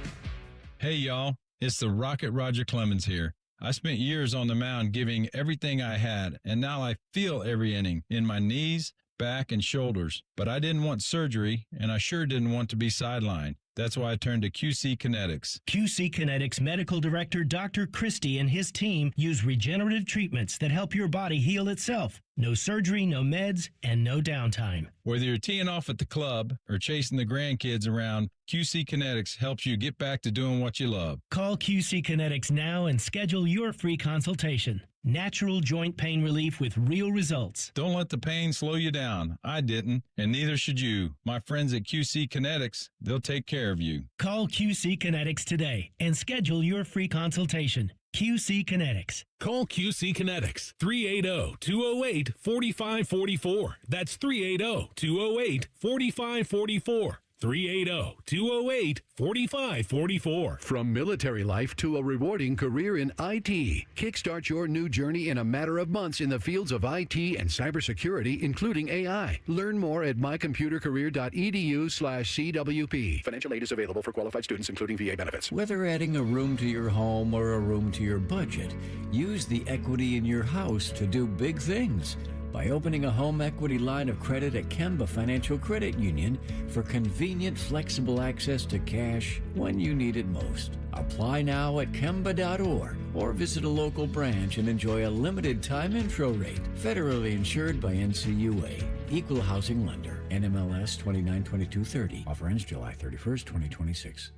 Hey, y'all. It's the Rocket Roger Clemens here. I spent years on the mound giving everything I had, and now I feel every inning in my knees, back, and shoulders. But I didn't want surgery, and I sure didn't want to be sidelined. That's why I turned to QC Kinetics. QC Kinetics Medical Director Dr. Christie and his team use regenerative treatments that help your body heal itself. No surgery, no meds, and no downtime. Whether you're teeing off at the club or chasing the grandkids around, QC Kinetics helps you get back to doing what you love. Call QC Kinetics now and schedule your free consultation. Natural joint pain relief with real results. Don't let the pain slow you down. I didn't, and neither should you. My friends at QC Kinetics, they'll take care of you. Call QC Kinetics today and schedule your free consultation. QC Kinetics. Call QC Kinetics, 380-208-4544. That's 380-208-4544. 380-208-4544. From military life to a rewarding career in IT. Kickstart your new journey in a matter of months in the fields of IT and cybersecurity, including AI. Learn more at mycomputercareer.edu/CWP. Financial aid is available for qualified students, including VA benefits. Whether adding a room to your home or a room to your budget, use the equity in your house to do big things. By opening a home equity line of credit at Kemba Financial Credit Union for convenient, flexible access to cash when you need it most. Apply now at Kemba.org or visit a local branch and enjoy a limited time intro rate. Federally insured by NCUA. Equal housing lender. NMLS 292230. Offer ends July 31st, 2026.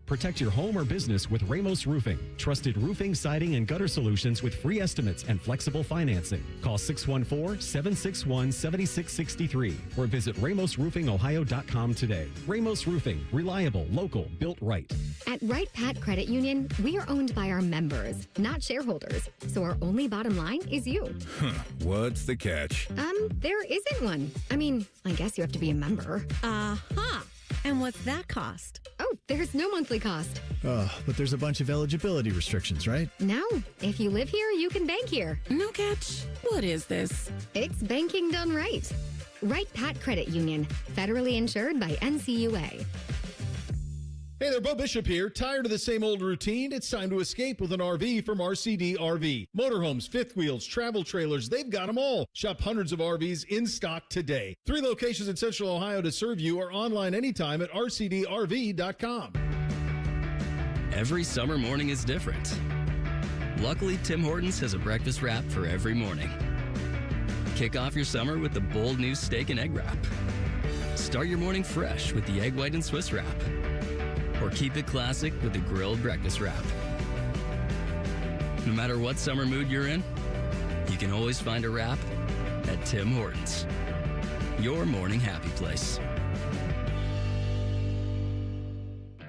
Protect your home or business with Ramos Roofing. Trusted roofing, siding, and gutter solutions with free estimates and flexible financing. Call 614-761-7663 or visit RamosRoofingOhio.com today. Ramos Roofing. Reliable, local, built right. At Wright Pat Credit Union, we are owned by our members, not shareholders. So our only bottom line is you. What's the catch? There isn't one. I mean, I guess you have to be a member. Uh-huh. And what's that cost? Oh, there's no monthly cost. But there's a bunch of eligibility restrictions, right? No. If you live here, you can bank here. No catch. What is this? It's banking done right. Wright Pat Credit Union, federally insured by NCUA. Hey there, Bo Bishop here. Tired of the same old routine? It's time to escape with an RV from RCD RV. Motorhomes, fifth wheels, travel trailers, they've got them all. Shop hundreds of RVs in stock today. 3 locations in Central Ohio to serve you or online anytime at rcdrv.com. Every summer morning is different. Luckily, Tim Hortons has a breakfast wrap for every morning. Kick off your summer with the bold new steak and egg wrap. Start your morning fresh with the egg white and Swiss wrap. Or keep it classic with the grilled breakfast wrap. No matter what summer mood you're in, you can always find a wrap at Tim Hortons. Your morning happy place.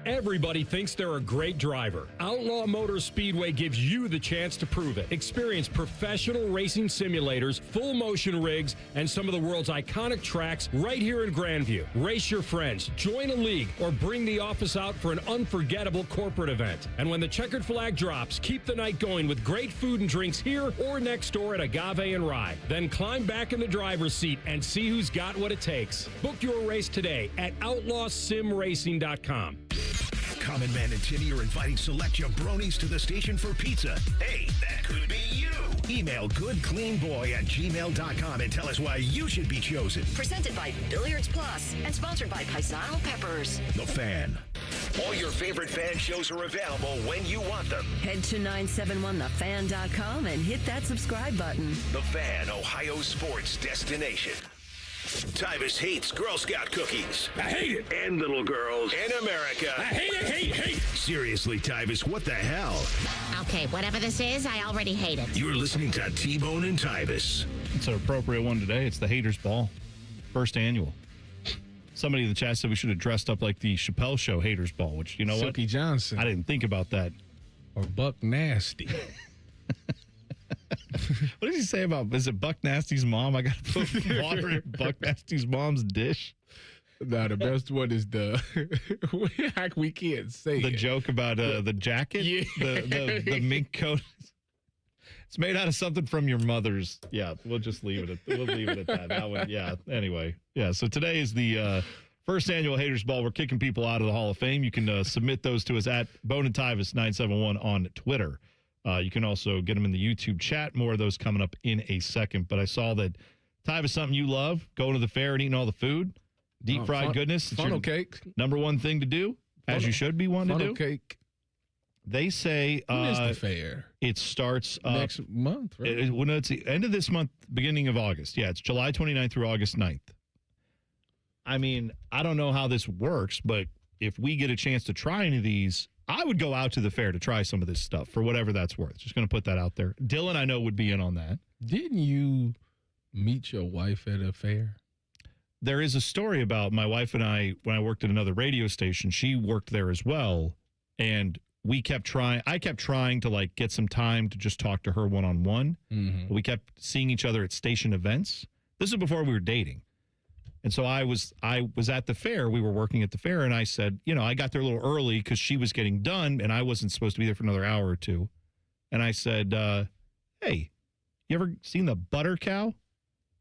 Everybody thinks they're a great driver. Outlaw Motor Speedway gives you the chance to prove it. Experience professional racing simulators, full motion rigs, and some of the world's iconic tracks right here in Grandview. Race your friends, join a league, or bring the office out for an unforgettable corporate event. And when the checkered flag drops, keep the night going with great food and drinks here or next door at Agave and Rye. Then climb back in the driver's seat and see who's got what it takes. Book your race today at outlawsimracing.com. Common Man and Timmy are inviting select jabronis to the station for pizza. Hey, that could be you. Email goodcleanboy@gmail.com and tell us why you should be chosen. Presented by Billiards Plus and sponsored by Paisano Peppers. The Fan. All your favorite fan shows are available when you want them. Head to 971thefan.com and hit that subscribe button. The Fan, Ohio sports destination. Tyvis hates Girl Scout cookies. I hate it. And little girls in America. I hate it, hate. Seriously, Tyvis, what the hell? Okay, whatever this is, I already hate it. You're listening to T-Bone and Tyvis. It's an appropriate one today. It's the Haters Ball. First annual. Somebody in the chat said we should have dressed up like the Chappelle Show Haters Ball, which, you know what? Silky Johnson. I didn't think about that. Or Buck Nasty. What did he say about, is it Buck Nasty's mom? I got to put water in Buck Nasty's mom's dish. No, the best one is the, we can't say the it. joke about the jacket, Yeah. the mink coat. It's made out of something from your mother's. Yeah, we'll just leave it at that. That one, yeah. Anyway, yeah. So today is the first annual Haters Ball. We're kicking people out of the Hall of Fame. You can submit those to us at Bone and Tyvis 971 on Twitter. You can also get them in the YouTube chat. More of those coming up in a second. But I saw that Tyvis, something you love, going to the fair and eating all the food, deep fried goodness. It's funnel cake. Number one thing to do, as you should be wanting to do. Funnel cake. They say When is the fair? It starts next month, right? It's the end of this month, beginning of August. Yeah, it's July 29th through August 9th. I mean, I don't know how this works, but if we get a chance to try any of these, I would go out to the fair to try some of this stuff for whatever that's worth. Just going to put that out there. Dylan, I know, would be in on that. Didn't you meet your wife at a fair? There is a story about my wife and I, when I worked at another radio station, she worked there as well. And we kept trying, I kept trying to like get some time to just talk to her one-on-one. Mm-hmm. We kept seeing each other at station events. This is before we were dating. And so I was at the fair. We were working at the fair, and I said, I got there a little early because she was getting done, and I wasn't supposed to be there for another hour or two. And I said, hey, you ever seen the butter cow?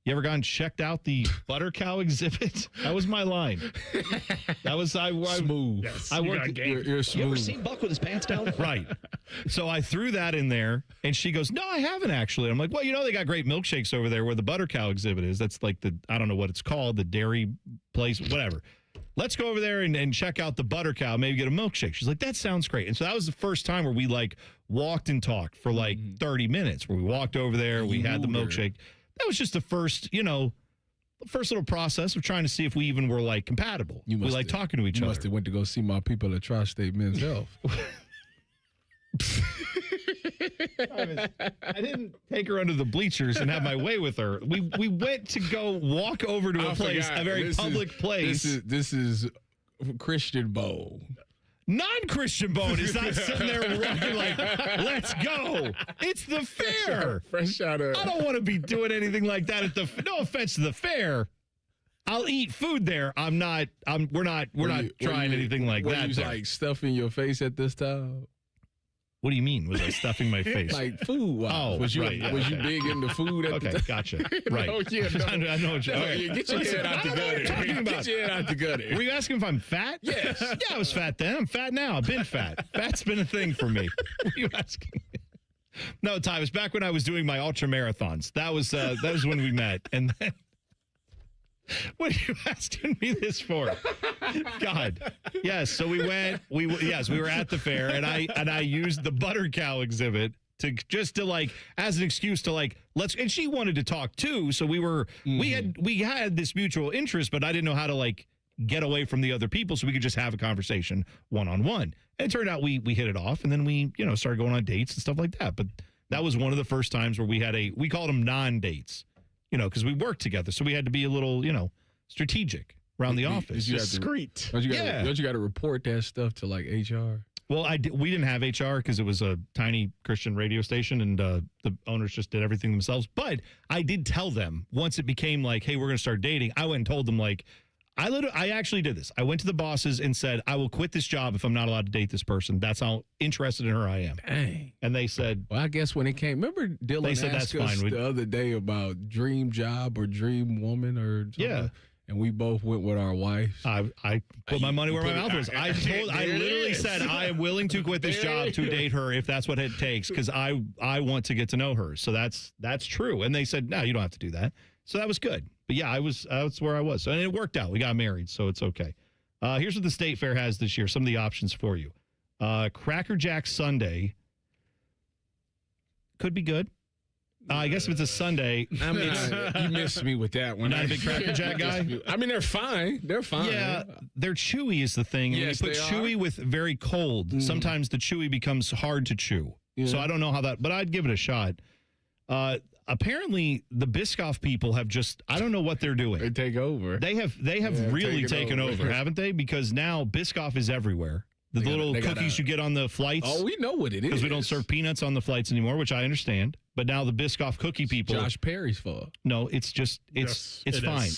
You ever gone and checked out the butter cow exhibit? That was my line. That was smooth. Yes, I worked. You're smooth. You ever seen Buck with his pants down? Right. So I threw that in there, and she goes, no, I haven't actually. I'm like, well, they got great milkshakes over there where the butter cow exhibit is. That's like I don't know what it's called, the dairy place, whatever. Let's go over there and check out the butter cow, maybe get a milkshake. She's like, that sounds great. And so that was the first time where we like walked and talked for like 30 minutes, where we walked over there, we had the milkshake. That was just the first, first little process of trying to see if we even were like compatible. We like talking to each other. You must have went to go see my people at Tri-State Men's Health. I didn't take her under the bleachers and have my way with her. We went to go walk over to a place, a very public place. This is Christian Bowl. Non-Christian Bone is not sitting there rocking like, let's go. It's the fair. Fresh out of. I don't want to be doing anything like that at the. No offense to the fair. I'll eat food there. We're not trying anything like that. Were you like stuffing your face at this time? What do you mean? Was I stuffing my face? Like food wise. Oh, was you right. Was you big into food at the time? Gotcha. Right. Oh, yeah, no. I know what you're Yeah, get your head out the gutter. Get your head out the gutter. Were you asking if I'm fat? Yes. Yeah, I was fat then. I'm fat now. I've been fat. Fat's been a thing for me. What are you asking? No, Tyvis, back when I was doing my ultra marathons. That was when we met. And then what are you asking me this for? God. Yes. So we went. We were at the fair, and I used the butter cow exhibit to like as an excuse to like let's. And she wanted to talk too, so we had this mutual interest, but I didn't know how to like get away from the other people, so we could just have a conversation one-on-one. And it turned out we hit it off, and then we started going on dates and stuff like that. But that was one of the first times where we called them non-dates. Because we worked together, so we had to be a little, strategic around the office. Discreet. Don't you got to report that stuff to like HR? Well, we didn't have HR because it was a tiny Christian radio station, and the owners just did everything themselves. But I did tell them once it became like, hey, we're going to start dating. I went and told them like, I actually did this. I went to the bosses and said, I will quit this job if I'm not allowed to date this person. That's how interested in her I am. Dang. And they said, well, I guess when it came, remember Dylan said, asked that's us fine. The other day about dream job or dream woman or something? Yeah. And we both went with our wives. I put my money where my mouth was. I literally said I am willing to quit this job to date her if that's what it takes, because I want to get to know her. So that's true. And they said, no, you don't have to do that. So that was good. But yeah, that's where I was. And it worked out. We got married, so it's okay. Here's what the State Fair has this year. Some of the options for you. Cracker Jack Sundae could be good. I guess if it's a Sunday. You missed me with that one. You're not a big Cracker Jack guy? I mean, they're fine. They're fine. Yeah, they're chewy is the thing. And Yes, when you put they chewy are. with very cold, sometimes the chewy becomes hard to chew. Yeah. So I don't know how that, but I'd give it a shot. Apparently, the Biscoff people have just, I don't know what they're doing. They take over. They have really taken over, haven't they? Because now Biscoff is everywhere. The little cookies you get on the flights. Oh, we know what it is. Because we don't serve peanuts on the flights anymore, which I understand. But now the Biscoff cookie people. Josh Perry's fault. No, it's just, it's fine.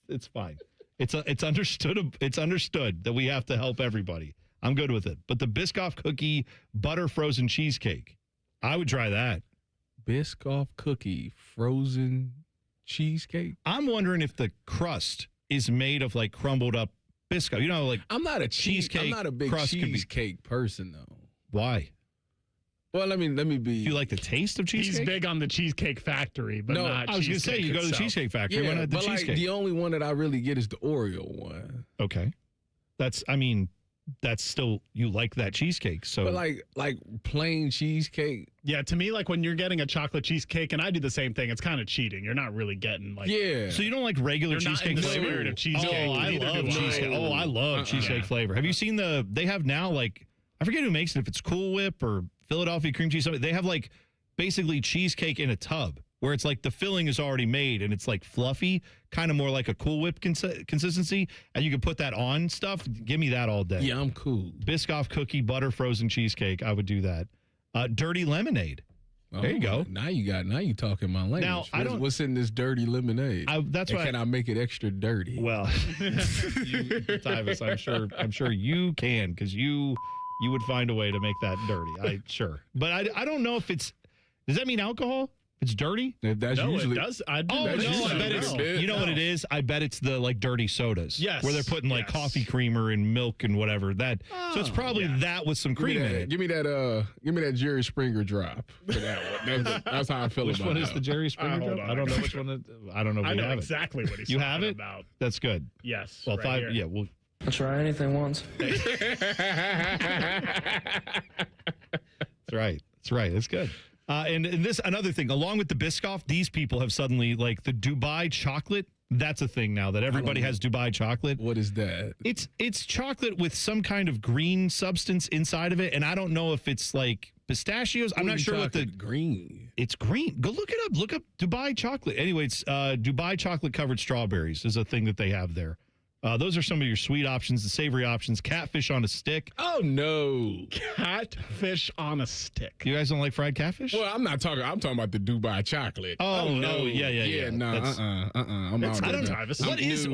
It's fine. It's understood. It's understood that we have to help everybody. I'm good with it. But the Biscoff cookie butter frozen cheesecake, I would try that. Biscoff cookie frozen cheesecake. I'm wondering if the crust is made of like crumbled up Biscoff. Like I'm not a cheesecake. I'm not a big cheesecake person though. Why? Well, let me be. Do you like the taste of cheesecake? He's big on the Cheesecake Factory, but not. I was going to say you go to the Cheesecake Factory. Yeah, Why not the but cheesecake? like the only one that I really get is the Oreo one. Okay, that's. I mean, that's still, you like that cheesecake. So, but like plain cheesecake. Yeah, to me, like when you're getting a chocolate cheesecake, and I do the same thing, it's kind of cheating. You're not really getting like. Yeah. So you don't like regular cheesecake flavor? flavor? Of cheesecake. Oh, I love cheesecake. Oh, I love cheesecake flavor. Have you seen they have now like, I forget who makes it, if it's Cool Whip or Philadelphia cream cheese, something. They have like basically cheesecake in a tub where it's like the filling is already made and it's like fluffy, kind of more like a Cool Whip consistency, and you can put that on stuff. Give me that all day. Yeah, I'm cool. Biscoff cookie, butter frozen cheesecake. I would do that. Dirty lemonade. There you go. Now you talking my language. Now, what's in this dirty lemonade? That's why. Can I make it extra dirty? Well, Tyvis, I'm sure you can, because you would find a way to make that dirty. But I don't know if it's. Does that mean alcohol? It's dirty? That's usually, it does. I bet it's. You know what it is? I bet it's the like dirty sodas. Yes. Where they're putting like coffee creamer and milk and whatever. So it's probably that with some cream in it. Give me that Jerry Springer drop for that one. That's how I feel Which about one that. is the Jerry Springer drop? I don't know which one. I don't know. If I we know have exactly it. what he's You talking have it? about. That's good. Yes. Well, right here. Yeah. We'll I'll try anything once. That's right. That's good. And this, another thing, along with the Biscoff, these people have suddenly, like, the Dubai chocolate. That's a thing now that everybody has Dubai chocolate. What is that? It's chocolate with some kind of green substance inside of it, and I don't know if it's like pistachios. I'm not sure what the green. It's green. Go look it up. Look up Dubai chocolate. Anyway, it's Dubai chocolate covered strawberries is a thing that they have there. Those are some of your sweet options, the savory options. Catfish on a stick. Oh, no. Catfish on a stick. You guys don't like fried catfish? Well, I'm talking about the Dubai chocolate. Oh, no. Yeah. No, I'm out. I don't know.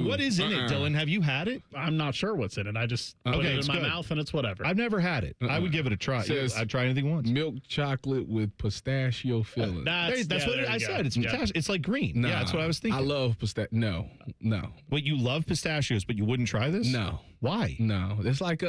What is in it, Dylan? Have you had it? I'm not sure what's in it. I just put it in my mouth and it's whatever. I've never had it. I would give it a try. I'd try anything once. Milk chocolate with pistachio filling. That's what I said. It's pistachio. It's like green. Nah, yeah, that's what I was thinking. I love pistachio. No. Wait, you love pistachios, but you wouldn't try this? No. Why? No. It's like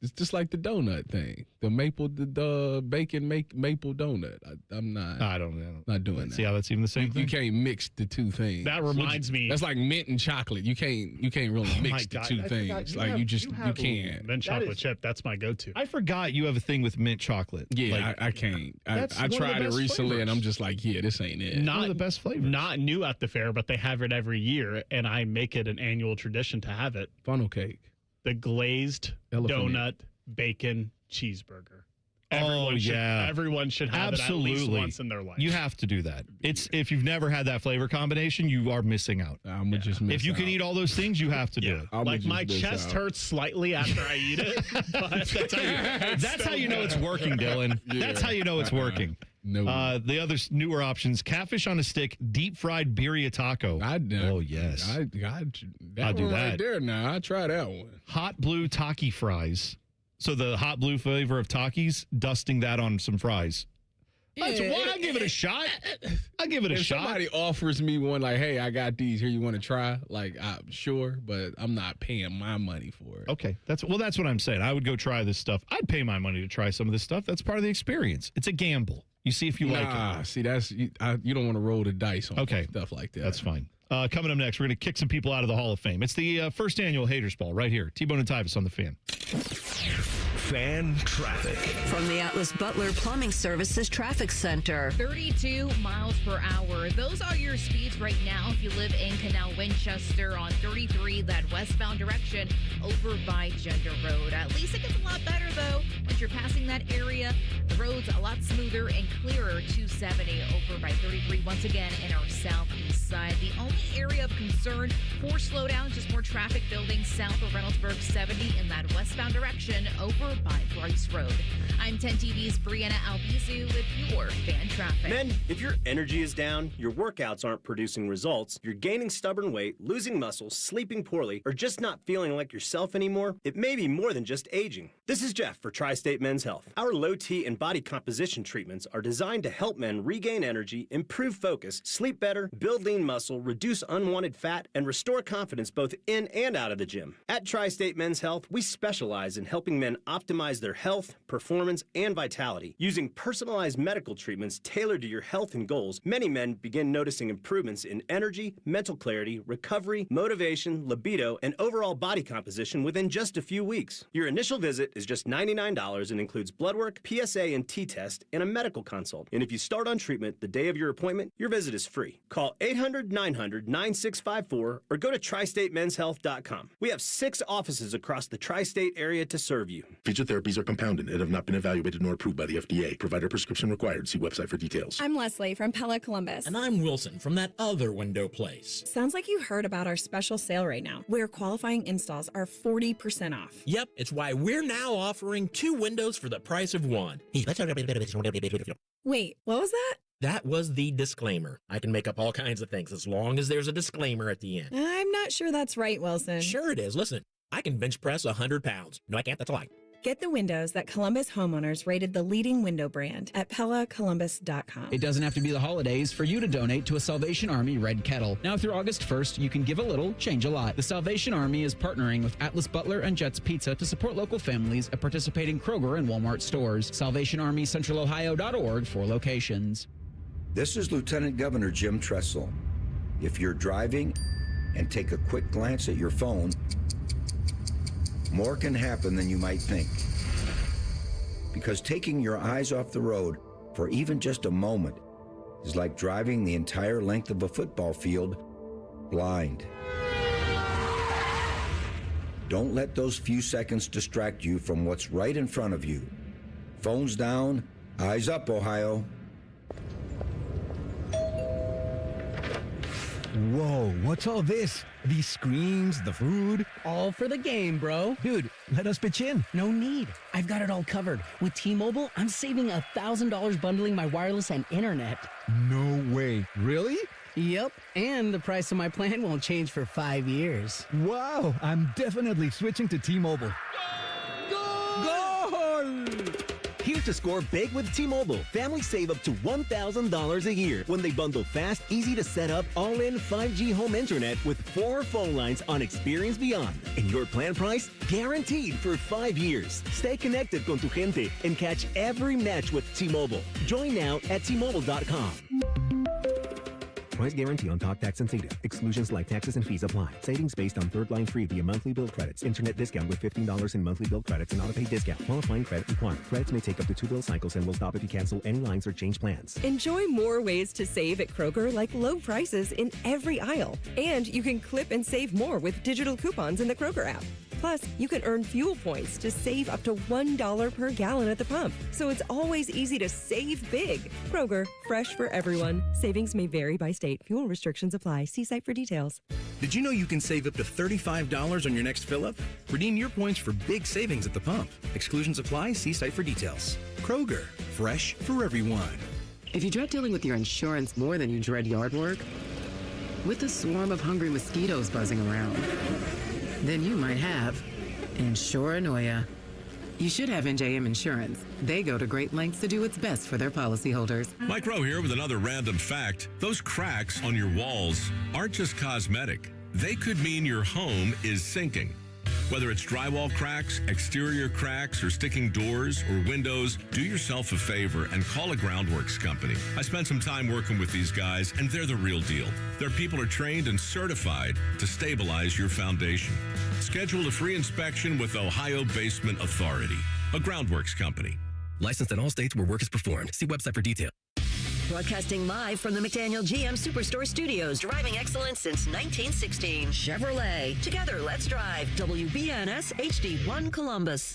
it's just like the donut thing. The bacon maple donut. I'm not. I don't not doing that. See how that's even the same thing? You can't mix the two things. That reminds me. That's like mint and chocolate. You can't really mix the two things. You can't. Mint chocolate chip. That's my go-to. I forgot you have a thing with mint chocolate. Yeah, I can't. I tried it recently, and I'm just like, yeah, this ain't it. Not one of the best flavors. Not new at the fair, but they have it every year, and I make it an annual tradition to have it. Funnel cake. The glazed donut bacon cheeseburger. Everyone should have it at least once in their life. You have to do that. If you've never had that flavor combination, you are missing out. I'm gonna just miss if you out. can eat all those things, you have to do it. Like my chest hurts slightly after I eat it. But that's how you know it's working, Dylan. Yeah. That's how you know it's working. No. The other newer options: catfish on a stick, deep fried birria taco. Oh yes, I'll do that right there. Now I try that one. Hot blue Taki fries. So the hot blue flavor of Takis, dusting that on some fries. That's why I give it a shot. If somebody offers me one, like, hey, I got these here, you want to try? Like, I'm sure, but I'm not paying my money for it. Okay, that's what I'm saying. I would go try this stuff. I'd pay my money to try some of this stuff. That's part of the experience. It's a gamble. You see if you like it. See, you don't want to roll the dice on stuff like that. That's fine. Coming up next, we're going to kick some people out of the Hall of Fame. It's the first annual Haters Ball right here. T-Bone and Tyvis on the Fan. Fan traffic. From the Atlas Butler Plumbing Services Traffic Center. 32 miles per hour. Those are your speeds right now if you live in Canal Winchester on 33, that westbound direction over by Gender Road. At least it gets a lot better, though. Once you're passing that area, the road's a lot smoother and clearer. 270 over by 33 once again in our southeast side. The only area of concern for slowdowns, just more traffic building south of Reynoldsburg 70 in that westbound direction over by Bryce Road. I'm 10 TV's Brianna Albizu with your fan traffic. Men, if your energy is down, your workouts aren't producing results, you're gaining stubborn weight, losing muscle, sleeping poorly, or just not feeling like yourself anymore, it may be more than just aging. This is Jeff for Tri-State Men's Health. Our low T and body composition treatments are designed to help men regain energy, improve focus, sleep better, build lean muscle, reduce unwanted fat, and restore confidence both in and out of the gym. At Tri-State Men's Health, we specialize in helping men optimize optimize their health, performance, and vitality. Using personalized medical treatments tailored to your health and goals, many men begin noticing improvements in energy, mental clarity, recovery, motivation, libido, and overall body composition within just a few weeks. Your initial visit is just $99 and includes blood work, PSA and T-test, and a medical consult. And if you start on treatment the day of your appointment, your visit is free. Call 800-900-9654 or go to tristatemenshealth.com. We have 6 offices across the tri-state area to serve you. Feature therapies are compounded and have not been evaluated nor approved by the FDA. Provider prescription required. See website for details. I'm Leslie from Pella Columbus. And I'm Wilson from that other window place. Sounds like you heard about our special sale right now, where qualifying installs are 40% off. Yep, it's why we're now offering 2 windows for the price of 1. Wait, what was that? That was the disclaimer. I can make up all kinds of things as long as there's a disclaimer at the end. I'm not sure that's right, Wilson. Sure it is. Listen, I can bench press 100 pounds. No, I can't. That's a lie. Get the windows that Columbus homeowners rated the leading window brand at PellaColumbus.com. It doesn't have to be the holidays for you to donate to a Salvation Army Red Kettle. Now through August 1st, you can give a little, change a lot. The Salvation Army is partnering with Atlas Butler and Jets Pizza to support local families at participating Kroger and Walmart stores. SalvationArmyCentralOhio.org for locations. This is Lieutenant Governor Jim Tressel. If you're driving and take a quick glance at your phone, more can happen than you might think. Because taking your eyes off the road for even just a moment is like driving the entire length of a football field blind. Don't let those few seconds distract you from what's right in front of you. Phones down, eyes up, Ohio. Whoa, what's all this? These screens, the food? All for the game, bro. Dude, let us pitch in. No need. I've got it all covered. With T-Mobile, I'm saving $1,000 bundling my wireless and internet. No way. Really? Yep, and the price of my plan won't change for 5 years. Wow, I'm definitely switching to T-Mobile. Goal! Here to score big with T-Mobile. Families save up to $1,000 a year when they bundle fast, easy to set up, all-in 5G home internet with 4 phone lines on Experience Beyond. And your plan price? Guaranteed for 5 years. Stay connected con tu gente and catch every match with T-Mobile. Join now at T-Mobile.com. Price guarantee on talk, tax, and data. Exclusions like taxes and fees apply. Savings based on third line free via monthly bill credits. Internet discount with $15 in monthly bill credits and auto-pay discount. Qualifying credit required. Credits may take up to 2 bill cycles and will stop if you cancel any lines or change plans. Enjoy more ways to save at Kroger, like low prices in every aisle. And you can clip and save more with digital coupons in the Kroger app. Plus, you can earn fuel points to save up to $1 per gallon at the pump. So it's always easy to save big. Kroger, fresh for everyone. Savings may vary by state. Fuel restrictions apply. See site for details. Did you know you can save up to $35 on your next fill-up? Redeem your points for big savings at the pump. Exclusions apply. See site for details. Kroger, fresh for everyone. If you dread dealing with your insurance more than you dread yard work, with a swarm of hungry mosquitoes buzzing around, then you might have Insuranoia. You should have NJM Insurance. They go to great lengths to do what's best for their policyholders. Mike Rowe here with another random fact. Those cracks on your walls aren't just cosmetic. They could mean your home is sinking. Whether it's drywall cracks, exterior cracks, or sticking doors or windows, do yourself a favor and call a Groundworks company. I spent some time working with these guys, and they're the real deal. Their people are trained and certified to stabilize your foundation. Schedule a free inspection with Ohio Basement Authority, a Groundworks company. Licensed in all states where work is performed. See website for details. Broadcasting live from the McDaniel GM Superstore Studios, driving excellence since 1916. Chevrolet. Together, let's drive. WBNS HD1 Columbus.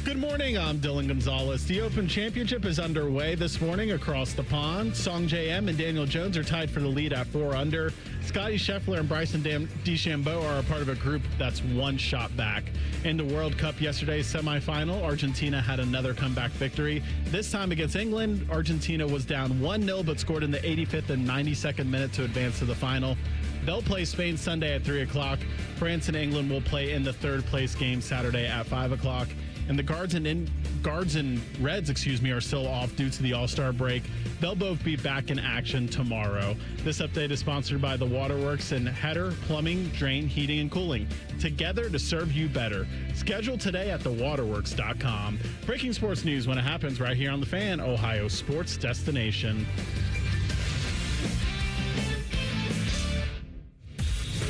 Good morning, I'm Dylan Gonzalez. The Open Championship is underway this morning across the pond. Song JM and Daniel Jones are tied for the lead at 4 under. Scotty Scheffler and Bryson DeChambeau are a part of a group that's 1 shot back. In the World Cup yesterday's semifinal, Argentina had another comeback victory. This time against England, Argentina was down 1-0 but scored in the 85th and 92nd minute to advance to the final. They'll play Spain Sunday at 3 o'clock. France and England will play in the third place game Saturday at 5 o'clock. And the Guards and Reds, are still off due to the All-Star break. They'll both be back in action tomorrow. This update is sponsored by the Waterworks and HATER Plumbing, Drain, Heating, and Cooling. Together to serve you better. Schedule today at thewaterworks.com. Breaking sports news when it happens right here on The Fan, Ohio sports destination.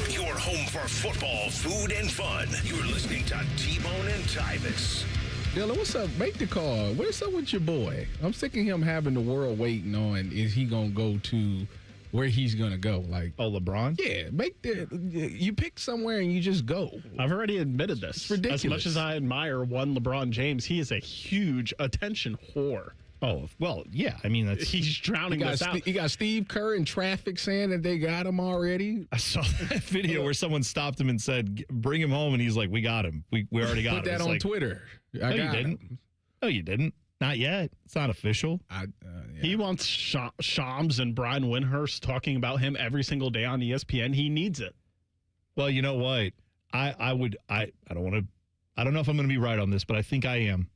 Your home for football, food, and fun. You're listening to T-Bone and Tyvis. Dylan, what's up? Make the call. What's up with your boy? I'm sick of him having the world waiting on, is he going to go to where he's going to go? Like, LeBron? Yeah, you pick somewhere and you just go. I've already admitted this. It's ridiculous. As much as I admire one LeBron James, he is a huge attention whore. Oh, well, yeah. I mean, he's drowning us out. You got Steve Kerr in traffic saying that they got him already. I saw that video where someone stopped him and said, bring him home. And he's like, we got him. We already got him. Put that on Twitter. No, you didn't. No, you didn't. Not yet. It's not official. He wants Shams and Brian Windhurst talking about him every single day on ESPN. He needs it. Well, you know what? I don't know if I'm going to be right on this, but I think I am.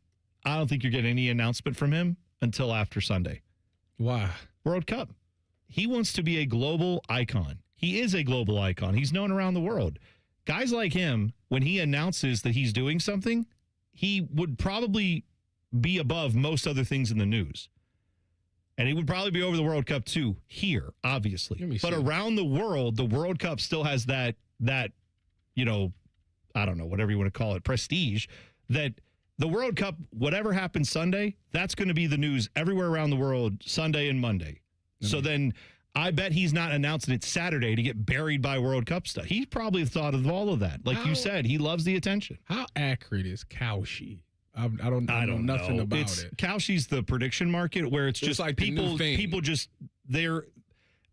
I don't think you're getting any announcement from him until after Sunday. Why? World Cup. He wants to be a global icon. He is a global icon. He's known around the world. Guys like him, when he announces that he's doing something, he would probably be above most other things in the news. And he would probably be over the World Cup too, here, obviously. But around the world, the World Cup still has that, you know, I don't know, whatever you want to call it, prestige, that the World Cup, whatever happens Sunday, that's going to be the news everywhere around the world Sunday and Monday. Mm-hmm. So then I bet he's not announcing it Saturday to get buried by World Cup stuff. He probably thought of all of that. Like you said, he loves the attention. How accurate is Cowshy? I don't know nothing about it. Cowshy's the prediction market where it's just like people just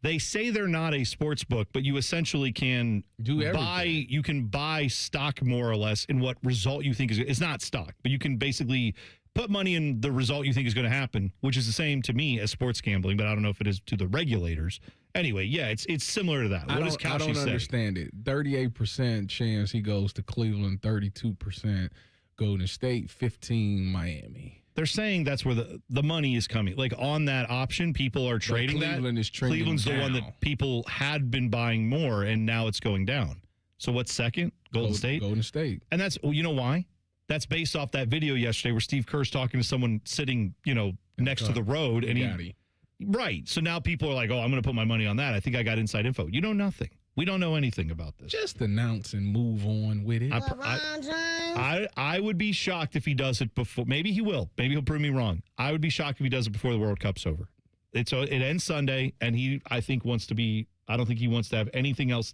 they say they're not a sports book, but you essentially can buy stock more or less in what result you think is. It's not stock, but you can basically put money in the result you think is going to happen, which is the same to me as sports gambling, but I don't know if it is to the regulators. Anyway, yeah, it's similar to that. What does Cowshy say? I don't understand it. 38% chance he goes to Cleveland, 32% Golden State, 15 Miami. They're saying that's where the money is coming. Like on that option, people are trading Cleveland is trending Cleveland's down. the one that people had been buying more, and now it's going down. So what's second? Golden State? Golden State. And that's, you know why? That's based off that video yesterday where Steve Kerr's talking to someone sitting, next to the road. And right. So now people are like, oh, I'm going to put my money on that. I think I got inside info. You know nothing. We don't know anything about this. Just announce and move on with it. I would be shocked if he does it before. Maybe he will. Maybe he'll prove me wrong. I would be shocked if he does it before the World Cup's over. It ends Sunday, and I don't think he wants to have anything else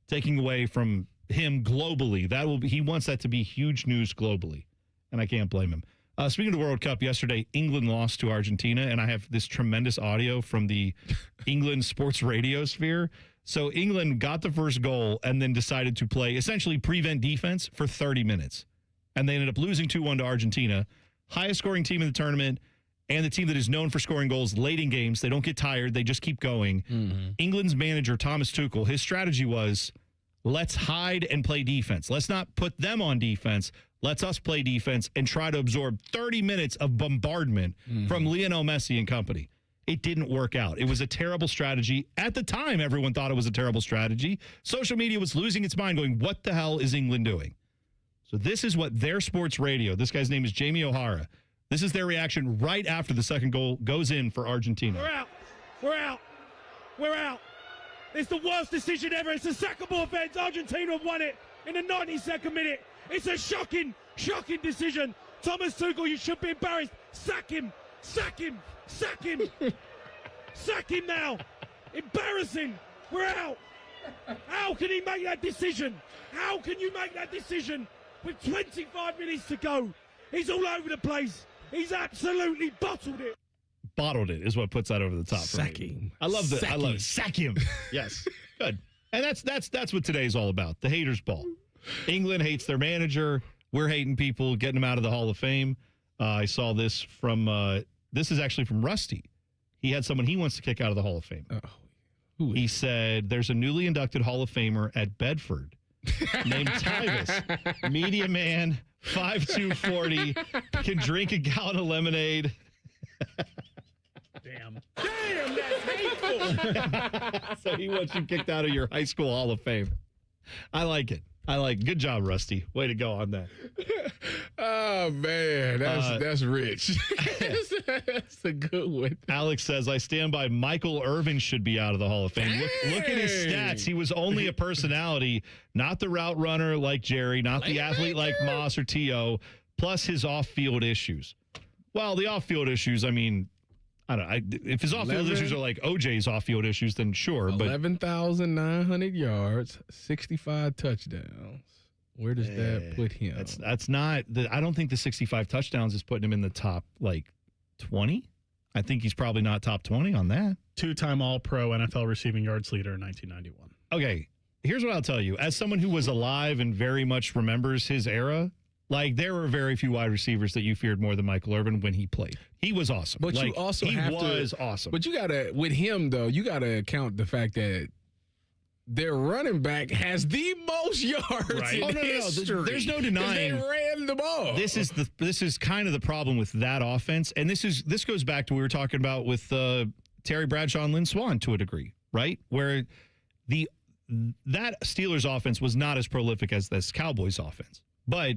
taking away from him globally. He wants that to be huge news globally, and I can't blame him. Speaking of the World Cup, yesterday, England lost to Argentina, and I have this tremendous audio from the England sports radio sphere. So England got the first goal and then decided to play essentially prevent defense for 30 minutes. And they ended up losing 2-1 to Argentina. Highest scoring team in the tournament and the team that is known for scoring goals late in games. They don't get tired. They just keep going. Mm-hmm. England's manager, Thomas Tuchel, his strategy was, let's hide and play defense. Let's not put them on defense. Let's us play defense and try to absorb 30 minutes of bombardment from Lionel Messi and company. It didn't work out. It was a terrible strategy. At the time, everyone thought it was a terrible strategy. Social media was losing its mind going, what the hell is England doing? So this is what their sports radio, this guy's name is Jamie O'Hara. This is their reaction right after the second goal goes in for Argentina. We're out. We're out. We're out. It's the worst decision ever. It's a sackable offense. Argentina have won it in the 92nd minute. It's a shocking decision. Thomas Tuchel, you should be embarrassed. Sack him. Sack him. Sack him. Sack him now. Embarrassing. We're out. How can he make that decision? How can you make that decision with 25 minutes to go? He's all over the place. He's absolutely bottled it. Bottled it is what puts that over the top. Sack him. I love that. I love it. Sack him. Yes. Good. And that's what today's all about. The haters ball. England hates their manager. We're hating people, getting them out of the Hall of Fame. I saw this from this is actually from Rusty. He had someone he wants to kick out of the Hall of Fame. He said there's a newly inducted Hall of Famer at Bedford named Tyvis. Media man, 5'2", 40, can drink a gallon of lemonade. Damn, that's hateful. So he wants you kicked out of your high school Hall of Fame. I like it. Good job, Rusty. Way to go on that. Oh, man. That's rich. That's a good one. Alex says, I stand by Michael Irvin should be out of the Hall of Fame. Look at his stats. He was only a personality, not the route runner like Jerry, not the athlete like Moss or T.O., plus his off-field issues. Well, the off-field issues, I mean, I don't know. If his off-field issues are like OJ's off-field issues, then sure. 11,900 yards, 65 touchdowns. Where does that put him? That's not. I don't think the 65 touchdowns is putting him in the top, 20. I think he's probably not top 20 on that. 2-time All-Pro NFL receiving yards leader in 1991. Okay, here's what I'll tell you. As someone who was alive and very much remembers his era, there were very few wide receivers that you feared more than Michael Irvin when he played. He was awesome. But you also he was awesome. But you gotta, with him though, you gotta account the fact that their running back has the most yards in history. There's no denying they ran the ball. This is kind of the problem with that offense, and this goes back to what we were talking about with Terry Bradshaw and Lynn Swann to a degree, right? Where that Steelers offense was not as prolific as this Cowboys offense, but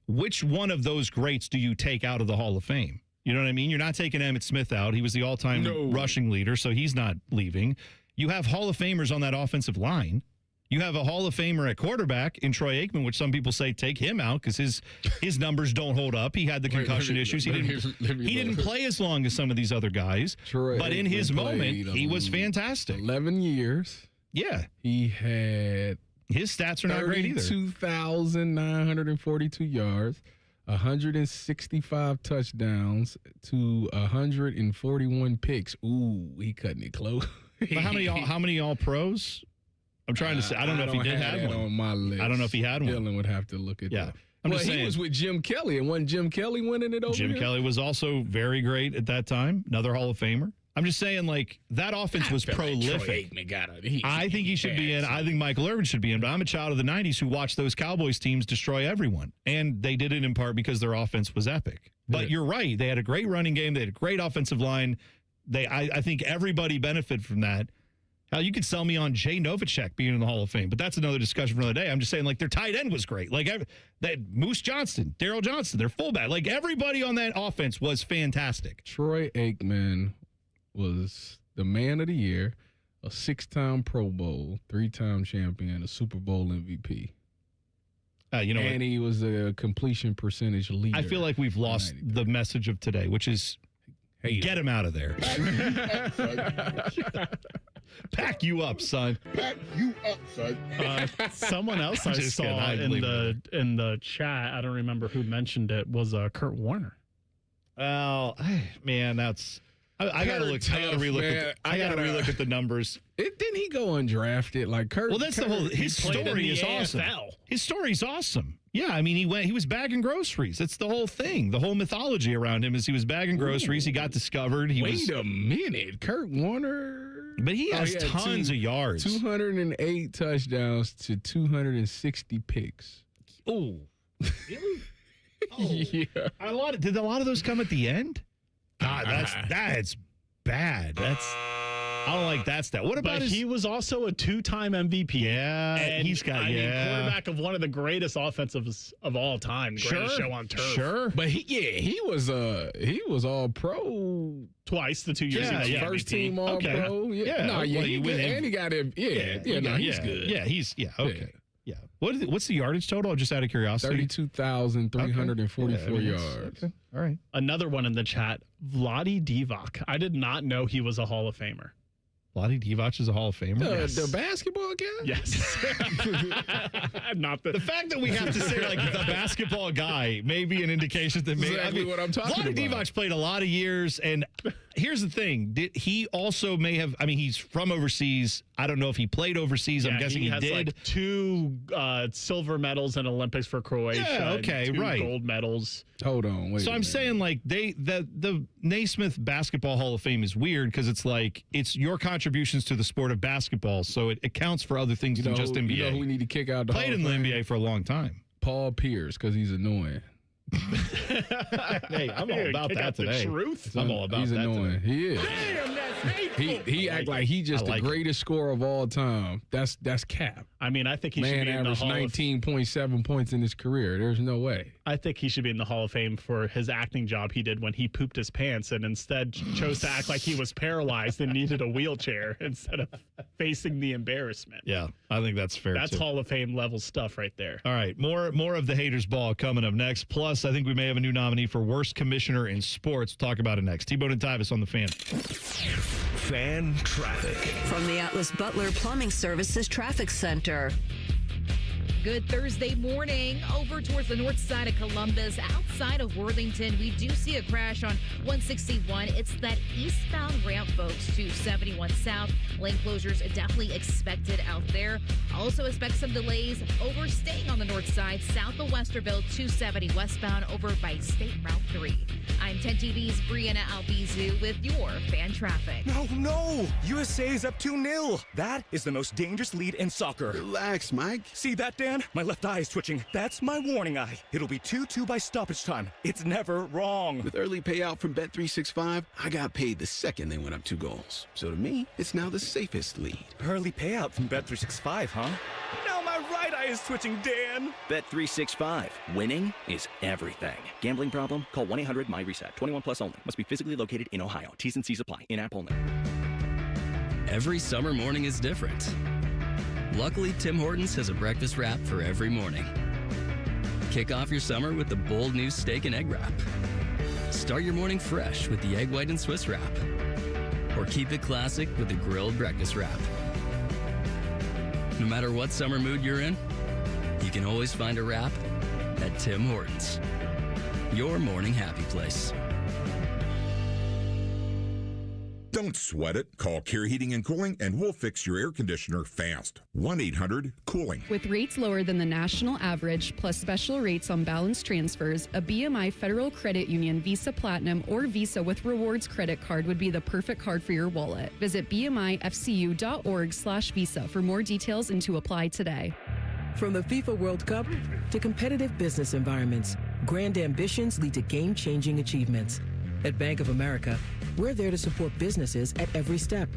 which one of those greats do you take out of the Hall of Fame? You know what I mean? You're not taking Emmitt Smith out. He was the all-time rushing leader, so he's not leaving. You have Hall of Famers on that offensive line. You have a Hall of Famer at quarterback in Troy Aikman, which some people say take him out because his numbers don't hold up. He had the concussion issues. He didn't play as long as some of these other guys. But in his moment, he was fantastic. 11 years. Yeah. He had... His stats are not great either. 32,942 yards, 165 touchdowns to 141 picks. Ooh, he cutting it close. But how many all pros? I'm trying to say. I don't know if he did have one on my list. I don't know if he had one. Dylan would have to look at that. I'm just saying. He was with Jim Kelly, and wasn't Jim Kelly winning it over Jim Kelly was also very great at that time. Another Hall of Famer. I'm just saying, that offense was prolific. I think he should be in. I think Michael Irvin should be in. But I'm a child of the 90s who watched those Cowboys teams destroy everyone. And they did it in part because their offense was epic. But you're right. They had a great running game. They had a great offensive line. I think everybody benefited from that. Hell, you could sell me on Jay Novacek being in the Hall of Fame, but that's another discussion for another day. I'm just saying, their tight end was great. That Moose Johnston, Daryl Johnston, their fullback. Everybody on that offense was fantastic. Troy Aikman was the man of the year, a 6-time Pro Bowl, 3-time champion, a Super Bowl MVP. And he was a completion percentage leader. I feel like we've lost the message of today, which is get him out of there. Pack you up, son. Pack you up, son. Someone else I saw in the chat, I don't remember who mentioned it, was Kurt Warner. Oh, man, that's... I gotta look. I gotta relook. I gotta relook at the numbers. Didn't he go undrafted? Kurt. Well, that's the whole. His story is awesome. His story's awesome. Yeah, I mean, he was bagging groceries. That's the whole thing. The whole mythology around him is he was bagging groceries. He got discovered. Wait a minute, Kurt Warner. But he has tons of yards. 208 touchdowns to 260 picks. Oh, really? Yeah. Did a lot of those come at the end? God, that's bad. I don't like that stat. What about he was also a 2-time MVP. Yeah, and he's got quarterback of one of the greatest offensives of all time. Greatest show on turf. Sure, but he was all pro twice the 2 years. First team all pro. He got him. He's good. Okay. Yeah. What's the yardage total? Just out of curiosity. 32,344 yards. Okay. All right. Another one in the chat, Vlade Divac. I did not know he was a Hall of Famer. Vlade Divac is a Hall of Famer? The basketball guy? Yes. Not the fact that we have to say the basketball guy may be an indication that exactly what I'm talking about. Vlade Divac played a lot of years, and here's the thing. He also may have, he's from overseas. I don't know if he played overseas. I'm guessing he has did. Like 2 silver medals in Olympics for Croatia. Yeah, okay, and 2 right. gold medals. Hold on, wait. So I'm saying, like, the Naismith Basketball Hall of Fame is weird because it's like it's your contributions to the sport of basketball, so it counts for other things than just NBA. You know who we need to kick out the Played Hall in of the Fame? NBA for a long time. Paul Pierce, because he's annoying. Hey, I'm all about that today. Truth. I'm all about he's that annoying. today. He is. Damn, that's hateful. He act like he just the greatest scorer of all time. That's cap. I mean, I think he should Man be in the averaged Hall of 19.7 points in his career. There's no way. I think he should be in the Hall of Fame for his acting job he did when he pooped his pants and instead chose to act like he was paralyzed and needed a wheelchair instead of facing the embarrassment. Yeah, I think that's fair. That's too. Hall of Fame level stuff right there. All right, more of the Haters Ball coming up next. Plus, I think we may have a new nominee for worst commissioner in sports. We'll talk about it next. T-Bone and Tyvis on the Fan. Fan traffic. From the Atlas Butler Plumbing Services Traffic Center. Good Thursday morning. Over towards the north side of Columbus, outside of Worthington, we do see a crash on 161. It's that eastbound ramp, folks, to 71 South. Lane closures definitely expected out there. Also expect some delays over staying on the north side, south of Westerville, 270 westbound over by State Route 3. I'm 10 TV's Brianna Albizu with your fan traffic. No! USA is up 2-0. That is the most dangerous lead in soccer. Relax, Mike. See that, Dan? My left eye is twitching. That's my warning eye. It'll be 2-2 by stoppage time. It's never wrong. With early payout from Bet365, I got paid the second they went up 2 goals. So to me, it's now the safest lead. Early payout from Bet365, huh? Now my right eye is twitching, Dan. Bet365. Winning is everything. Gambling problem? Call 1-800-MY-RESET. 21 plus only. Must be physically located in Ohio. T's and C's apply. In-app only. Every summer morning is different. Luckily, Tim Hortons has a breakfast wrap for every morning. Kick off your summer with the bold new steak and egg wrap. Start your morning fresh with the egg white and Swiss wrap. Or keep it classic with the grilled breakfast wrap. No matter what summer mood you're in, you can always find a wrap at Tim Hortons. Your morning happy place. Don't sweat it. Call Care Heating and Cooling and we'll fix your air conditioner fast. 1-800-COOLING. With rates lower than the national average, plus special rates on balance transfers, a BMI Federal Credit Union Visa Platinum or Visa with Rewards credit card would be the perfect card for your wallet. Visit bmifcu.org/visa for more details and to apply today. From the FIFA World Cup to competitive business environments, grand ambitions lead to game-changing achievements. At Bank of America, we're there to support businesses at every step,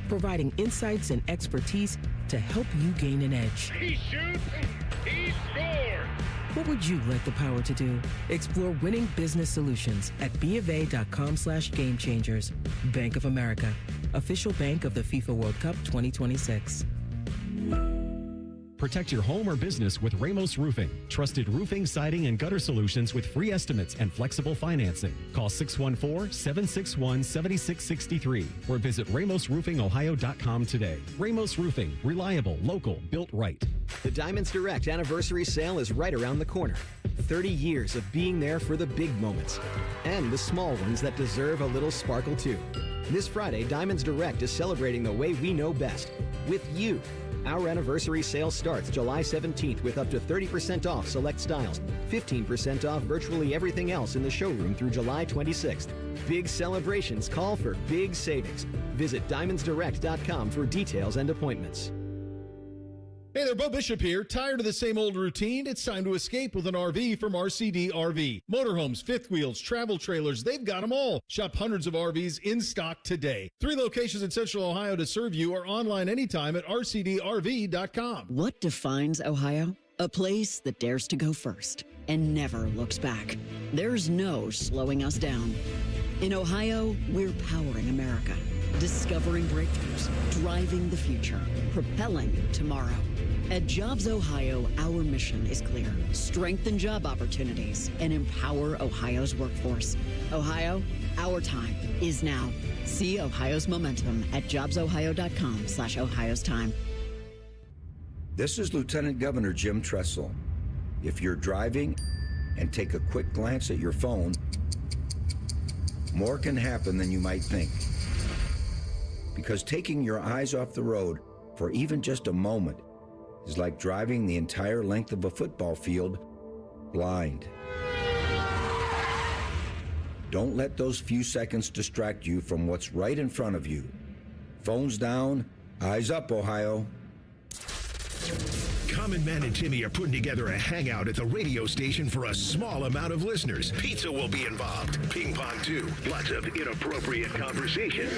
providing insights and expertise to help you gain an edge. He shoots, he scores. What would you like the power to do? Explore winning business solutions at BofA.com/gamechangers. Bank of America, official bank of the FIFA World Cup 2026. Protect your home or business with Ramos Roofing. Trusted roofing, siding, and gutter solutions with free estimates and flexible financing. Call 614-761-7663 or visit RamosRoofingOhio.com today. Ramos Roofing. Reliable, local, built right. The Diamonds Direct anniversary sale is right around the corner. 30 years of being there for the big moments and the small ones that deserve a little sparkle too. This Friday, Diamonds Direct is celebrating the way we know best, with you. Our anniversary sale starts July 17th with up to 30% off select styles, 15% off virtually everything else in the showroom through July 26th. Big celebrations call for big savings. Visit diamondsdirect.com for details and appointments. Hey there, Bo Bishop here. Tired of the same old routine? It's time to escape with an RV from RCD RV. Motorhomes, fifth wheels, travel trailers, they've got them all. Shop hundreds of RVs in stock today. 3 locations in Central Ohio to serve you or online anytime at rcdrv.com. What defines Ohio? A place that dares to go first and never looks back. There's no slowing us down. In Ohio, we're powering America, discovering breakthroughs, driving the future, propelling tomorrow. At Jobs Ohio, our mission is clear. Strengthen job opportunities and empower Ohio's workforce. Ohio, our time is now. See Ohio's momentum at jobsohio.com/Ohio's time. This is Lieutenant Governor Jim Tressel. If you're driving and take a quick glance at your phone, more can happen than you might think. Because taking your eyes off the road for even just a moment is like driving the entire length of a football field blind. Don't let those few seconds distract you from what's right in front of you. Phones down, eyes up, Ohio. Common Man and Timmy are putting together a hangout at the radio station for a small amount of listeners. Pizza will be involved. Ping pong, too. Lots of inappropriate conversation.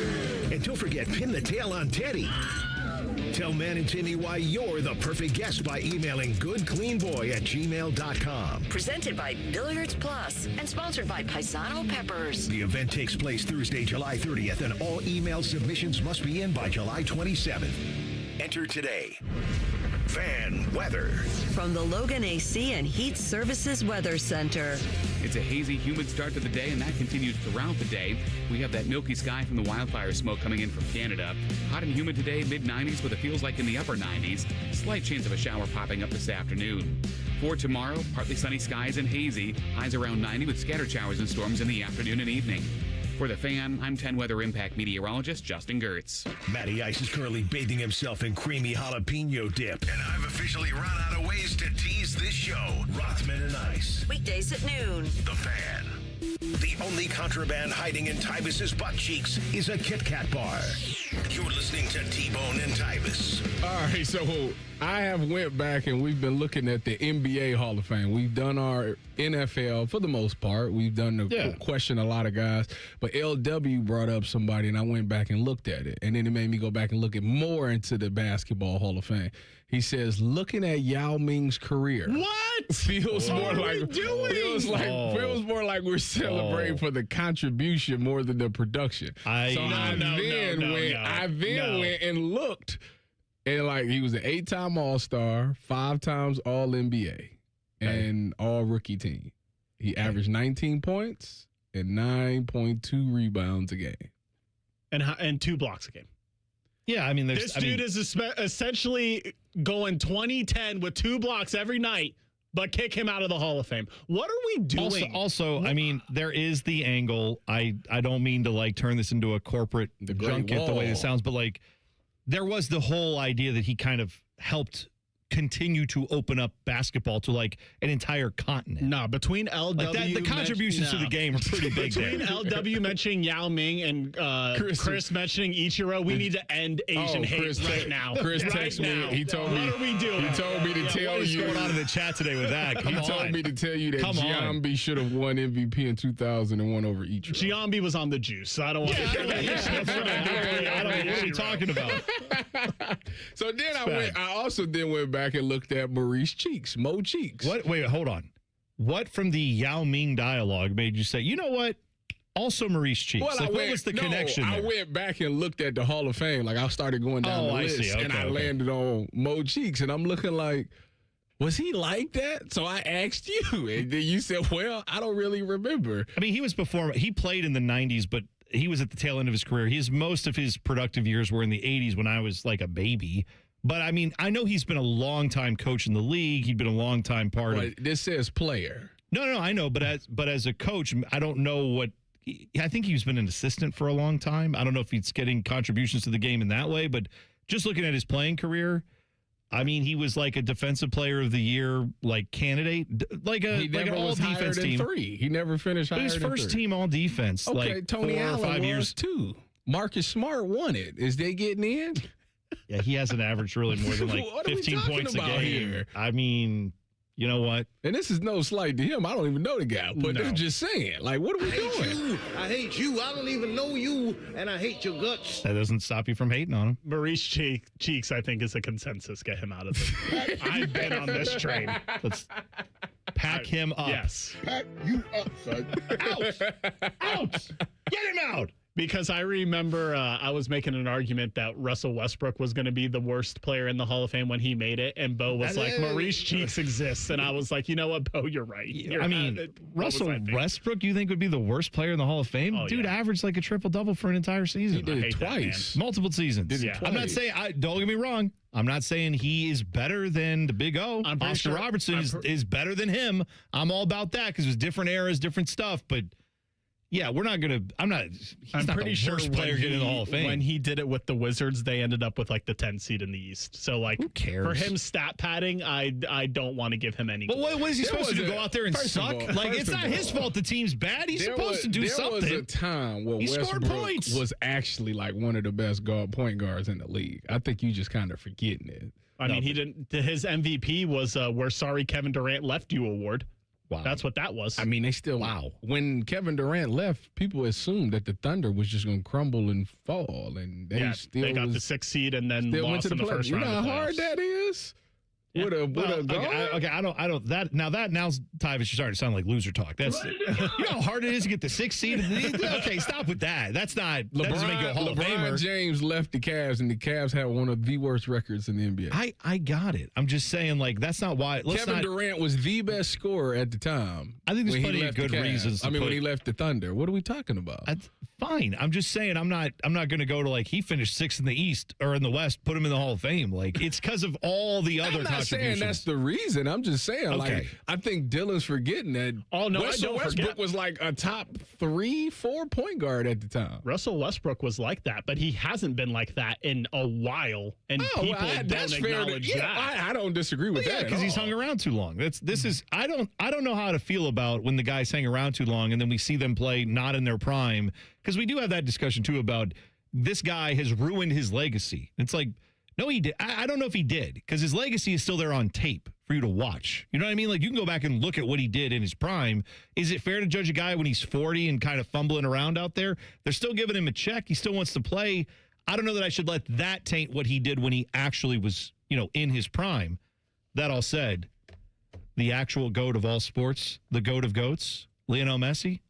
And don't forget, pin the tail on Teddy. Tell Man and Timmy why you're the perfect guest by emailing goodcleanboy@gmail.com. Presented by Billiards Plus and sponsored by Paisano Peppers. The event takes place Thursday, July 30th, and all email submissions must be in by July 27th. Enter today. Fan weather. From the Logan AC and Heat Services Weather Center. It's a hazy, humid start to the day, and that continues throughout the day. We have that milky sky from the wildfire smoke coming in from Canada. Hot and humid today, mid-90s, with it feels like in the upper 90s. Slight chance of a shower popping up this afternoon. For tomorrow, partly sunny skies and hazy. Highs around 90 with scattered showers and storms in the afternoon and evening. For the Fan, I'm 10 Weather Impact meteorologist Justin Gertz. Matty Ice is currently bathing himself in creamy jalapeno dip. And I've officially run out of ways to tease this show. Rothman and Ice. Weekdays at noon. The Fan. The only contraband hiding in Tyvis's butt cheeks is a Kit Kat bar. You're listening to T-Bone and Tyvis. All right, so I have went back and we've been looking at the NBA Hall of Fame. We've done our NFL for the most part. We've done the question a lot of guys. But LW brought up somebody, and I went back and looked at it. And then it made me go back and look at more into the Basketball Hall of Fame. He says, looking at Yao Ming's career. What? Feels more like feels more like we're celebrating for the contribution more than the production. I then went and looked, and like he was an 8-time All-Star, 5 times All-NBA, and All-Rookie team. He averaged 19 points and 9.2 rebounds a game, and 2 blocks a game. Yeah, I mean, this dude is essentially going 20-10 with 2 blocks every night, but kick him out of the Hall of Fame. What are we doing? Also, I mean, there is the angle. I don't mean to like turn this into a corporate junket the way this sounds, but like there was the whole idea that he kind of helped continue to open up basketball to like an entire continent. No, between LW, like the contributions to the game are pretty big. Between LW mentioning Yao Ming and Chris mentioning Ichiro, we need to end Asian hate right now. Chris texted me. He told me. What are we doing? He told me to tell you. What's going on in the chat today with that? He told me to tell you that Giambi should have won MVP in 2001 over Ichiro. Giambi was on the juice. So I don't want to. I don't know what you're talking about. So then I also went back and looked at Maurice Cheeks, Mo Cheeks. What? Wait, hold on. What from the Yao Ming dialogue made you say, you know what? Also Maurice Cheeks. Well, like, what was the connection there? I went back and looked at the Hall of Fame. Like, I started going down the list, and I landed on Mo Cheeks, and I'm looking like, was he like that? So I asked you, and then you said, well, I don't really remember. I mean, he played in the 90s, but he was at the tail end of his career. Most of his productive years were in the 80s when I was like a baby. But, I mean, I know he's been a long-time coach in the league. He'd been a long-time part of... This says player. No, I know. But as a coach, I don't know what... I think he's been an assistant for a long time. I don't know if he's getting contributions to the game in that way. But just looking at his playing career, I mean, he was like a defensive player of the year, like candidate, like an all-defense team. 3. He never finished higher than 3. His first team all-defense. Okay, like Tony 4 or Allen 5 years. too. Marcus Smart won it. Is they getting in? Yeah, he hasn't averaged really more than like 15 points a game. Here? I mean, you know what? And this is no slight to him. I don't even know the guy, but I'm just saying. Like, what are we doing? I hate you. I don't even know you, and I hate your guts. That doesn't stop you from hating on him. Maurice Cheeks, I think, is a consensus. Get him out of this. I've been on this train. Let's pack him up. Yes. Pack you up, son. Out! Get him out! Because I remember I was making an argument that Russell Westbrook was going to be the worst player in the Hall of Fame when he made it, and Bo was like, Maurice Cheeks exists. And I was like, you know what, Bo, you're right. Russell Westbrook, you think would be the worst player in the Hall of Fame? Dude averaged like a triple-double for an entire season. He did it twice. Multiple seasons. Twice. I'm not saying, don't get me wrong, I'm not saying he is better than the Big O. Oscar Robertson is better than him. I'm all about that because it was different eras, different stuff, but Yeah, we're not going to. I'm not pretty the sure worst player getting in the Hall of Fame. When he did it with the Wizards, they ended up with like the 10th seed in the East. So like, who cares? For him stat padding, I don't want to give him any. But what is he supposed to do? Go out there and suck? Like, it's not his fault the team's bad. He's supposed to do something. There was a time where Westbrook was actually like one of the best point guards in the league. I think you just kind of forgetting it. I mean, he didn't. His MVP was "We're sorry Kevin Durant left you" award. Wow. That's what that was. I mean, they still. Wow. When Kevin Durant left, people assumed that the Thunder was just going to crumble and fall, and they got the 6th seed and then lost in the first round. You know how hard that is. Yeah. Okay, I don't. That now Tyvis, you're starting to sound like loser talk. That's you know how hard it is to get the 6th seed. Okay, stop with that. That's not. That doesn't make you a Hall of Famer. LeBron James left the Cavs, and the Cavs had one of the worst records in the NBA. I got it. I'm just saying, like, that's not why. Kevin Durant was the best scorer at the time. I think there's plenty of good reasons. When he left the Thunder, what are we talking about? That's fine. I'm just saying, I'm not going to go to like he finished 6th in the East or in the West, put him in the Hall of Fame. Like, it's because of all the other contributions. I'm not saying that's the reason. I'm just saying, like, I think Dylan's forgetting that. Oh no, Westbrook was like a top 3-4 point guard at the time. Russell Westbrook was like that, but he hasn't been like that in a while, and people don't acknowledge that. I don't disagree with that because he's hung around too long. I don't know how to feel about when the guys hang around too long and then we see them play not in their prime, because we do have that discussion too about this guy has ruined his legacy. It's like, no, he did. I don't know if he did, because his legacy is still there on tape for you to watch. You know what I mean? Like, you can go back and look at what he did in his prime. Is it fair to judge a guy when he's 40 and kind of fumbling around out there? They're still giving him a check. He still wants to play. I don't know that I should let that taint what he did when he actually was, in his prime. That all said, the actual GOAT of all sports, the GOAT of GOATs, Lionel Messi,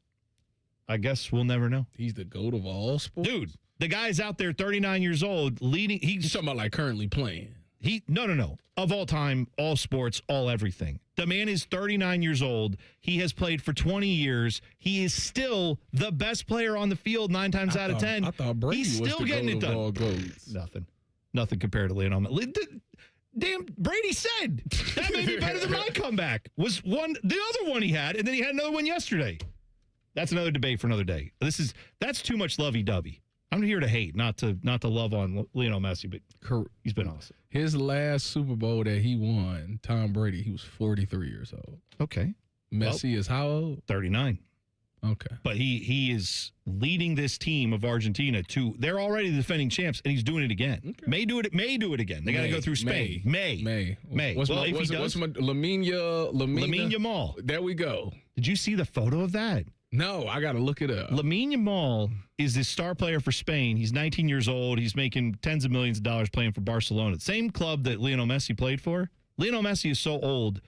I guess we'll never know. He's the GOAT of all sports? Dude. The guy's out there, 39 years old, leading. He's talking about like currently playing. No. Of all time, all sports, all everything. The man is 39 years old. He has played for 20 years. He is still the best player on the field 9 times out of 10. I thought Brady He's was still the getting GOAT it done. of all GOATs. Nothing compared to Lionel Messi. Damn, Brady said that may be better than my comeback. Was the other one he had, and then he had another one yesterday. That's another debate for another day. That's too much lovey-dovey. I'm here to hate, not to love on Lionel Messi, but he's been awesome. His last Super Bowl that he won, Tom Brady, he was 43 years old. Okay. Messi is how old? 39. Okay. But he is leading this team of Argentina to, they're already the defending champs, and he's doing it again. Okay. May do it again. They got to go through Spain. May. What's my Lamine Yamal. There we go. Did you see the photo of that? No, I got to look it up. Lamine Yamal is this star player for Spain. He's 19 years old. He's making tens of millions of dollars playing for Barcelona. The same club that Lionel Messi played for. Lionel Messi is so old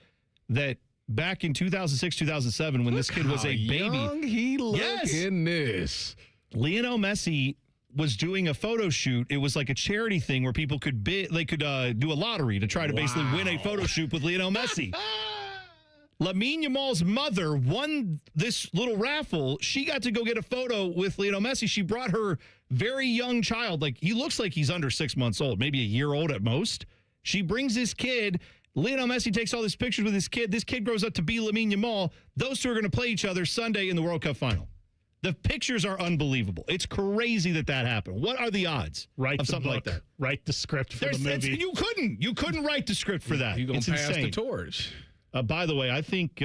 that back in 2006, 2007, when this kid was a baby. Young he looked in this. Lionel Messi was doing a photo shoot. It was like a charity thing where people could bid. They could do a lottery to try to basically win a photo shoot with Lionel Messi. Lamine Yamal's mother won this little raffle. She got to go get a photo with Lionel Messi. She brought her very young child. Like, he looks like he's under 6 months old, maybe a year old at most. She brings this kid. Lionel Messi takes all these pictures with this kid. This kid grows up to be Lamine Yamal. Those two are going to play each other Sunday in the World Cup final. The pictures are unbelievable. It's crazy that happened. What are the odds of something like that? Write the script for the movie. You couldn't write the script for that. You're going it's to pass insane. the torch. By the way, I think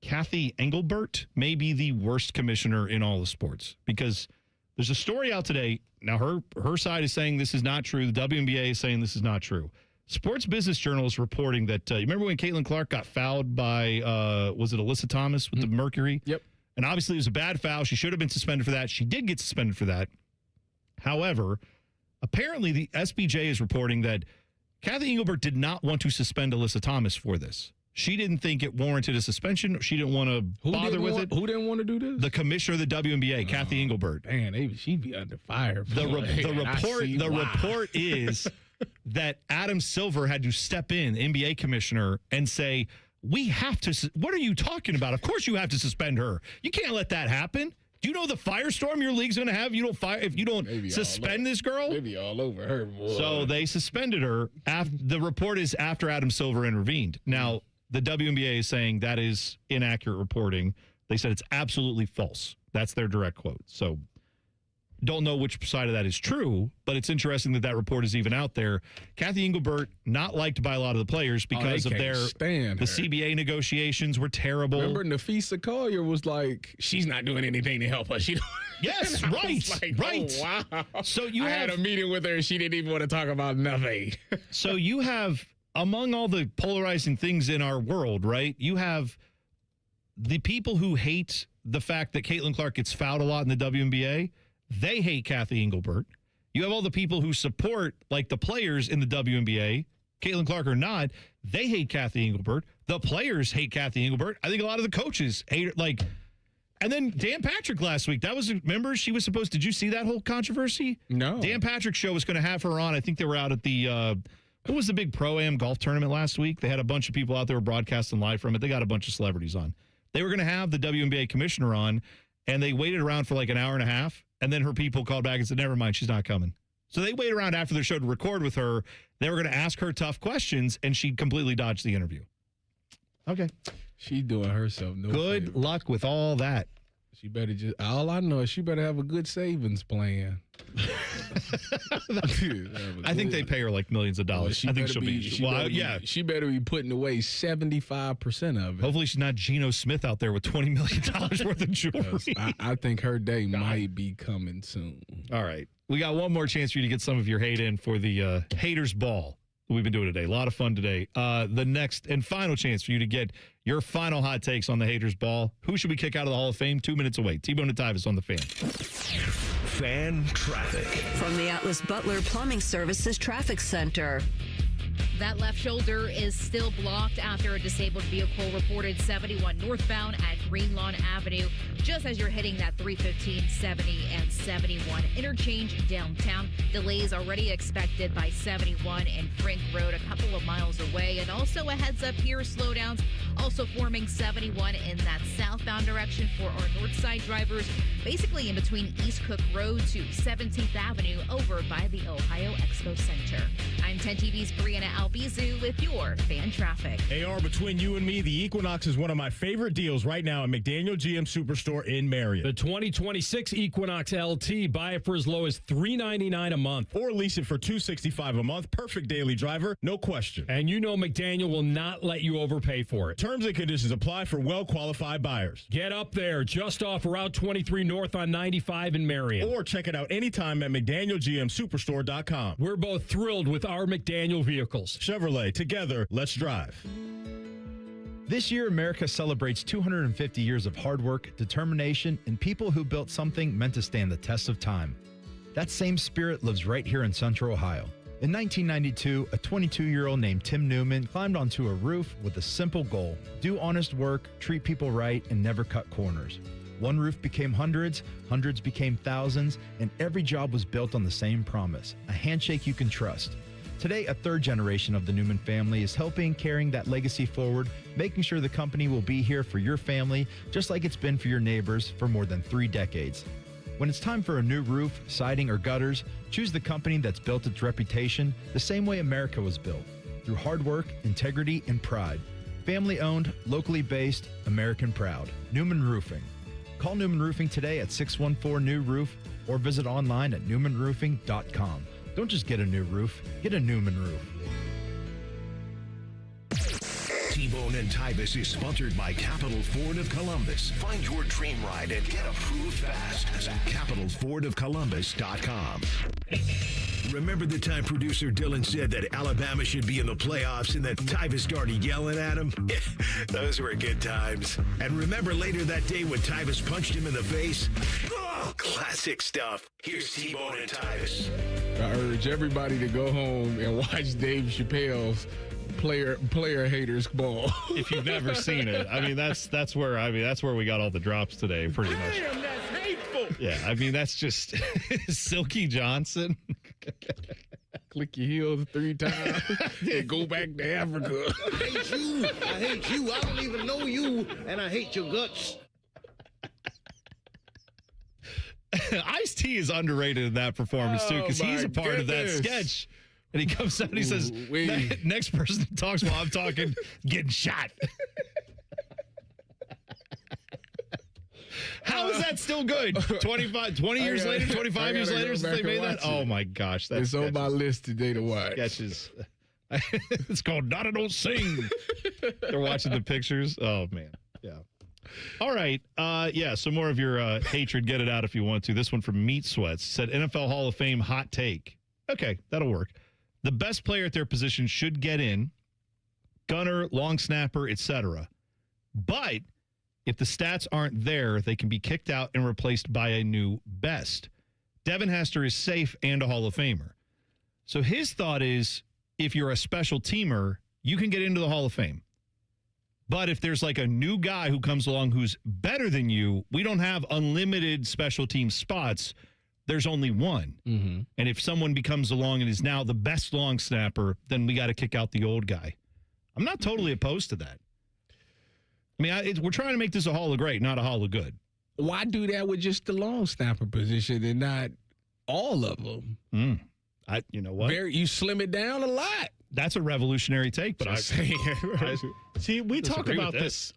Kathy Engelbert may be the worst commissioner in all of sports, because there's a story out today. Now, her side is saying this is not true. The WNBA is saying this is not true. Sports Business Journal is reporting that, you remember when Caitlin Clark got fouled by, was it Alyssa Thomas with the mercury? Yep. And obviously it was a bad foul. She should have been suspended for that. She did get suspended for that. However, apparently the SBJ is reporting that Kathy Engelbert did not want to suspend Alyssa Thomas for this. She didn't think it warranted a suspension. She didn't want to bother with it. Who didn't want to do this? The commissioner of the WNBA, Kathy Engelbert. Man, she'd be under fire. The report is that Adam Silver had to step in, NBA commissioner, and say, we have to. What are you talking about? Of course you have to suspend her. You can't let that happen. Do you know the firestorm your league's going to have? If you don't suspend this girl? Maybe all over her. Boy. So they suspended her. The report is after Adam Silver intervened. Now, the WNBA is saying that is inaccurate reporting. They said it's absolutely false. That's their direct quote. So don't know which side of that is true, but it's interesting that report is even out there. Kathy Engelbert, not liked by a lot of the players because of the CBA negotiations were terrible. Remember, Nafisa Collier was like, she's not doing anything to help us. Yes, right. Oh, wow. So I had a meeting with her and she didn't even want to talk about nothing. So you have, among all the polarizing things in our world, right, you have the people who hate the fact that Caitlin Clark gets fouled a lot in the WNBA. They hate Kathy Engelbert. You have all the people who support, like the players in the WNBA, Caitlin Clark or not, they hate Kathy Engelbert. The players hate Kathy Engelbert. I think a lot of the coaches hate her. And then Dan Patrick last week, remember, she was supposed, did you see that whole controversy? No. Dan Patrick's show was going to have her on. I think they were out at the, what was the big Pro-Am golf tournament last week? They had a bunch of people out there broadcasting live from it. They got a bunch of celebrities on. They were going to have the WNBA commissioner on, and they waited around for like an hour and a half. And then her people called back and said, never mind, she's not coming. So they waited around after the show to record with her. They were going to ask her tough questions, and she completely dodged the interview. Okay. She doing herself no Good favor. luck with all that. She better all I know is she better have a good savings plan. I think they pay her like millions of dollars. I think she'll be. She better be putting away 75% of it. Hopefully she's not Geno Smith out there with $20 million worth of jewelry. I think her day might be coming soon. All right. We got one more chance for you to get some of your hate in for the Haters Ball we've been doing today. A lot of fun today. The next and final chance for you to get your final hot takes on the Haters Ball. Who should we kick out of the Hall of Fame? 2 minutes away. T-Bone and Tyvis on the Fan. Fan traffic. From the Atlas Butler Plumbing Services Traffic Center. That left shoulder is still blocked after a disabled vehicle reported 71 northbound at Greenlawn Avenue, just as you're hitting that 315, 70, and 71 interchange downtown. Delays already expected by 71 and Frink Road, a couple of miles away. And also a heads up here, slowdowns also forming 71 in that southbound direction for our north side drivers, basically in between East Cook Road to 17th Avenue over by the Ohio Expo Center. I'm 10 TV's Brianna Albizu with your fan traffic. AR, between you and me, the Equinox is one of my favorite deals right now at McDaniel GM Superstore in Marion. The 2026 Equinox LT, buy it for as low as $399 a month. Or lease it for $265 a month. Perfect daily driver, no question. And you know McDaniel will not let you overpay for it. Terms and conditions apply for well-qualified buyers. Get up there, just off Route 23 North on 95 in Marion. Or check it out anytime at McDanielGMSuperstore.com. We're both thrilled with our McDaniel vehicles. Chevrolet, together, let's drive. This year, America celebrates 250 years of hard work, determination, and people who built something meant to stand the test of time. That same spirit lives right here in Central Ohio. In 1992, a 22-year-old named Tim Newman climbed onto a roof with a simple goal: do honest work, treat people right, and never cut corners. One roof became hundreds, hundreds became thousands, and every job was built on the same promise: a handshake you can trust. Today, a third generation of the Newman family is helping carrying that legacy forward, making sure the company will be here for your family, just like it's been for your neighbors for more than 3 decades. When it's time for a new roof, siding, or gutters, choose the company that's built its reputation the same way America was built, through hard work, integrity, and pride. Family owned, locally based, American proud. Newman Roofing. Call Newman Roofing today at 614-NEW-ROOF or visit online at newmanroofing.com. Don't just get a new roof, get a Newman roof. T-Bone and Tyvis is sponsored by Capital Ford of Columbus. Find your dream ride and get approved fast at capitalfordofcolumbus.com. Remember the time producer Dylan said that Alabama should be in the playoffs and that Tyvis started yelling at him? Those were good times. And remember later that day when Tyvis punched him in the face? Classic stuff. Here's T-Bone and Tyvis. I urge everybody to go home and watch Dave Chappelle's player haters ball. If you've never seen it, I mean that's where we got all the drops today, pretty much. Damn, that's hateful. Yeah, I mean that's just Silky Johnson. Click your heels 3 times and go back to Africa. I hate you. I hate you. I don't even know you, and I hate your guts. Ice-T is underrated in that performance too, because he's a part of that sketch. And he comes out and he says, next person that talks while I'm talking, getting shot. How is that still good? 20 years later, 25 years later since they made that? Oh, my gosh. It's on my list today to watch. Sketches. It's called Donna Don't Sing. They're watching the pictures. Oh, man. Yeah. All right. Some more of your hatred. Get it out if you want to. This one from Meat Sweats said NFL Hall of Fame hot take. Okay, that'll work. The best player at their position should get in. Gunner, long snapper, etc. But if the stats aren't there, they can be kicked out and replaced by a new best. Devin Hester is safe and a Hall of Famer. So his thought is, if you're a special teamer, you can get into the Hall of Fame. But if there's like a new guy who comes along who's better than you, we don't have unlimited special team spots. There's only one. Mm-hmm. And if someone becomes along and is now the best long snapper, then we got to kick out the old guy. I'm not totally opposed to that. I mean, we're trying to make this a Hall of Great, not a Hall of Good. Why do that with just the long snapper position and not all of them? You know what? You slim it down a lot. That's a revolutionary take, but see, we talk about this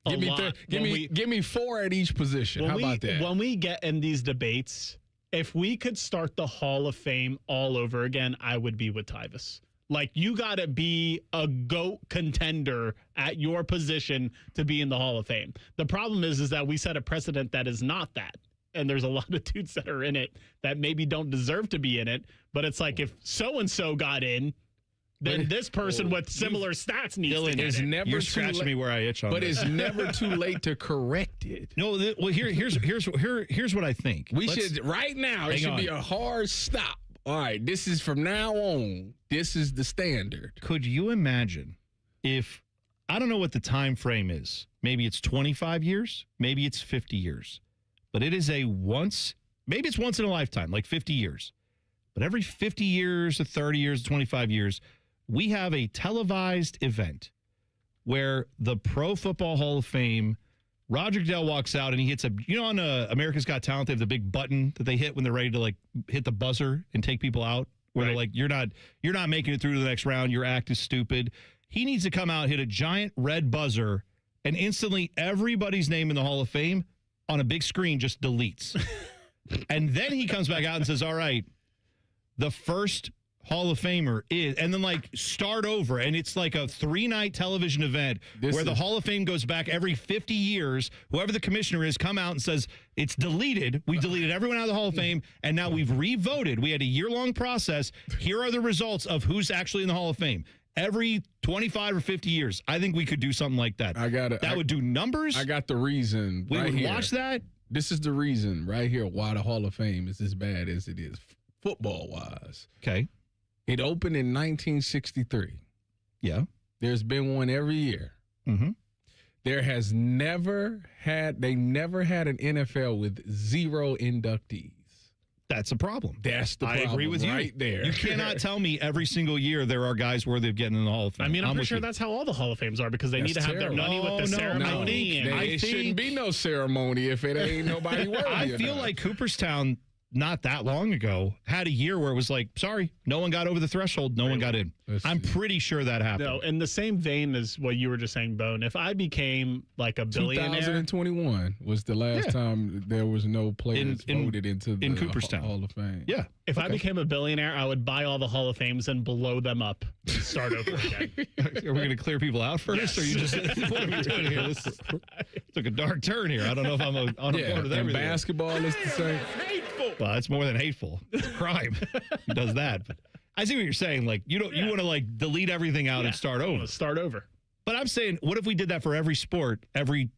a lot. Give me 4 at each position. How about that? When we get in these debates, if we could start the Hall of Fame all over again, I would be with Tyvis. Like, you got to be a GOAT contender at your position to be in the Hall of Fame. The problem is that we set a precedent that is not that. And there's a lot of dudes that are in it that maybe don't deserve to be in it. But it's like, if so-and-so got in, then this person with similar stats needs to get in. You're scratching me where I itch on But this. it's never too late to correct it. No, here's what I think. We should, right now, it should be a hard stop. All right, this is from now on, this is the standard. Could you imagine if, I don't know what the time frame is. Maybe it's 25 years, maybe it's 50 years. But it is maybe it's once in a lifetime, like 50 years. But every 50 years, to 30 years, 25 years, we have a televised event where the Pro Football Hall of Fame, Roger Goodell walks out and he hits on America's Got Talent, they have the big button that they hit when they're ready to like hit the buzzer and take people out, where they're like, you're not making it through to the next round, your act is stupid. He needs to come out, hit a giant red buzzer, and instantly everybody's name in the Hall of Fame on a big screen just deletes. And then he comes back out and says, all right, the first Hall of Famer is, and then like start over. And it's like a 3-night television event where the Hall of Fame goes back every 50 years. Whoever the commissioner is come out and says, it's deleted. We deleted everyone out of the Hall of Fame. And now we've re-voted. We had a year-long process. Here are the results of who's actually in the Hall of Fame. Every 25 or 50 years. I think we could do something like that. That would do numbers. I got the reason. We right would here. watch that. This is the reason right here why the Hall of Fame is as bad as it is, football-wise. Okay. It opened in 1963. Yeah. There's been one every year. Mm-hmm. They never had an NFL with 0 inductees. That's a problem. That's the problem. I agree with you. Right there. You cannot tell me every single year there are guys worthy of getting in the Hall of Fame. I mean, I'm pretty sure that's how all the Hall of Fames are, because they need to have their money with the ceremony. It shouldn't be no ceremony if it ain't nobody worthy. I feel like Cooperstown, not that long ago, had a year where it was like, sorry, no one got over the threshold, no one got in. I'm pretty sure that happened. No, in the same vein as what you were just saying, Bone, if I became like a billionaire. 2021 was the last time there was no players voted into the Cooperstown Hall of Fame. Yeah. If I became a billionaire, I would buy all the Hall of Fames and blow them up and start over again. Are we going to clear people out first? Yes. Or are you just, what are we doing here? This took a dark turn here. I don't know if I'm on board with everything. Basketball is the same. Well, it's more than hateful. It's a crime. Who does that? But I see what you're saying. Like, you want to like delete everything out and start over. Start over. But I'm saying, what if we did that for every sport?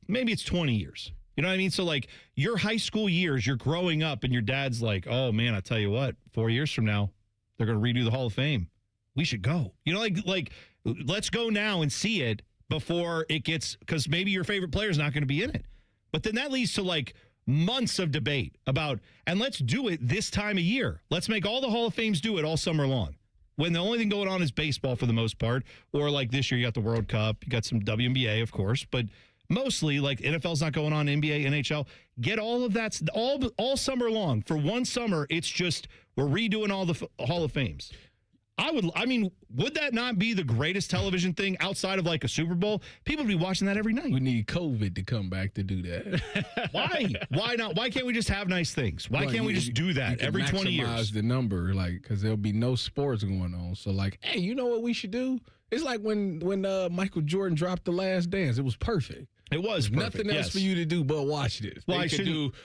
Maybe it's 20 years. You know what I mean? So like your high school years, you're growing up and your dad's like, oh man, I tell you what, 4 years from now, they're going to redo the Hall of Fame. We should go. You know, like let's go now and see it before it gets, because maybe your favorite player is not going to be in it. But then that leads to like months of debate about, and let's do it this time of year. Let's make all the Hall of Fames do it all summer long, when the only thing going on is baseball for the most part. Or like this year, you got the World Cup, you got some WNBA, of course, but mostly like NFL's not going on, NBA, NHL. Get all of that all summer long. For one summer, it's just we're redoing all the Hall of Fames. Would that not be the greatest television thing outside of like a Super Bowl? People would be watching that every night. We need COVID to come back to do that. Why? Why not? Why can't we just have nice things? Why can't we just do that every 20 years? Maximize the number, like, because there'll be no sports going on. So, like, hey, you know what we should do? It's like when Michael Jordan dropped The Last Dance. It was perfect. It was perfect, nothing else for you to do but watch this. Well,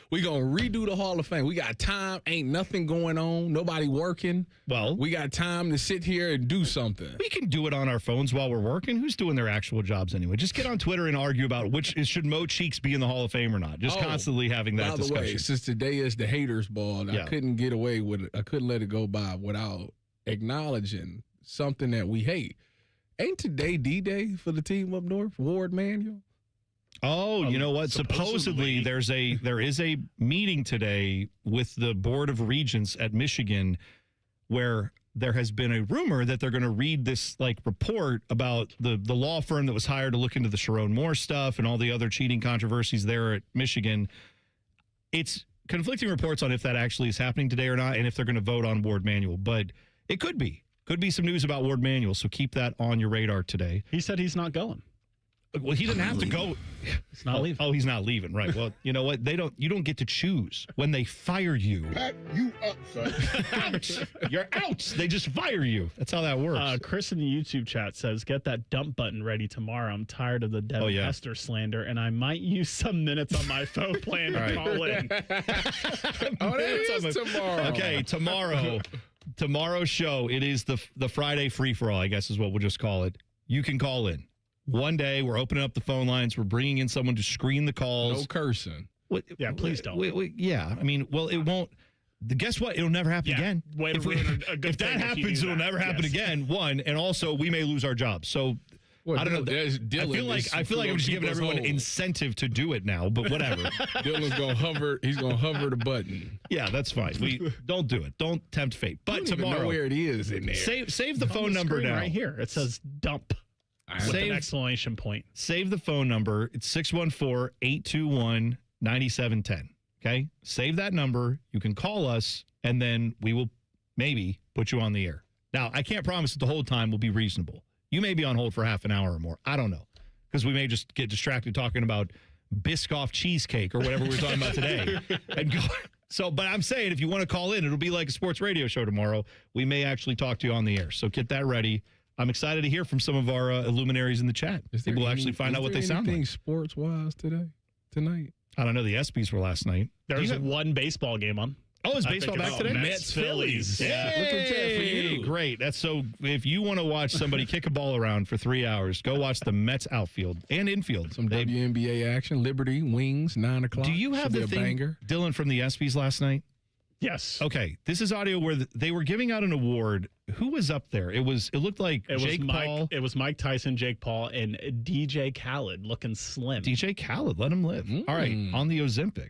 we gonna redo the Hall of Fame. We got time. Ain't nothing going on. Nobody working. Well, we got time to sit here and do something. We can do it on our phones while we're working. Who's doing their actual jobs anyway? Just get on Twitter and argue about should Mo Cheeks be in the Hall of Fame or not. Just constantly having that discussion. By the way, since today is the haters ball, I couldn't get away with it. I couldn't let it go by without acknowledging something that we hate. Ain't today D-Day for the team up north, Ward Manual? Oh, you know what? Supposedly there is a meeting today with the Board of Regents at Michigan where there has been a rumor that they're going to read this like report about the law firm that was hired to look into the Sharon Moore stuff and all the other cheating controversies there at Michigan. It's conflicting reports on if that actually is happening today or not and if they're going to vote on Ward Manual, but it could be. Could be some news about Ward Manual, so keep that on your radar today. He said he's not going. Well, he didn't have to go. He's not leaving. Oh, he's not leaving. Right. Well, you know what? You don't get to choose when they fire you. Pack you up, son. Out. You're out. They just fire you. That's how that works. Chris in the YouTube chat says, get that dump button ready tomorrow. I'm tired of the Devin Hester slander, and I might use some minutes on my phone plan to call in. That is tomorrow. Okay, tomorrow's show, it is the Friday free-for-all, I guess is what we'll just call it. You can call in. One day, we're opening up the phone lines. We're bringing in someone to screen the calls. No cursing. Yeah, please don't. It won't. Guess what? It'll never happen again. If that happens, it'll never happen again. One, and also, we may lose our jobs. So, I don't know. I feel like I'm just giving everyone incentive to do it now, but whatever. Dylan's going to hover. He's going to hover the button. Yeah, that's fine. We don't do it. Don't tempt fate. But tomorrow. Know where it is in there. Save the phone number now. Right here. It says dump. With an exclamation point. Save the phone number. It's 614-821-9710. Okay? Save that number. You can call us, and then we will maybe put you on the air. Now, I can't promise that the whole time will be reasonable. You may be on hold for half an hour or more. I don't know. Because we may just get distracted talking about Biscoff cheesecake or whatever we were talking about today. But I'm saying if you want to call in, it'll be like a sports radio show tomorrow. We may actually talk to you on the air. So get that ready. I'm excited to hear from some of our luminaries in the chat. People will actually find out what they sound like. Sports-wise tonight? I don't know. The ESPYs were last night. There's one baseball game on. Oh, is baseball back today? Mets-Phillies. Yeah. Look at that for you. Great. That's so. If you want to watch somebody kick a ball around for 3 hours, go watch the Mets outfield and infield. Some WNBA action. Liberty Wings 9 o'clock. Do you have the thing, banger? Dylan, from the ESPYs last night? Yes. Okay. This is audio where they were giving out an award. Who was up there? It looked like Jake Paul. It was Mike Tyson, Jake Paul, and DJ Khaled looking slim. DJ Khaled, let him live. All right, on the Ozempic.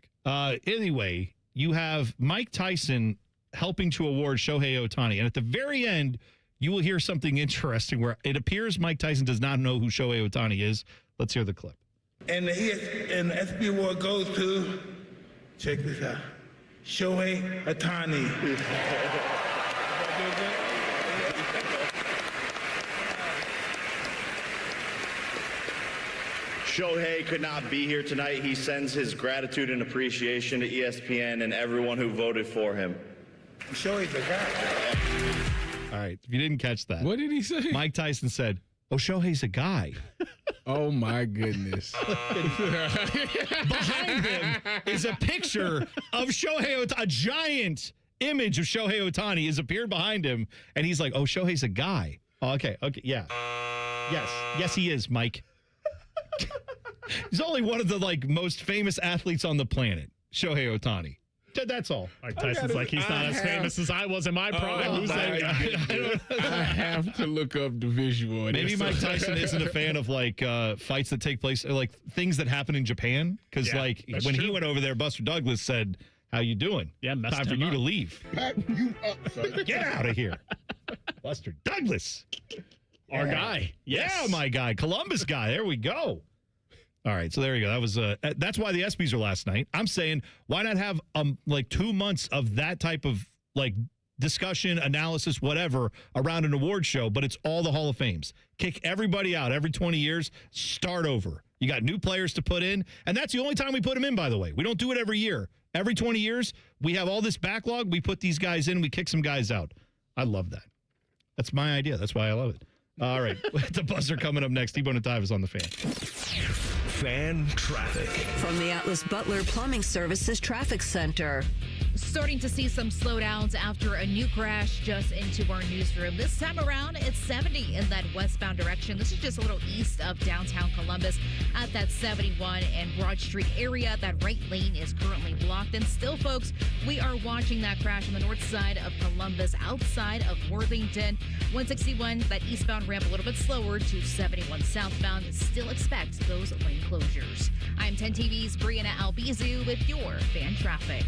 Anyway, you have Mike Tyson helping to award Shohei Ohtani. And at the very end, you will hear something interesting where it appears Mike Tyson does not know who Shohei Ohtani is. Let's hear the clip. And the ESPY award goes to, check this out, Shohei Ohtani. Shohei could not be here tonight. He sends his gratitude and appreciation to ESPN and everyone who voted for him. Shohei's a guy. All right, if you didn't catch that. What did he say? Mike Tyson said, oh, Shohei's a guy. Oh, my goodness. Behind him is a picture of Shohei Ohtani. A giant image of Shohei Ohtani has appeared behind him, and he's like, oh, Shohei's a guy. Oh, okay, yeah. Yes, he is, Mike. He's only one of the most famous athletes on the planet, Shohei Ohtani. That's all. Mike Tyson's he's not as famous as I was in my prime. I have to look up the visual. Maybe Mike Tyson isn't a fan of fights that take place, things that happen in Japan. Because when he went over there, Buster Douglas said, "How you doing? Yeah, time for you to leave. Pack you up, son. Get out of here, Buster Douglas, our guy. Yes. Yeah, my guy, Columbus guy. There we go." All right, so there you go. That was that's why the ESPYs are last night. I'm saying, why not have 2 months of that type of discussion, analysis, whatever, around an award show, but it's all the Hall of Fames. Kick everybody out every 20 years, start over. You got new players to put in, and that's the only time we put them in, by the way. We don't do it every year. Every 20 years, we have all this backlog. We put these guys in, we kick some guys out. I love that. That's my idea. That's why I love it. All right. The buzzer coming up next. T-Bone and Tyvis on the Fan. Fan traffic. From the Atlas Butler Plumbing Services Traffic Center. Starting to see some slowdowns after a new crash just into our newsroom. This time around, it's 70 in that westbound direction. This is just a little east of downtown Columbus at that 71 and Broad Street area. That right lane is currently blocked. And still, folks, we are watching that crash on the north side of Columbus outside of Worthington. 161, that eastbound ramp a little bit slower to 71 southbound. Still expect those lane closures. I'm 10 TV's Brianna Albizu with your fan traffic.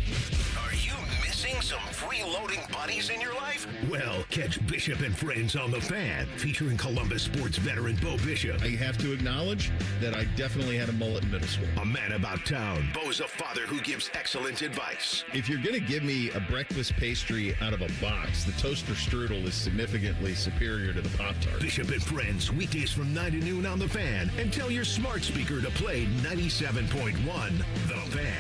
Are you missing some freeloading buddies in your life? Well, catch Bishop and Friends on the Fan, featuring Columbus sports veteran Bo Bishop. I have to acknowledge that I definitely had a mullet in middle school. A man about town. Bo's a father who gives excellent advice. If you're going to give me a breakfast pastry out of a box, the toaster strudel is significantly superior to the Pop-Tart. Bishop and Friends, weekdays from 9 to noon on the Fan. And tell your smart speaker to play 97.1 The Fan.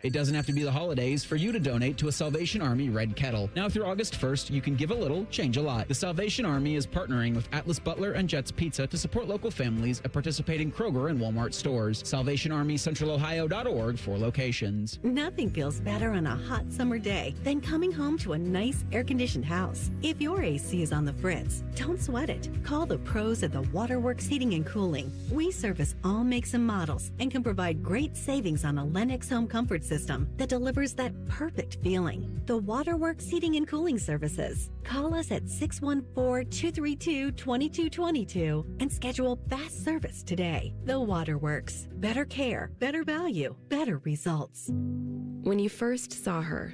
It doesn't have to be the holidays for you to donate to a Salvation Army Red Kettle. Now through August 1st, you can give a little, change a lot. The Salvation Army is partnering with Atlas Butler and Jets Pizza to support local families at participating Kroger and Walmart stores. SalvationArmyCentralOhio.org for locations. Nothing feels better on a hot summer day than coming home to a nice air-conditioned house. If your AC is on the fritz, don't sweat it. Call the pros at the Waterworks Heating and Cooling. We service all makes and models and can provide great savings on a Lennox home comfort system that delivers that perfect feeling. The Waterworks Heating and Cooling Services. Call us at 614-232-2222 and schedule fast service today. The Waterworks. Better care, better value, better results. When you first saw her,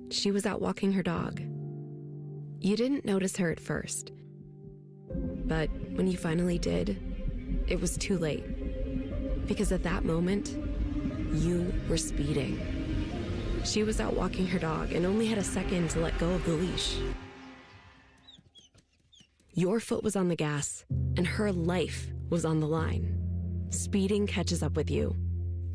she was out walking her dog. You didn't notice her at first. But when you finally did, it was too late. Because at that moment, you were speeding. She was out walking her dog and only had a second to let go of the leash. Your foot was on the gas, and her life was on the line. Speeding catches up with you.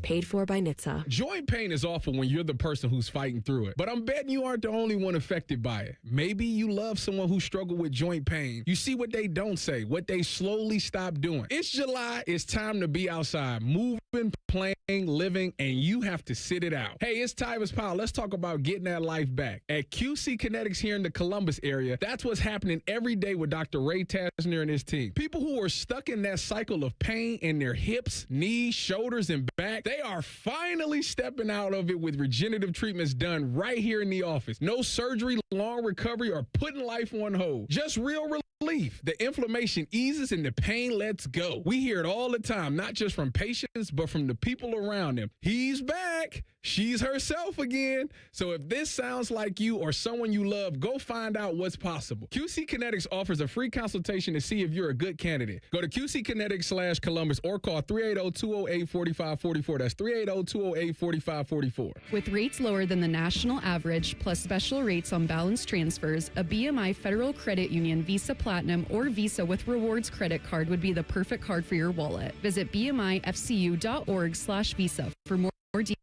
Paid for by NHTSA. Joint pain is awful when you're the person who's fighting through it. But I'm betting you aren't the only one affected by it. Maybe you love someone who struggled with joint pain. You see what they don't say, what they slowly stop doing. It's July. It's time to be outside, moving, playing, living, and you have to sit it out. Hey, it's Tyvis Powell. Let's talk about getting that life back. At QC Kinetics here in the Columbus area, that's what's happening every day with Dr. Ray Tasner and his team. People who are stuck in that cycle of pain in their hips, knees, shoulders, and back, they are finally stepping out of it with regenerative treatments done right here in the office. No surgery, long recovery, or putting life on hold. Just real relief. The inflammation eases and the pain lets go. We hear it all the time, not just from patients, but from the people around them. He's back. She's herself again. So if this sounds like you or someone you love, go find out what's possible. QC Kinetics offers a free consultation to see if you're a good candidate. Go to QCkinetics/Columbus or call 380-208-4544. That's 380-208-4544. With rates lower than the national average, plus special rates on balance transfers, a BMI Federal Credit Union Visa Platinum or Visa with Rewards credit card would be the perfect card for your wallet. Visit bmifcu.org/visa for more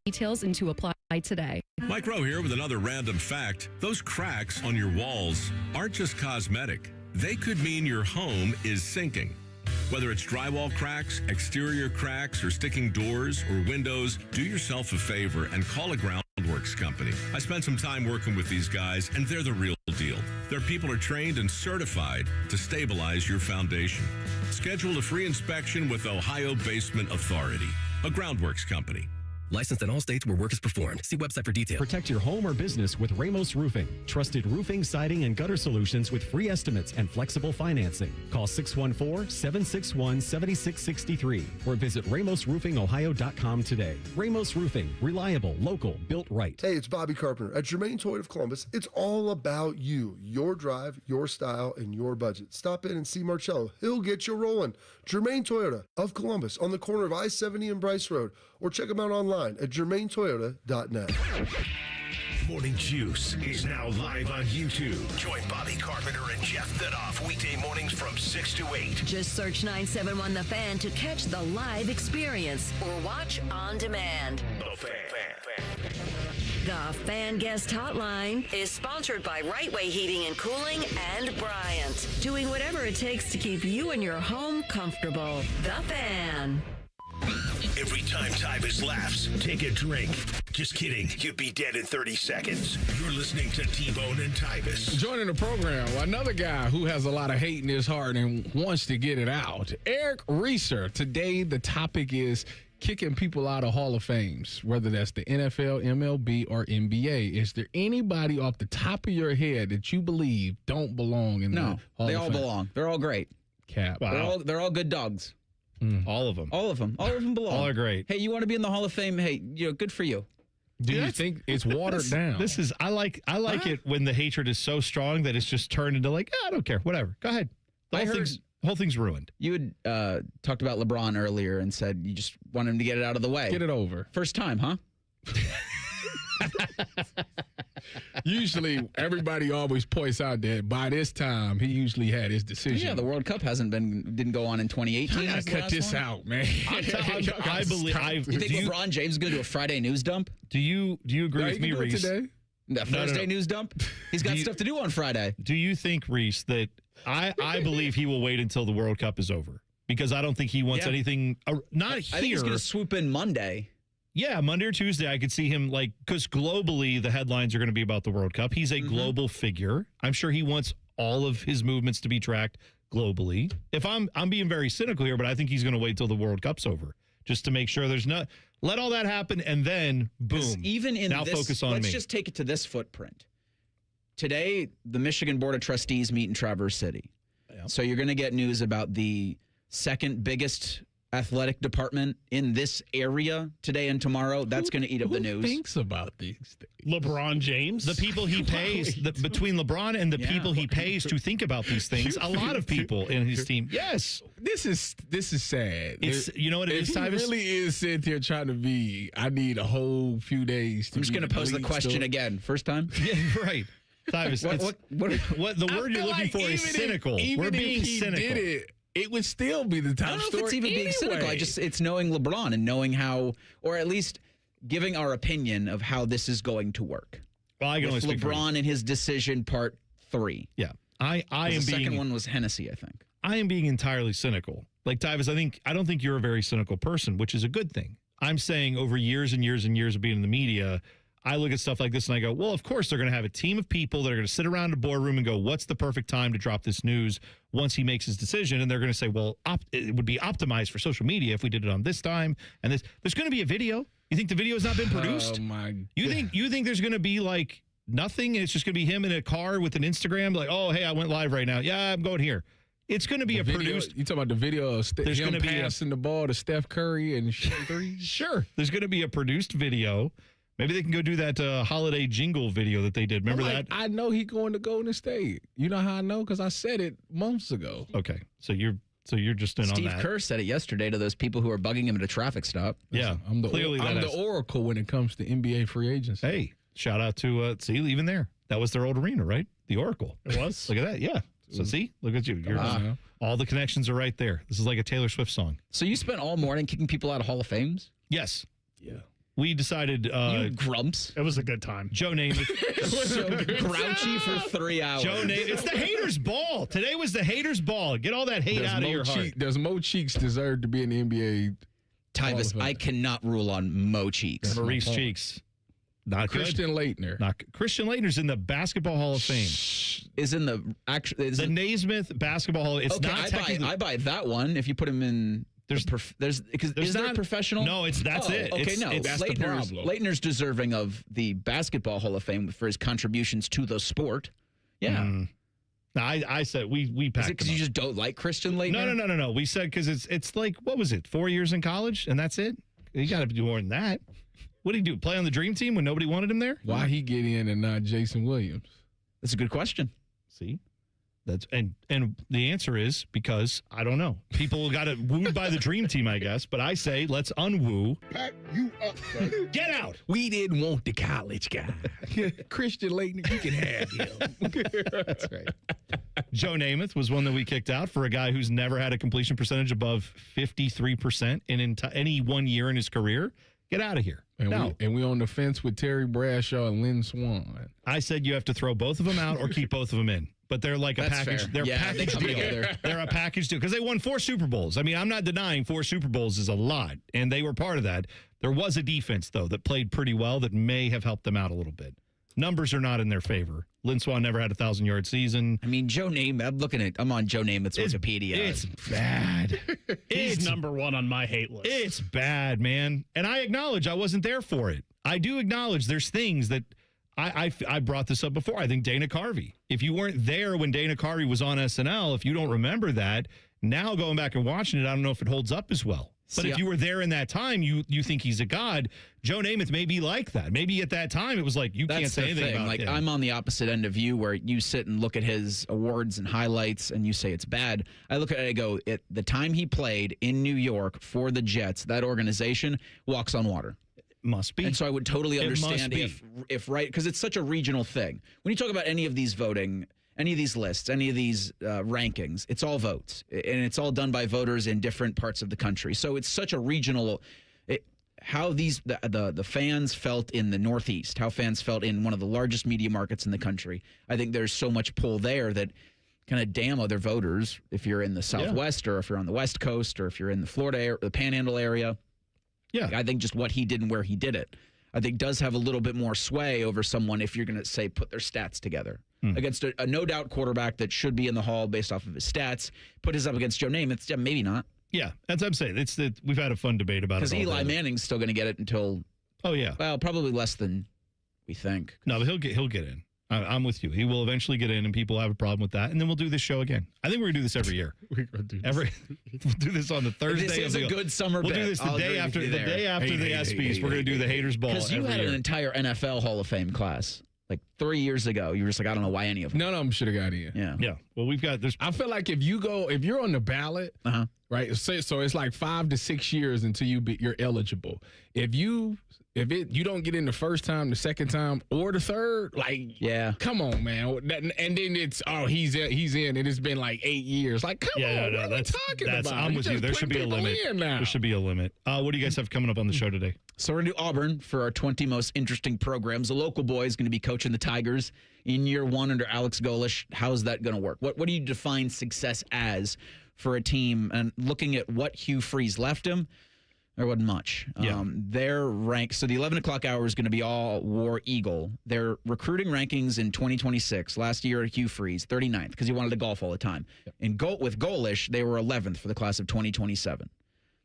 details and to apply today. Mike Rowe here with another random fact. Those cracks on your walls aren't just cosmetic. They could mean your home is sinking. Whether it's drywall cracks, exterior cracks, or sticking doors or windows, do yourself a favor and call a Groundworks company. I spent some time working with these guys, and they're the real deal. Their people are trained and certified to stabilize your foundation. Schedule a free inspection with Ohio Basement Authority, a Groundworks company. Licensed in all states where work is performed. See website for details. Protect your home or business with Ramos Roofing. Trusted roofing, siding, and gutter solutions with free estimates and flexible financing. Call 614-761-7663 or visit RamosRoofingOhio.com today. Ramos Roofing. Reliable, local, built right. Hey, it's Bobby Carpenter. At Germain Toyota of Columbus, it's all about you, your drive, your style, and your budget. Stop in and see Marcello. He'll get you rolling. Germain Toyota of Columbus on the corner of I-70 and Bryce Road, or check them out online at germaintoyota.net. Morning Juice is now live on YouTube. Join Bobby Carpenter and Jeff Thidoff weekday mornings from 6 to 8. Just search 971 The Fan to catch the live experience or watch on demand. The Fan. The Fan Guest Hotline is sponsored by Right Way Heating and Cooling and Bryant, doing whatever it takes to keep you and your home comfortable. The Fan. Every time Tyvis laughs, take a drink. Just kidding. You'd be dead in 30 seconds. You're listening to T-Bone and Tyvis. Joining the program, another guy who has a lot of hate in his heart and wants to get it out, Eric Reeser. Today, the topic is kicking people out of Hall of Fames, whether that's the NFL, MLB, or NBA. Is there anybody off the top of your head that you believe don't belong in the Hall of Fame? No, they all belong. They're all great. Cap. Wow. They're all good dogs. All of them. All of them belong. All are great. Hey, you want to be in the Hall of Fame? Hey, good for you. Do you think it's watered down? This is I like it when the hatred is so strong that it's just turned into like, I don't care, whatever. Go ahead. The whole thing's ruined. You had talked about LeBron earlier and said you just want him to get it out of the way. Get it over. First time, huh? Usually, everybody always points out that by this time, he usually had his decision. Yeah, the World Cup didn't go on in 2018. I gotta cut this out, man. I believe. You think LeBron James is going to do a Friday news dump? Do you agree with me, Reese? Today? The Thursday news dump? He's got stuff to do on Friday. Do you think, Reese, that I believe he will wait until the World Cup is over? Because I don't think he wants anything. Not here. I think he's going to swoop in Monday. Yeah, Monday or Tuesday, I could see him because globally the headlines are going to be about the World Cup. He's a global figure. I'm sure he wants all of his movements to be tracked globally. If I'm being very cynical here, but I think he's going to wait till the World Cup's over just to make sure there's not. Let all that happen and then boom. Even in now this, focus on let's me. just take it to this footprint. Today, the Michigan Board of Trustees meet in Traverse City. Yeah. So you're going to get news about the second biggest athletic department in this area today and tomorrow. That's going to eat up the news. Who thinks about these things? LeBron James? The people he pays, between LeBron and the people he pays to think about these things, a lot of people in his team. Yes. This is sad. You know what it is, Tyvis? He really is sitting there trying to be, I need a whole few days to I'm just going to pose the question again. First time? Yeah, right. Tyvis, what the word you're looking for is cynical. We're being cynical. It would still be the top I don't know story if it's even being cynical. It's knowing LeBron and knowing how, or at least giving our opinion of how this is going to work. Well, I can only speak for LeBron and his decision part 3. Yeah, I am being. The second one was Hennessy, I think. I am being entirely cynical. Like Tyvis, I don't think you're a very cynical person, which is a good thing. I'm saying over years and years and years of being in the media, I look at stuff like this and I go, well, of course they're going to have a team of people that are going to sit around a boardroom and go, what's the perfect time to drop this news once he makes his decision? And they're going to say, well, it would be optimized for social media if we did it on this time. And there's going to be a video. You think the video has not been produced? Oh my God. You think there's going to be like nothing and it's just going to be him in a car with an Instagram like, oh, hey, I went live right now. Yeah, I'm going here. It's going to be produced. You talking about the video of there's him passing the ball to Steph Curry and shooting threes? Sure. There's going to be a produced video. Maybe they can go do that holiday jingle video that they did. Remember that? I know he's going to Golden State. You know how I know? Because I said it months ago. Okay. So you're just in Steve on that. Kerr said it yesterday to those people who are bugging him at a traffic stop. Yeah. I'm the oracle when it comes to NBA free agency. Hey, shout out to, see, even there. That was their old arena, right? The Oracle. It was? Look at that. Yeah. So see, look at you. All the connections are right there. This is like a Taylor Swift song. So you spent all morning kicking people out of Hall of Fames? Yes. Yeah. We decided. You grumps. It was a good time. Joe Namath. So grouchy for 3 hours. Joe Namath. It's the haters' ball. Today was the haters' ball. Get all that hate out of your heart. Does Mo Cheeks deserve to be in the NBA? Tyvis, I cannot rule on Mo Cheeks. Maurice Cheeks. Not Christian Laettner. Christian Laettner's in the Basketball Hall of Fame. Is in the Naismith Basketball Hall. It's okay, not technically. I buy that one if you put him in. Is there professional? No, that's it. Okay, that's the problem. Laettner's deserving of the Basketball Hall of Fame for his contributions to the sport. Yeah. No, I said we packed. Is it because you just don't like Christian Laettner? No. We said because it's like, what was it? 4 years in college and that's it. You got to do more than that. What did he do? Play on the Dream Team when nobody wanted him there? Why he get in and not Jason Williams? That's a good question. See, And the answer is because I don't know. People got wooed by the dream team, I guess. But I say let's unwoo. Pack you up, son. Get out. We didn't want the college guy. Christian Laettner, you can have him. That's right. Joe Namath was one that we kicked out for a guy who's never had a completion percentage above 53% in any 1 year in his career. Get out of here. And we on the fence with Terry Bradshaw and Lynn Swann. I said you have to throw both of them out or keep both of them in. But they're like a package. Fair. They're package deal. They're a package deal because they won 4 Super Bowls. I mean, I'm not denying 4 Super Bowls is a lot, and they were part of that. There was a defense, though, that played pretty well that may have helped them out a little bit. Numbers are not in their favor. Lynn Swann never had a 1,000-yard season. I mean, Joe Namath, I'm on Joe Namath's Wikipedia. It's bad. He's number 1 on my hate list. It's bad, man. And I acknowledge I wasn't there for it. I do acknowledge there's things that I brought this up before. I think Dana Carvey. If you weren't there when Dana Carvey was on SNL, if you don't remember that, now going back and watching it, I don't know if it holds up as well. But if you were there in that time, you think he's a god. Joe Namath may be like that. Maybe at that time it was like you can't say anything about him. I'm on the opposite end of you, where you sit and look at his awards and highlights, and you say it's bad. I look at it and go, at the time he played in New York for the Jets, that organization walks on water. Must be. And so I would totally understand if right, because it's such a regional thing. When you talk about any of these voting, any of these lists, any of these rankings, it's all votes, and it's all done by voters in different parts of the country. So it's such a regional. How the fans felt in the Northeast, how fans felt in one of the largest media markets in the country. I think there's so much pull there that kind of damn other voters if you're in the Southwest or if you're on the West Coast or if you're in the Florida or the Panhandle area. Yeah, I think just what he did and where he did it, I think does have a little bit more sway over someone if you're going to say put their stats together against a no doubt quarterback that should be in the Hall based off of his stats. Put his up against Joe Namath, maybe not. Yeah, that's what I'm saying. We've had a fun debate about it. Because Eli Manning's still going to get it until. Oh yeah. Well, probably less than we think. No, but he'll get in. I'm with you. He will eventually get in, and people have a problem with that. And then we'll do this show again. I think we're gonna do this every year. We're gonna do this. We'll do this on the Thursday. This is a good summer. We'll do this the day after the ESPYs. We're gonna do the Haters Ball. Because you had an entire NFL Hall of Fame class like 3 years ago. You were just like, I don't know why any of them. None of them should have got in. Yeah. Well, we've got this. I feel like if you're on the ballot, right? So it's like 5 to 6 years until you're eligible. If you don't get in the first time, the second time, or the third, come on, man. And then it's he's in, and it's been like 8 years. Like, come on, what are we talking about? I'm with you. There should be a limit. There should be a limit. What do you guys have coming up on the show today? So we're going to do Auburn for our 20 most interesting programs. The local boy is going to be coaching the Tigers in year 1 under Alex Golish. How's that going to work? What do you define success as for a team? And looking at what Hugh Freeze left him, there wasn't much. Their rank, so the 11 o'clock hour is going to be all War Eagle. Their recruiting rankings in 2026, last year at Hugh Freeze, 39th, because he wanted to golf all the time. Yep. With Golish, they were 11th for the class of 2027.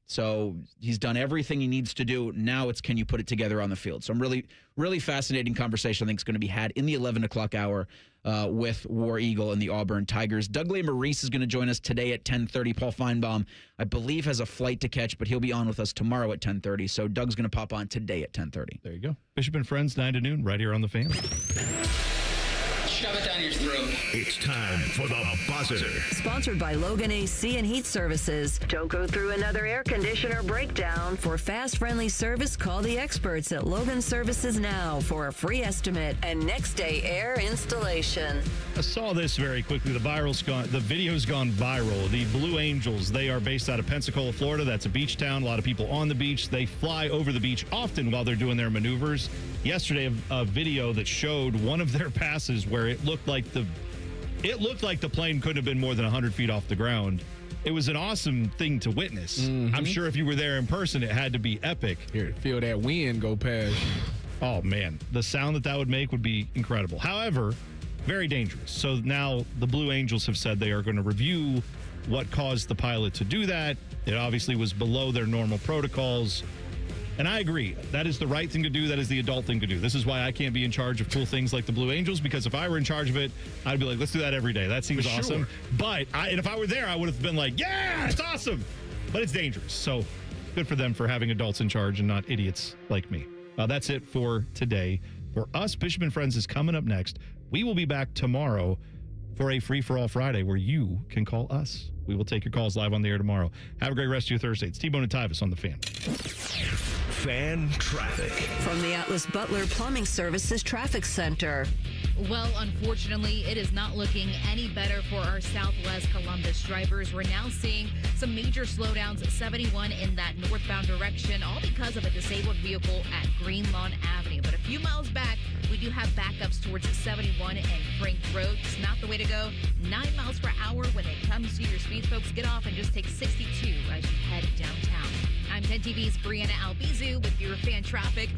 So he's done everything he needs to do. Now it's, can you put it together on the field? So I'm really fascinating conversation I think is going to be had in the 11 o'clock hour with War Eagle and the Auburn Tigers. Douglas Maurice is going to join us today at 10:30. Paul Feinbaum, I believe, has a flight to catch, but he'll be on with us tomorrow at 10:30. So Doug's going to pop on today at 10:30. There you go. Bishop and Friends, 9 to noon, right here on The Fan. Shove it down your throat. It's time for the buzzer. Sponsored by Logan AC and Heat Services. Don't go through another air conditioner breakdown. For fast, friendly service, call the experts at Logan Services now for a free estimate and next day air installation. I saw this very quickly. The video's gone viral. The Blue Angels, they are based out of Pensacola, Florida. That's a beach town. A lot of people on the beach. They fly over the beach often while they're doing their maneuvers. Yesterday, a video that showed one of their passes where it looked like the plane couldn't have been more than 100 feet off the ground. It was an awesome thing to witness. Mm-hmm. I'm sure if you were there in person, it had to be epic. Here, feel that wind go past you. Oh, man. The sound that would make would be incredible. However, very dangerous. So now the Blue Angels have said they are going to review what caused the pilot to do that. It obviously was below their normal protocols. And I agree. That is the right thing to do. That is the adult thing to do. This is why I can't be in charge of cool things like the Blue Angels, because if I were in charge of it, I'd be like, let's do that every day. That seems awesome. Sure. But if I were there, I would have been like, yeah, it's awesome. But it's dangerous. So good for them for having adults in charge and not idiots like me. That's it for today. For us, Bishop and Friends is coming up next. We will be back tomorrow. for a free-for-all Friday where you can call us. We will take your calls live on the air tomorrow. Have a great rest of your Thursday. It's T-Bone and Tyvis on The Fan. Fan traffic. From the Atlas Butler Plumbing Services Traffic Center. Well, unfortunately, it is not looking any better for our Southwest Columbus drivers. We're now seeing some major slowdowns at 71 in that northbound direction, all because of a disabled vehicle at Green Lawn Avenue. But a few miles back, we do have backups towards 71 and Frank Road. It's not the way to go. 9 miles per hour when it comes to your speed, folks. Get off and just take 62 as you head downtown. I'm 10 TV's Brianna Albizu with your fan traffic.